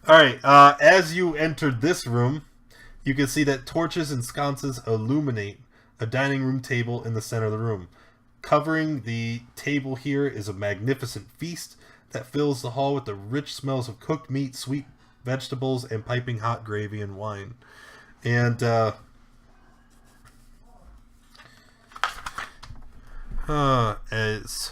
All right. As you enter this room, you can see that torches and sconces illuminate a dining room table in the center of the room. Covering the table here is a magnificent feast that fills the hall with the rich smells of cooked meat, sweet vegetables, and piping hot gravy and wine. And as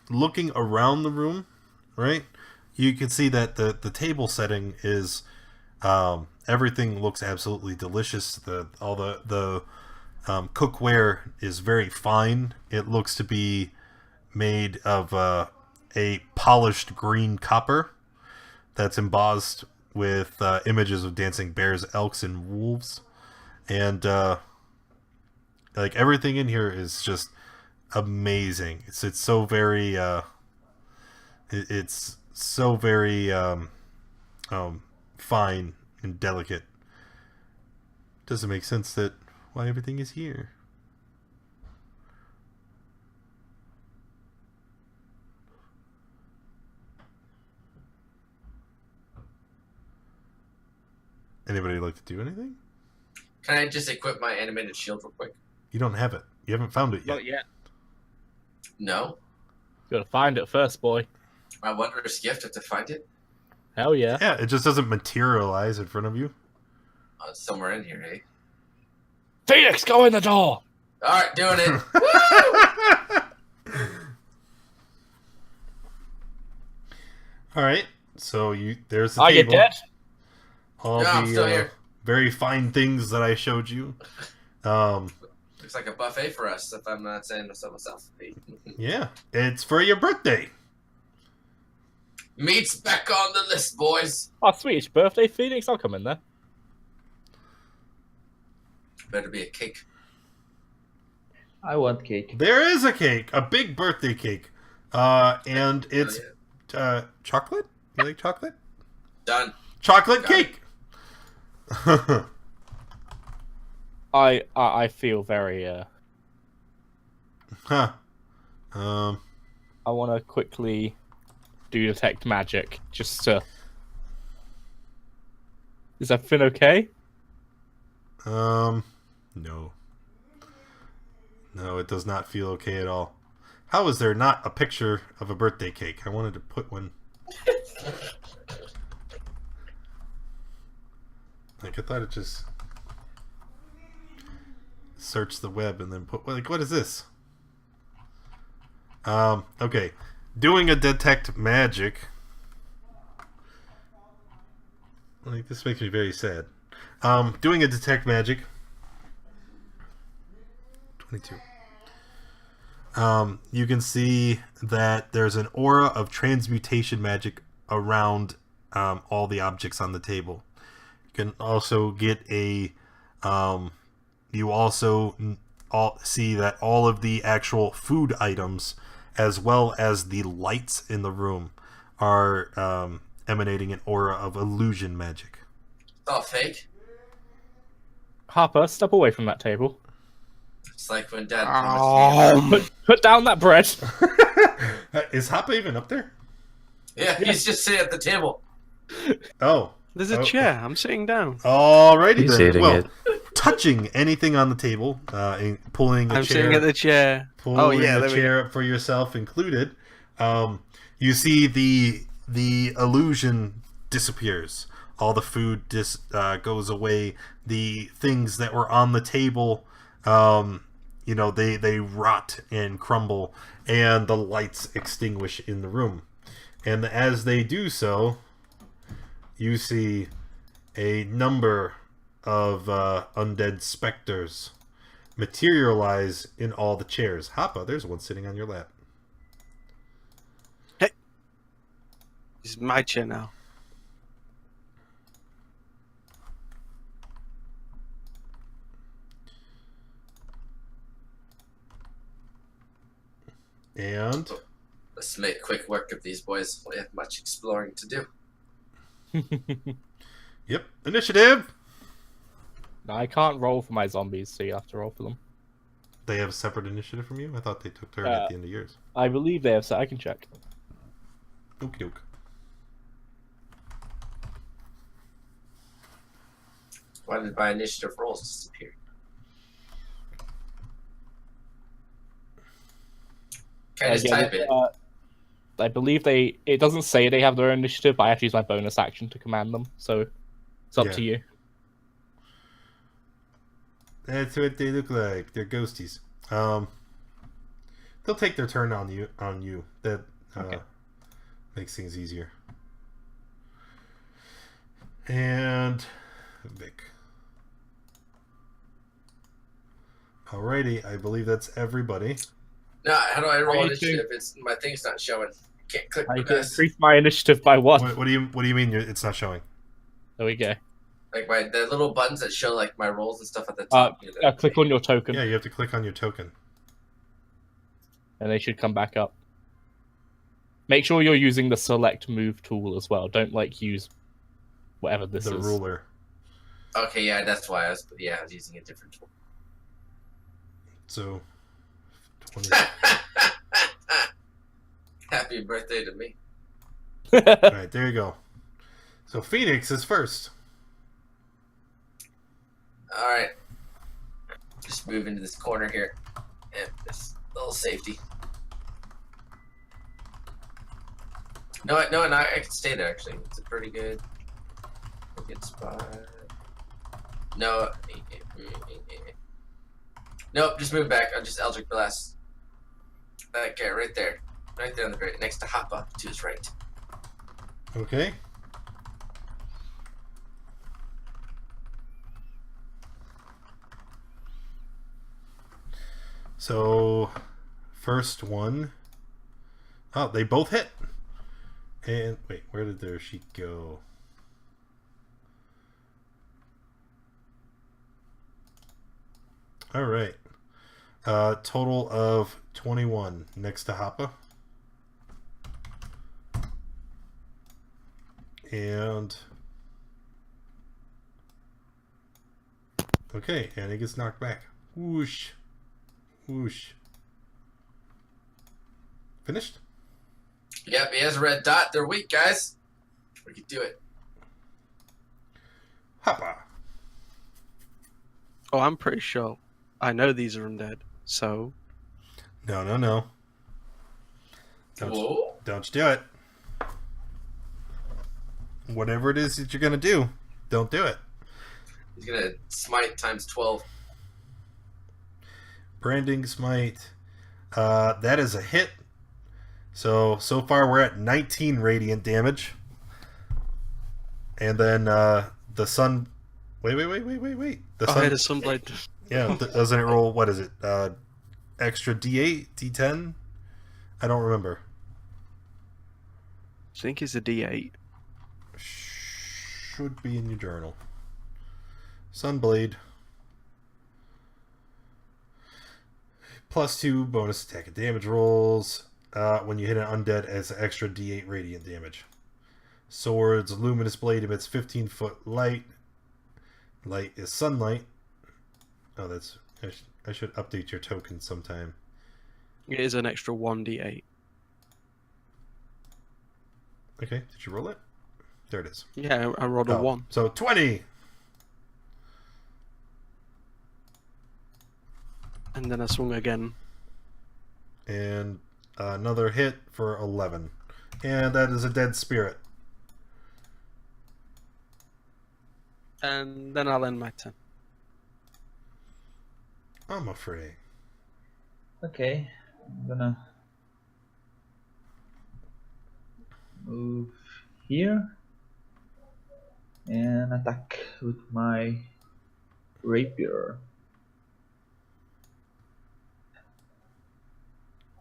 looking around the room, right, you can see that the table setting is everything looks absolutely delicious. All the cookware is very fine. It looks to be made of a polished green copper that's embossed with images of dancing bears, elks, and wolves. And like everything in here is just amazing. It's so very it's so very fine and delicate. Doesn't make sense that why everything is here. Anybody like to do anything? Can I just equip my animated shield real quick? You don't have it. You haven't found it yet. Not yet. No. You gotta find it first, boy. My wondrous gift to find it? Hell yeah. Yeah, it just doesn't materialize in front of you. Oh, it's somewhere in here, hey? Phoenix, go in the door! Alright, doing it. Woo! All right. So there's the Are you table. dead? All Yeah, I'm the still here. very fine things that I showed you. Looks like a buffet for us, if I'm not saying so myself. Yeah, it's for your birthday. Meat's back on the list, boys. Oh, sweet. It's your birthday, Phoenix. I'll come in there. Better be a cake. I want cake. There is a cake, a big birthday cake, and it's Oh, yeah. chocolate. You like chocolate? Done. Chocolate Got it. cake. I feel very Huh. I want to quickly do detect magic just to. Is everything okay? No. No, it does not feel okay at all. How is there not a picture of a birthday cake? I wanted to put one. Like, I thought it just search the web and then put, like, what is this? Okay. Doing a detect magic. Like, this makes me very sad. Doing a detect magic. 22. You can see that there's an aura of transmutation magic around all the objects on the table. You can also get a you also see that all of the actual food items as well as the lights in the room are emanating an aura of illusion magic. It's all fake. Harper, step away from that table. It's like when Dad promised Put down that bread. Is Hoppa even up there? me. Yeah, he's just sitting at the table. Oh. There's a chair. I'm sitting down. Alrighty He's then. eating Well, it. touching anything on the table, and pulling a I'm chair. sitting at the chair. Pulling there a we chair up for yourself included. You see the illusion disappears. All the food goes away. The things that were on the table, they rot and crumble, and the lights extinguish in the room. And as they do so, you see a number of undead specters materialize in all the chairs. Hoppa, there's one sitting on your lap. It's my chair now. And Let's make quick work of these boys. We have much exploring to do. yep, initiative. I can't roll for my zombies, so you have to roll for them. They have a separate initiative from you? I thought they took turn at the end of yours. I believe they have, so I can check. Okie doke. Why did my initiative rolls disappear? Can I just type it? I believe it doesn't say they have their own initiative, but I have to use my bonus action to command them, so it's up to you. That's what they look like. They're ghosties. They'll take their turn on you. That Okay. makes things easier. And Vic. Alrighty, I believe that's everybody. No, how do I roll Are you initiative? It's my thing's not showing. Can't click I the can this. increase my initiative by one. What do you mean it's not showing? There we go. Like the little buttons that show like my rolls and stuff at the top. Click on your token, Yeah, you have to click on your token. and they should come back up. Make sure you're using the select move tool as well. Don't use whatever this The is. ruler. Okay, yeah, that's why I was using a different tool. So 20. Happy birthday to me. Alright, there you go. So Phoenix is first. Alright. Just move into this corner here. And this little safety. No, I can stay there actually. It's a pretty good spot. No. Nope, just move back. I'll just Eldritch Blast. Okay, right there. Right there on the very next to Hoppa to his right. Okay. So, first one. Oh, they both hit. And wait, where did their sheet go? All right. Total of 21 next to Hoppa. And okay, and he gets knocked back. Whoosh. Whoosh. Finished? Yep, he has a red dot. They're weak, guys. We can do it. Hoppa. Oh, I'm pretty sure. I know these are undead. So No. Whoa. Don't you do it. Whatever it is that you're gonna do, don't do it. He's gonna smite times 12. Branding smite. That is a hit. So far we're at 19 radiant damage. And then the sun. Wait. The I had a sunblade. Yeah, doesn't it roll? What is it? Extra D8, D10? I don't remember. I think it's a D8. Should be in your journal. Sunblade. +2 bonus attack and damage rolls when you hit an undead as extra D8 radiant damage. Sword's luminous blade emits 15-foot light. Light is sunlight. Oh, that's... I should update your token sometime. It is an extra 1d8. Okay, did you roll it? There it is. Yeah, I rolled a 1. So 20! And then I swung again. And another hit for 11. And that is a dead spirit. And then I'll end my turn. I'm afraid. Okay, I'm gonna move here and attack with my rapier.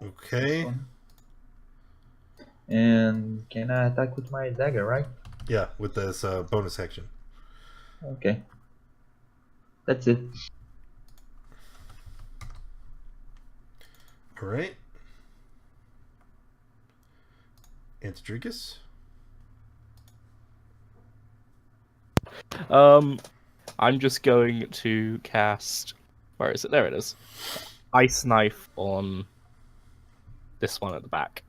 Okay. And can I attack with my dagger, right? Yeah, with this bonus action. Okay. That's it. Alright. Antidricus? I'm just going to cast. Where is it? There it is. Ice Knife on this one at the back.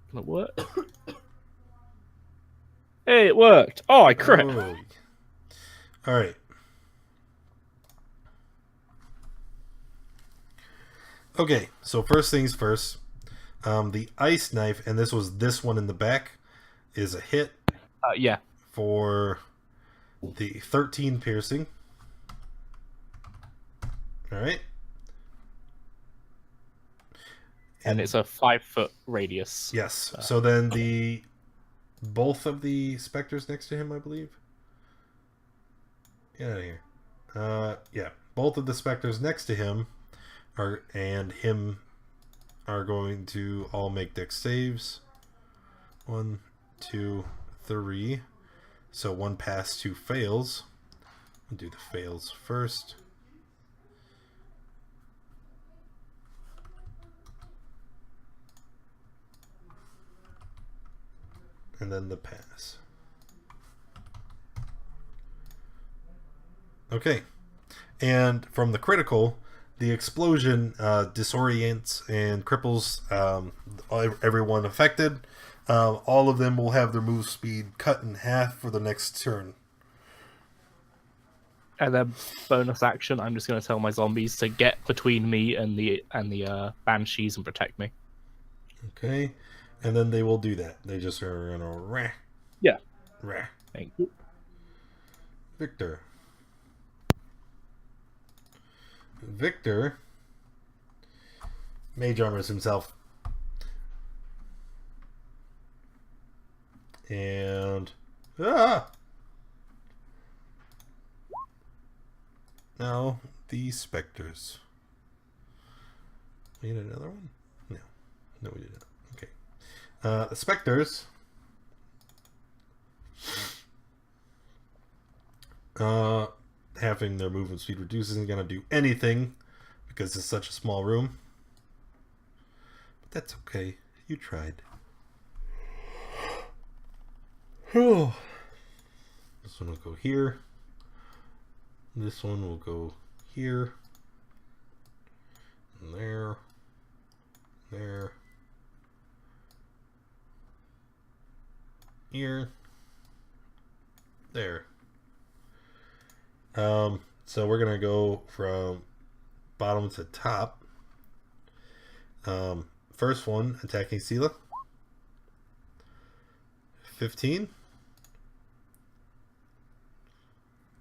Can it work? Hey, it worked! Oh, I crit! Oh. Alright. Okay, so first things first. The ice knife, and this was this one in the back, is a hit. Yeah. For the 13 piercing. Alright. And it's a 5-foot radius. Yes. So then both of the specters next to him, I believe. Get out of here. Yeah. Both of the specters next to him are going to all make dex saves. 1, 2, 3. So 1 pass, 2 fails. We'll do the fails first. And then the pass. Okay. And from the critical, the explosion disorients and cripples everyone affected. All of them will have their move speed cut in half for the next turn. And then bonus action, I'm just going to tell my zombies to get between me and the banshees and protect me. Okay. And then they will do that. They just are going to rah. Yeah. Rah. Thank you. Victor. Victor mage armors himself. And now the specters. We need another one? No, we didn't. Okay. The specters having their movement speed reduced isn't going to do anything because it's such a small room. But that's okay. You tried. This one will go here. This one will go here. And there. There. Here. There. So we're gonna go from bottom to top. First one attacking Sela. 15.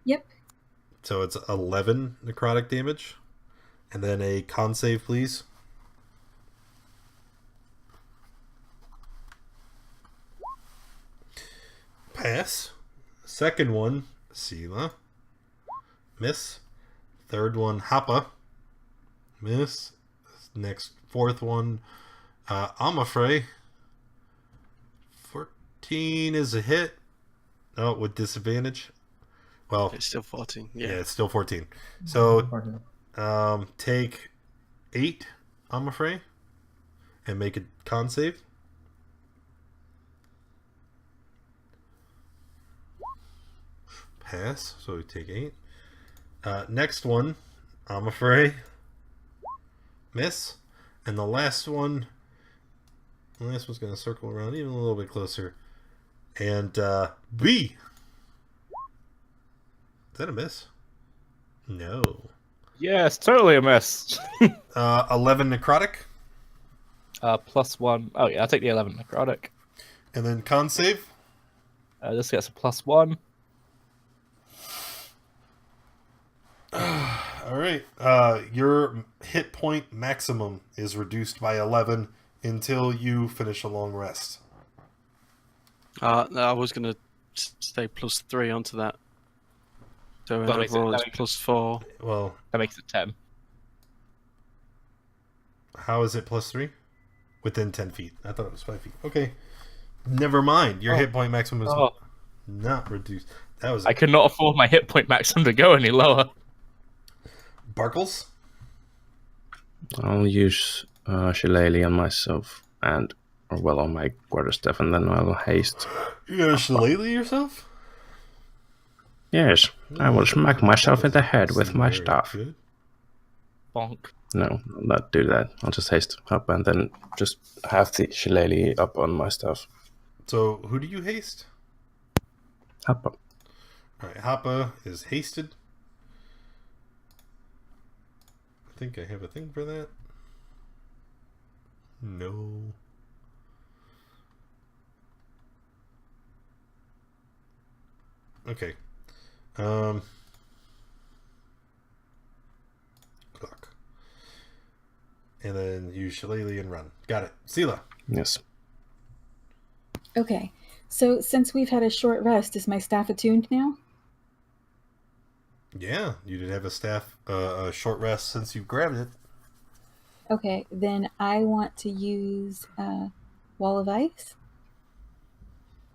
Yep. So it's 11 necrotic damage. And then a con save, please. Pass. Second one, Sela. Miss. Third one, Happa. Miss. Next, fourth one, Amafrey. 14 is a hit. Oh, with disadvantage. Well, It's still 14. yeah, Yeah. it's still 14. So Okay. take 8, Amafrey, and make a con save. Pass. So we take 8. Next one, Amafrey. Miss. And the last one's going to circle around even a little bit closer. And B. Is that a miss? No. Yes, totally a miss. 11 necrotic. +1. Oh yeah, I'll take the 11 necrotic. And then con save. This gets a +1. All right. Your hit point maximum is reduced by 11 until you finish a long rest. I was going to say +3 onto that. So That makes it- overall that it's makes +4. Well, That makes it 10. how is it +3? Within 10 feet. I thought it was 5 feet. Okay. Never mind. Your hit point maximum is Oh, not reduced. That was I could not afford my hit point maximum to go any lower. Barkles. I'll use Shillelagh on myself and, or well, on my quarterstaff, and then I'll haste. You're going to shillelagh yourself? Yes, I will smack myself in the head with my Very staff. good. Bonk. No, I'll not do that. I'll just haste up and then just have the Shillelagh up on my stuff. So, who do you haste? Up. All right, Happa is hasted. I think I have a thing for that. No. Okay. Clock. And then use Shillelagh and run. Got it. Sela. Yes. Okay. So since we've had a short rest, is my staff attuned now? Yeah, you did have a short rest since you grabbed it. Okay, then I want to use Wall of Ice.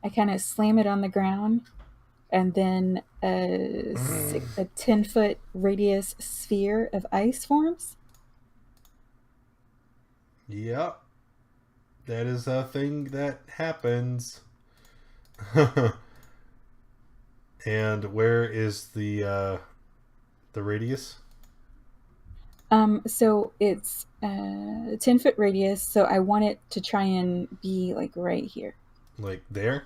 I kind of slam it on the ground, and then a 10-foot radius sphere of ice forms. Yep. That is a thing that happens. And where is the radius? So it's a 10-foot radius, so I want it to try and be like right here. Like there?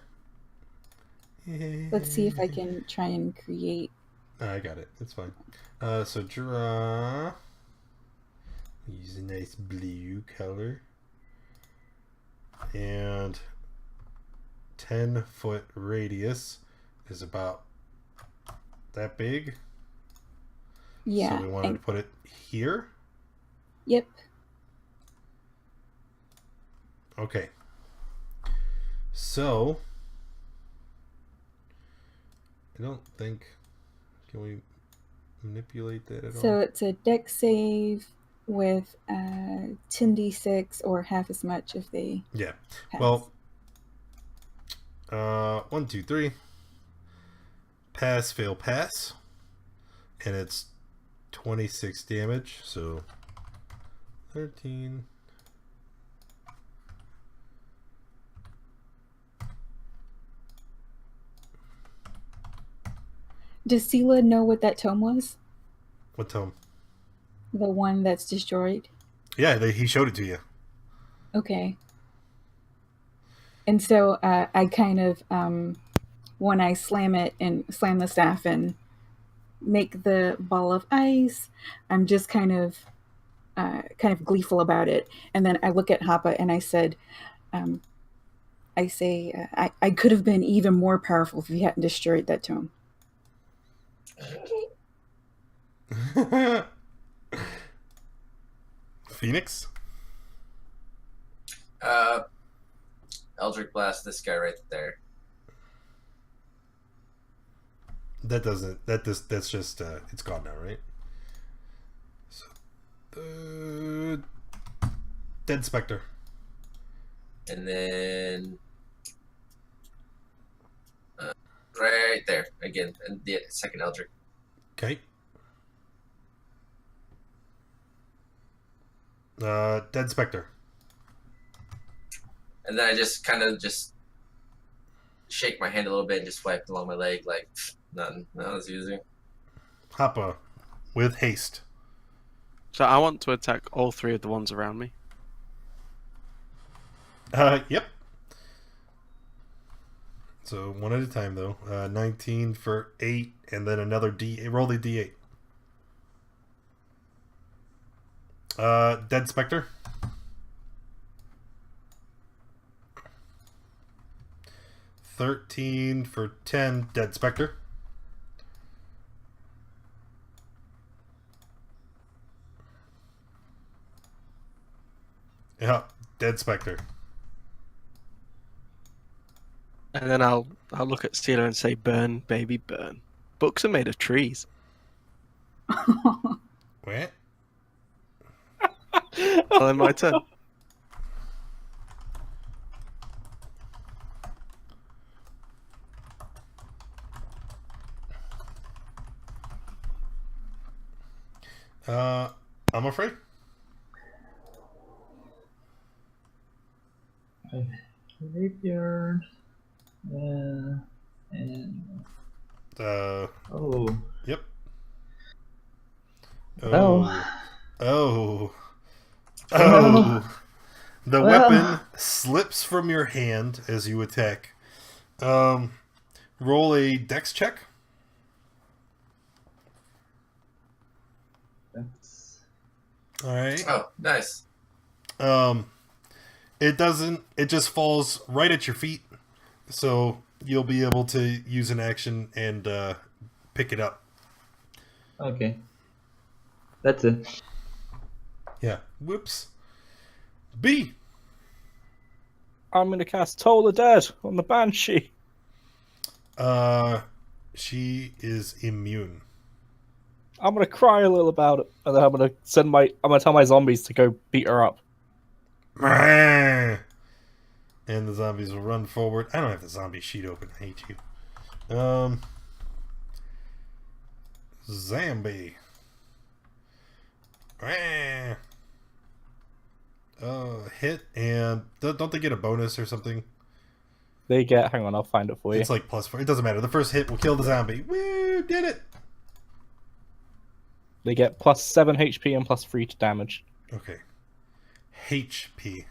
Let's see if I can try and create. I got it. It's fine. So draw. Use a nice blue color. And 10-foot radius is about that big. Yeah. So we wanted to put it here. Yep. Okay. So I don't think. Can we manipulate that at all? So it's a dex save with 10d6 or half as much if they Yeah. pass. Well, 1, 2, 3. Pass, fail, pass. And it's 26 damage, so 13. Does Sela know what that tome was? What tome? The one that's destroyed? Yeah, he showed it to you. Okay. And so I kind of, when I slam it and slam the staff and make the ball of ice, I'm just kind of kind of gleeful about it. And then I look at Hapa and I said, I could have been even more powerful if you hadn't destroyed that tome. Phoenix? Eldritch Blast this guy right there. That doesn't. That's just. It's gone now, right? So, Dead Spectre. And then right there again, and the second Eldritch. Okay. Dead Spectre. And then I just kind of just shake my hand a little bit and just wipe along my leg like nothing. That was easy. Hoppa with haste. So I want to attack all three of the ones around me. Yep. So one at a time though. 19 for 8, and then another roll the D8. Dead Spectre. $13 for 10, Dead Spectre. Yeah, Dead Spectre. And then I'll look at Steeler and say, "Burn, baby, burn." Books are made of trees. What? Well, then my turn. I'm afraid. Rapier. And oh. Yep. Well. Oh. Well. The weapon slips from your hand as you attack. Roll a dex check. That's... All right. Oh, nice. It doesn't. It just falls right at your feet, so you'll be able to use an action and pick it up. Okay. That's it. Yeah. Whoops. B. I'm going to cast Toll the Dead on the Banshee. She is immune. I'm going to cry a little about it, and then I'm going to tell my zombies to go beat her up. And the zombies will run forward. I don't have the zombie sheet open. I hate you. Zombie. Hit, and don't they get a bonus or something? They get... Hang on, I'll find it for you. It's like +4. It doesn't matter. The first hit will kill the zombie. Woo! Did it! They get +7 HP and +3 to damage. Okay. HP.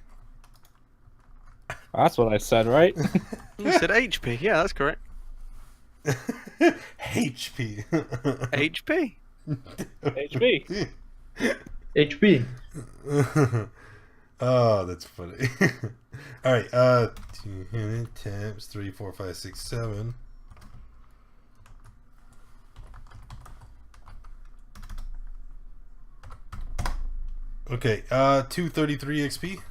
That's what I said, right? You said HP. Yeah, that's correct. HP. HP. HP. HP. Oh, that's funny. All right. 2 times 3, 4, 5, 6, 7. Okay. 233 XP.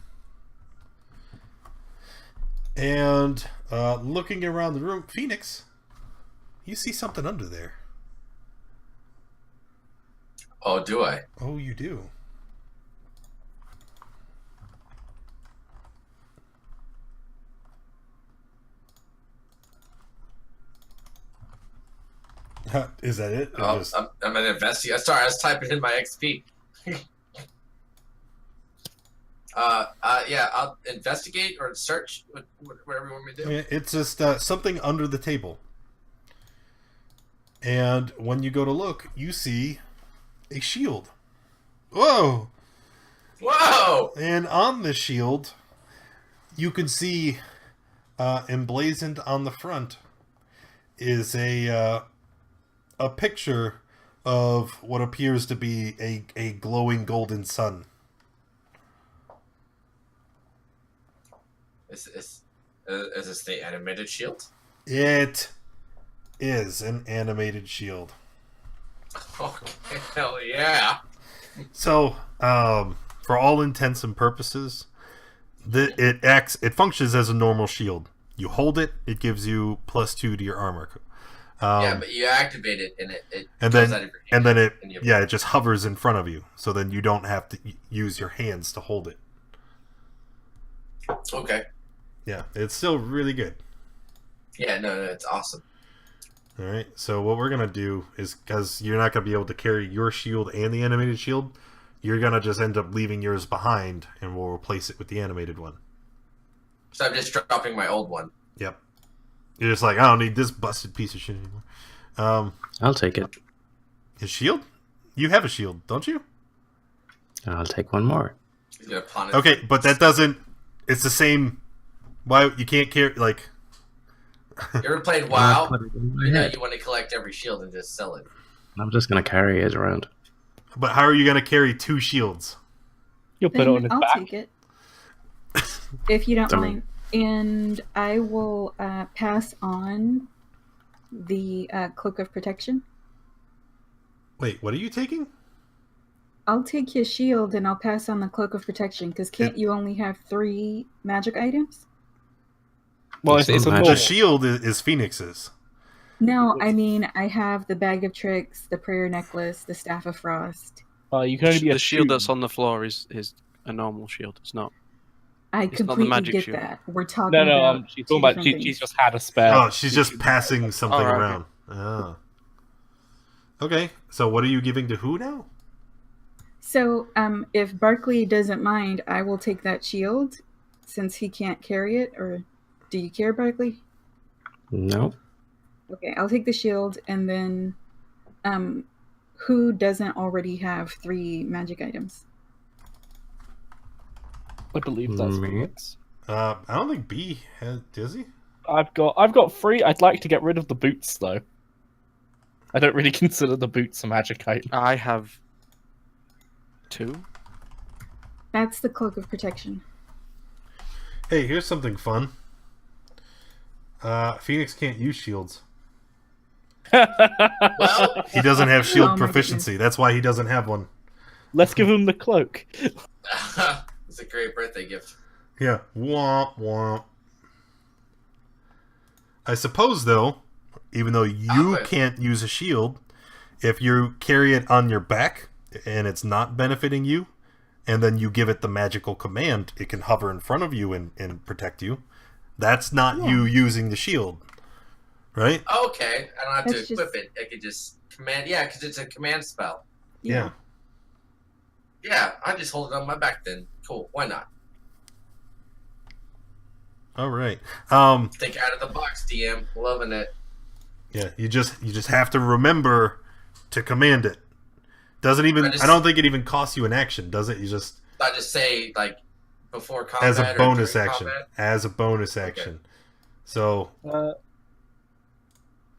And looking around the room, Phoenix, you see something under there. Oh, do I? Oh, you do. Is that it? Oh, I'm an investigator. Sorry, I was typing in my XP. Yeah, I'll investigate or search, whatever you want me to do. It's just something under the table. And when you go to look, you see a shield. Whoa! Whoa! And on the shield, you can see emblazoned on the front is a picture of what appears to be a glowing golden sun. Is this the animated shield? It is an animated shield. Okay, hell yeah. So, for all intents and purposes, it functions as a normal shield. You hold it, it gives you +2 to your armor. Yeah, but you activate it and it and comes then out of your hand. and then and you- it just hovers in front of you. So then you don't have to use your hands to hold it. Okay. Yeah, it's still really good. Yeah, no, it's awesome. All right. So what we're gonna do is, because you're not gonna be able to carry your shield and the animated shield, you're gonna just end up leaving yours behind, and we'll replace it with the animated one. So I'm just dropping my old one. Yep. You're just like, I don't need this busted piece of shit anymore. I'll take it. His shield? You have a shield, don't you? I'll take one more. He's gonna pawn it. Okay, but that doesn't. It's the same. Why you can't carry like? You ever played WoW? Put it in my I know head. you want to collect every shield and just sell it. I'm just gonna carry it around. But how are you gonna carry 2 shields? You'll put it on Then his I'll back. take it. If you don't Sorry. mind. And I will pass on the Cloak of Protection. Wait, what are you taking? I'll take his shield and I'll pass on the Cloak of Protection, because can't you only have 3 magic items? Well, It's it's a not The normal. shield is Phoenix's. No, I mean, I have the Bag of Tricks, the Prayer Necklace, the Staff of Frost. You can only be The shield that's attuned. on the floor is a normal shield. It's not. I It's not the completely magic get shield. that. We're talking No, about she's two talking about different she's things. just had a spare. Oh, she's just passing something Alright, around. Ah. Okay, so what are you giving to who now? So, if Barkley doesn't mind, I will take that shield, since he can't carry it. Or do you care, Barkley? No. Okay, I'll take the shield, and then, who doesn't already have 3 magic items? I believe that's Me. Phoenix. I don't think B does he? I've got 3. I'd like to get rid of the boots though. I don't really consider the boots a magic item. I have 2. That's the Cloak of Protection. Hey, here's something fun. Phoenix can't use shields. Well, He doesn't have shield Oh my proficiency. That's why he doesn't have one. Let's give him the cloak. it's a great birthday gift. Yeah. Womp womp. I suppose, though, even though you can't use a shield, if you carry it on your back and it's not benefiting you, and then you give it the magical command, it can hover in front of you and protect you. That's not you using the shield. Right? Okay, I don't have to That's equip just- it. I could just command. Yeah, because it's a command spell. Yeah. Yeah, I just hold it on my back then. Cool. Why not? All right. Think out of the box, DM. Loving it. Yeah, you just have to remember to command it. Doesn't even I don't think it even costs you an action, does it? You just I just say like before combat as a or bonus during action. combat? As a bonus action. So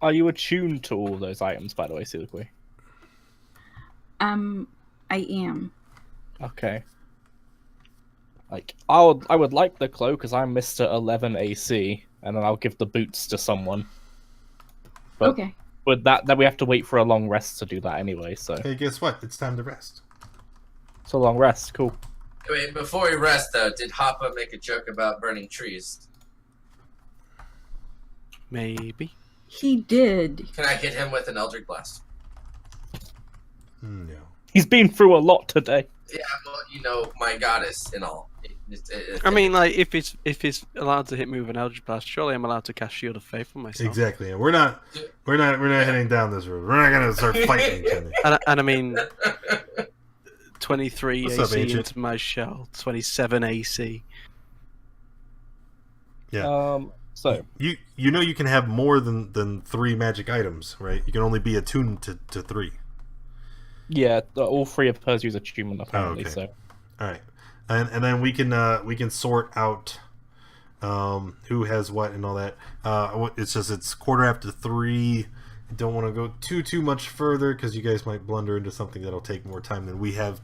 Are you attuned to all those items, by the way, Silikui? I am. Okay. Like, I would like the cloak because I'm Mr. 11 AC, and then I'll give the boots to someone. But Okay. with that we have to wait for a long rest to do that anyway, so hey, guess what? It's time to rest. it's a long rest, cool. Wait, before we rest though, did Hoppa make a joke about burning trees? Maybe. He did. Can I hit him with an Eldritch Blast? No. He's been through a lot today. Yeah, well, you know, my goddess and all. I mean, like, if it's allowed to hit me with an Eldritch Blast, surely I'm allowed to cast Shield of Faith on myself. Exactly. And we're not heading down this road. We're not gonna start fighting each other. And I mean, 23 What's up, AC Ancient? into my shell, 27 AC. Yeah. So You know you can have more than 3 magic items, right? You can only be attuned to 3. yeah, all 3 of hers use attunement apparently. okay. So All right, and then we can sort out who has what and all that. It's just it's 3:15 I don't want to go too much further because you guys might blunder into something that'll take more time than we have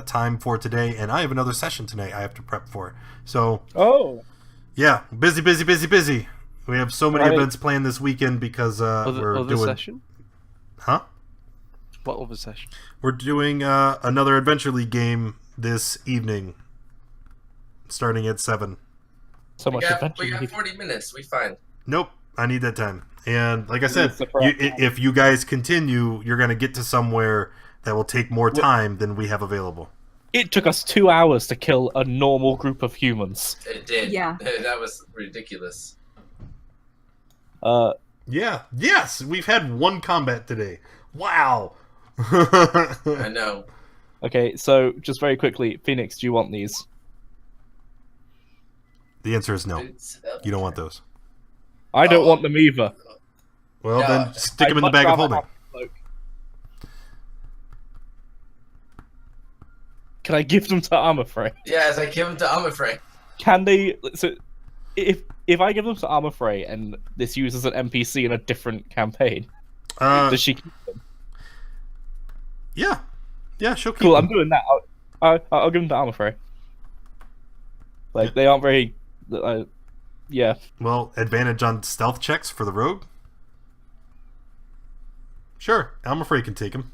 time for today. And I have another session tonight I have to prep for. So, yeah, busy. We have so many events planned this weekend because we're doing... session? Huh? What other session? We're doing another Adventure League game this evening, starting at 7. So much adventure. We got 40 minutes. We fine. Nope, I need that time. And like I said, if you guys continue, you're going to get to somewhere that will take more time than we have available. It took us 2 hours to kill a normal group of humans. It did. Yeah. That was ridiculous. Yeah. Yes, we've had 1 combat today. Wow. I know. Okay, so just very quickly, Phoenix, do you want these? The answer is no. You don't want those. I don't want them either. Well, then stick them in the bag of holding. Can I give them to Armor Frey? Yes, I give them to Armor Frey. Can they? So, if I give them to Armor Frey and this uses an NPC in a different campaign, does she keep them? Yeah, she'll keep Cool, them. I'm doing that. I'll give them to Armor Frey. Like they aren't very. Yeah. Well, advantage on stealth checks for the rogue. Sure, I'm afraid can take him,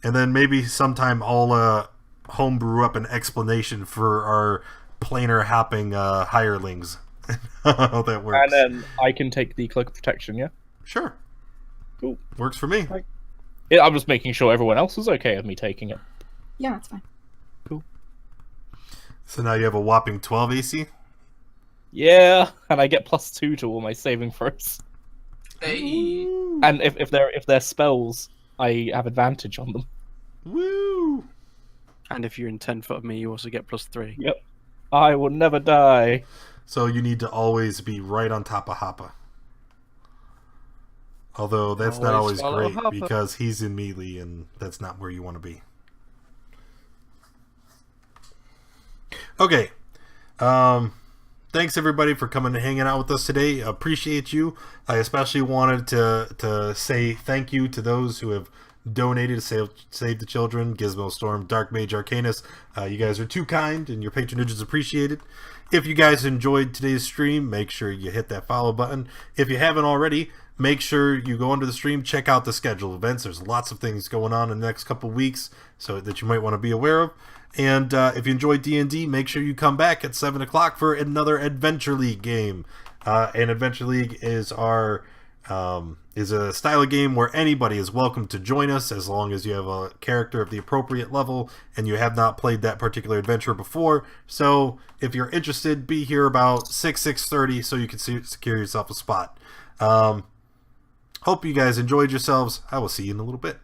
and then maybe sometime I'll homebrew up an explanation for our planar hopping hirelings. How that works. And then I can take the cloak of protection. Yeah. Sure. Cool. Works for me. Yeah, I'm just making sure everyone else is okay with me taking it. Yeah, that's fine. Cool. So now you have a whopping 12 AC. Yeah, and I get +2 to all my saving throws. Hey. And if they're spells, I have advantage on them. Woo! And if you're in 10 foot of me, you also get +3. Yep. I will never die. So you need to always be right on top of Hoppa. Although that's not always Always follow great Hoppa. because he's in melee and that's not where you want to be. Okay. Thanks everybody for coming and hanging out with us today. Appreciate you. I especially wanted to say thank you to those who have donated to save the children, Gizmo Storm, Dark Mage Arcanus. You guys are too kind and your patronage is appreciated. If you guys enjoyed today's stream, make sure you hit that follow button. If you haven't already, make sure you go under the stream, check out the scheduled events. There's lots of things going on in the next couple weeks so that you might want to be aware of. And if you enjoy D&D, make sure you come back at 7 o'clock for another Adventure League game. And Adventure League is is a style of game where anybody is welcome to join us as long as you have a character of the appropriate level and you have not played that particular adventure before. So if you're interested, be here about 6:30 so you can secure yourself a spot. Hope you guys enjoyed yourselves. I will see you in a little bit.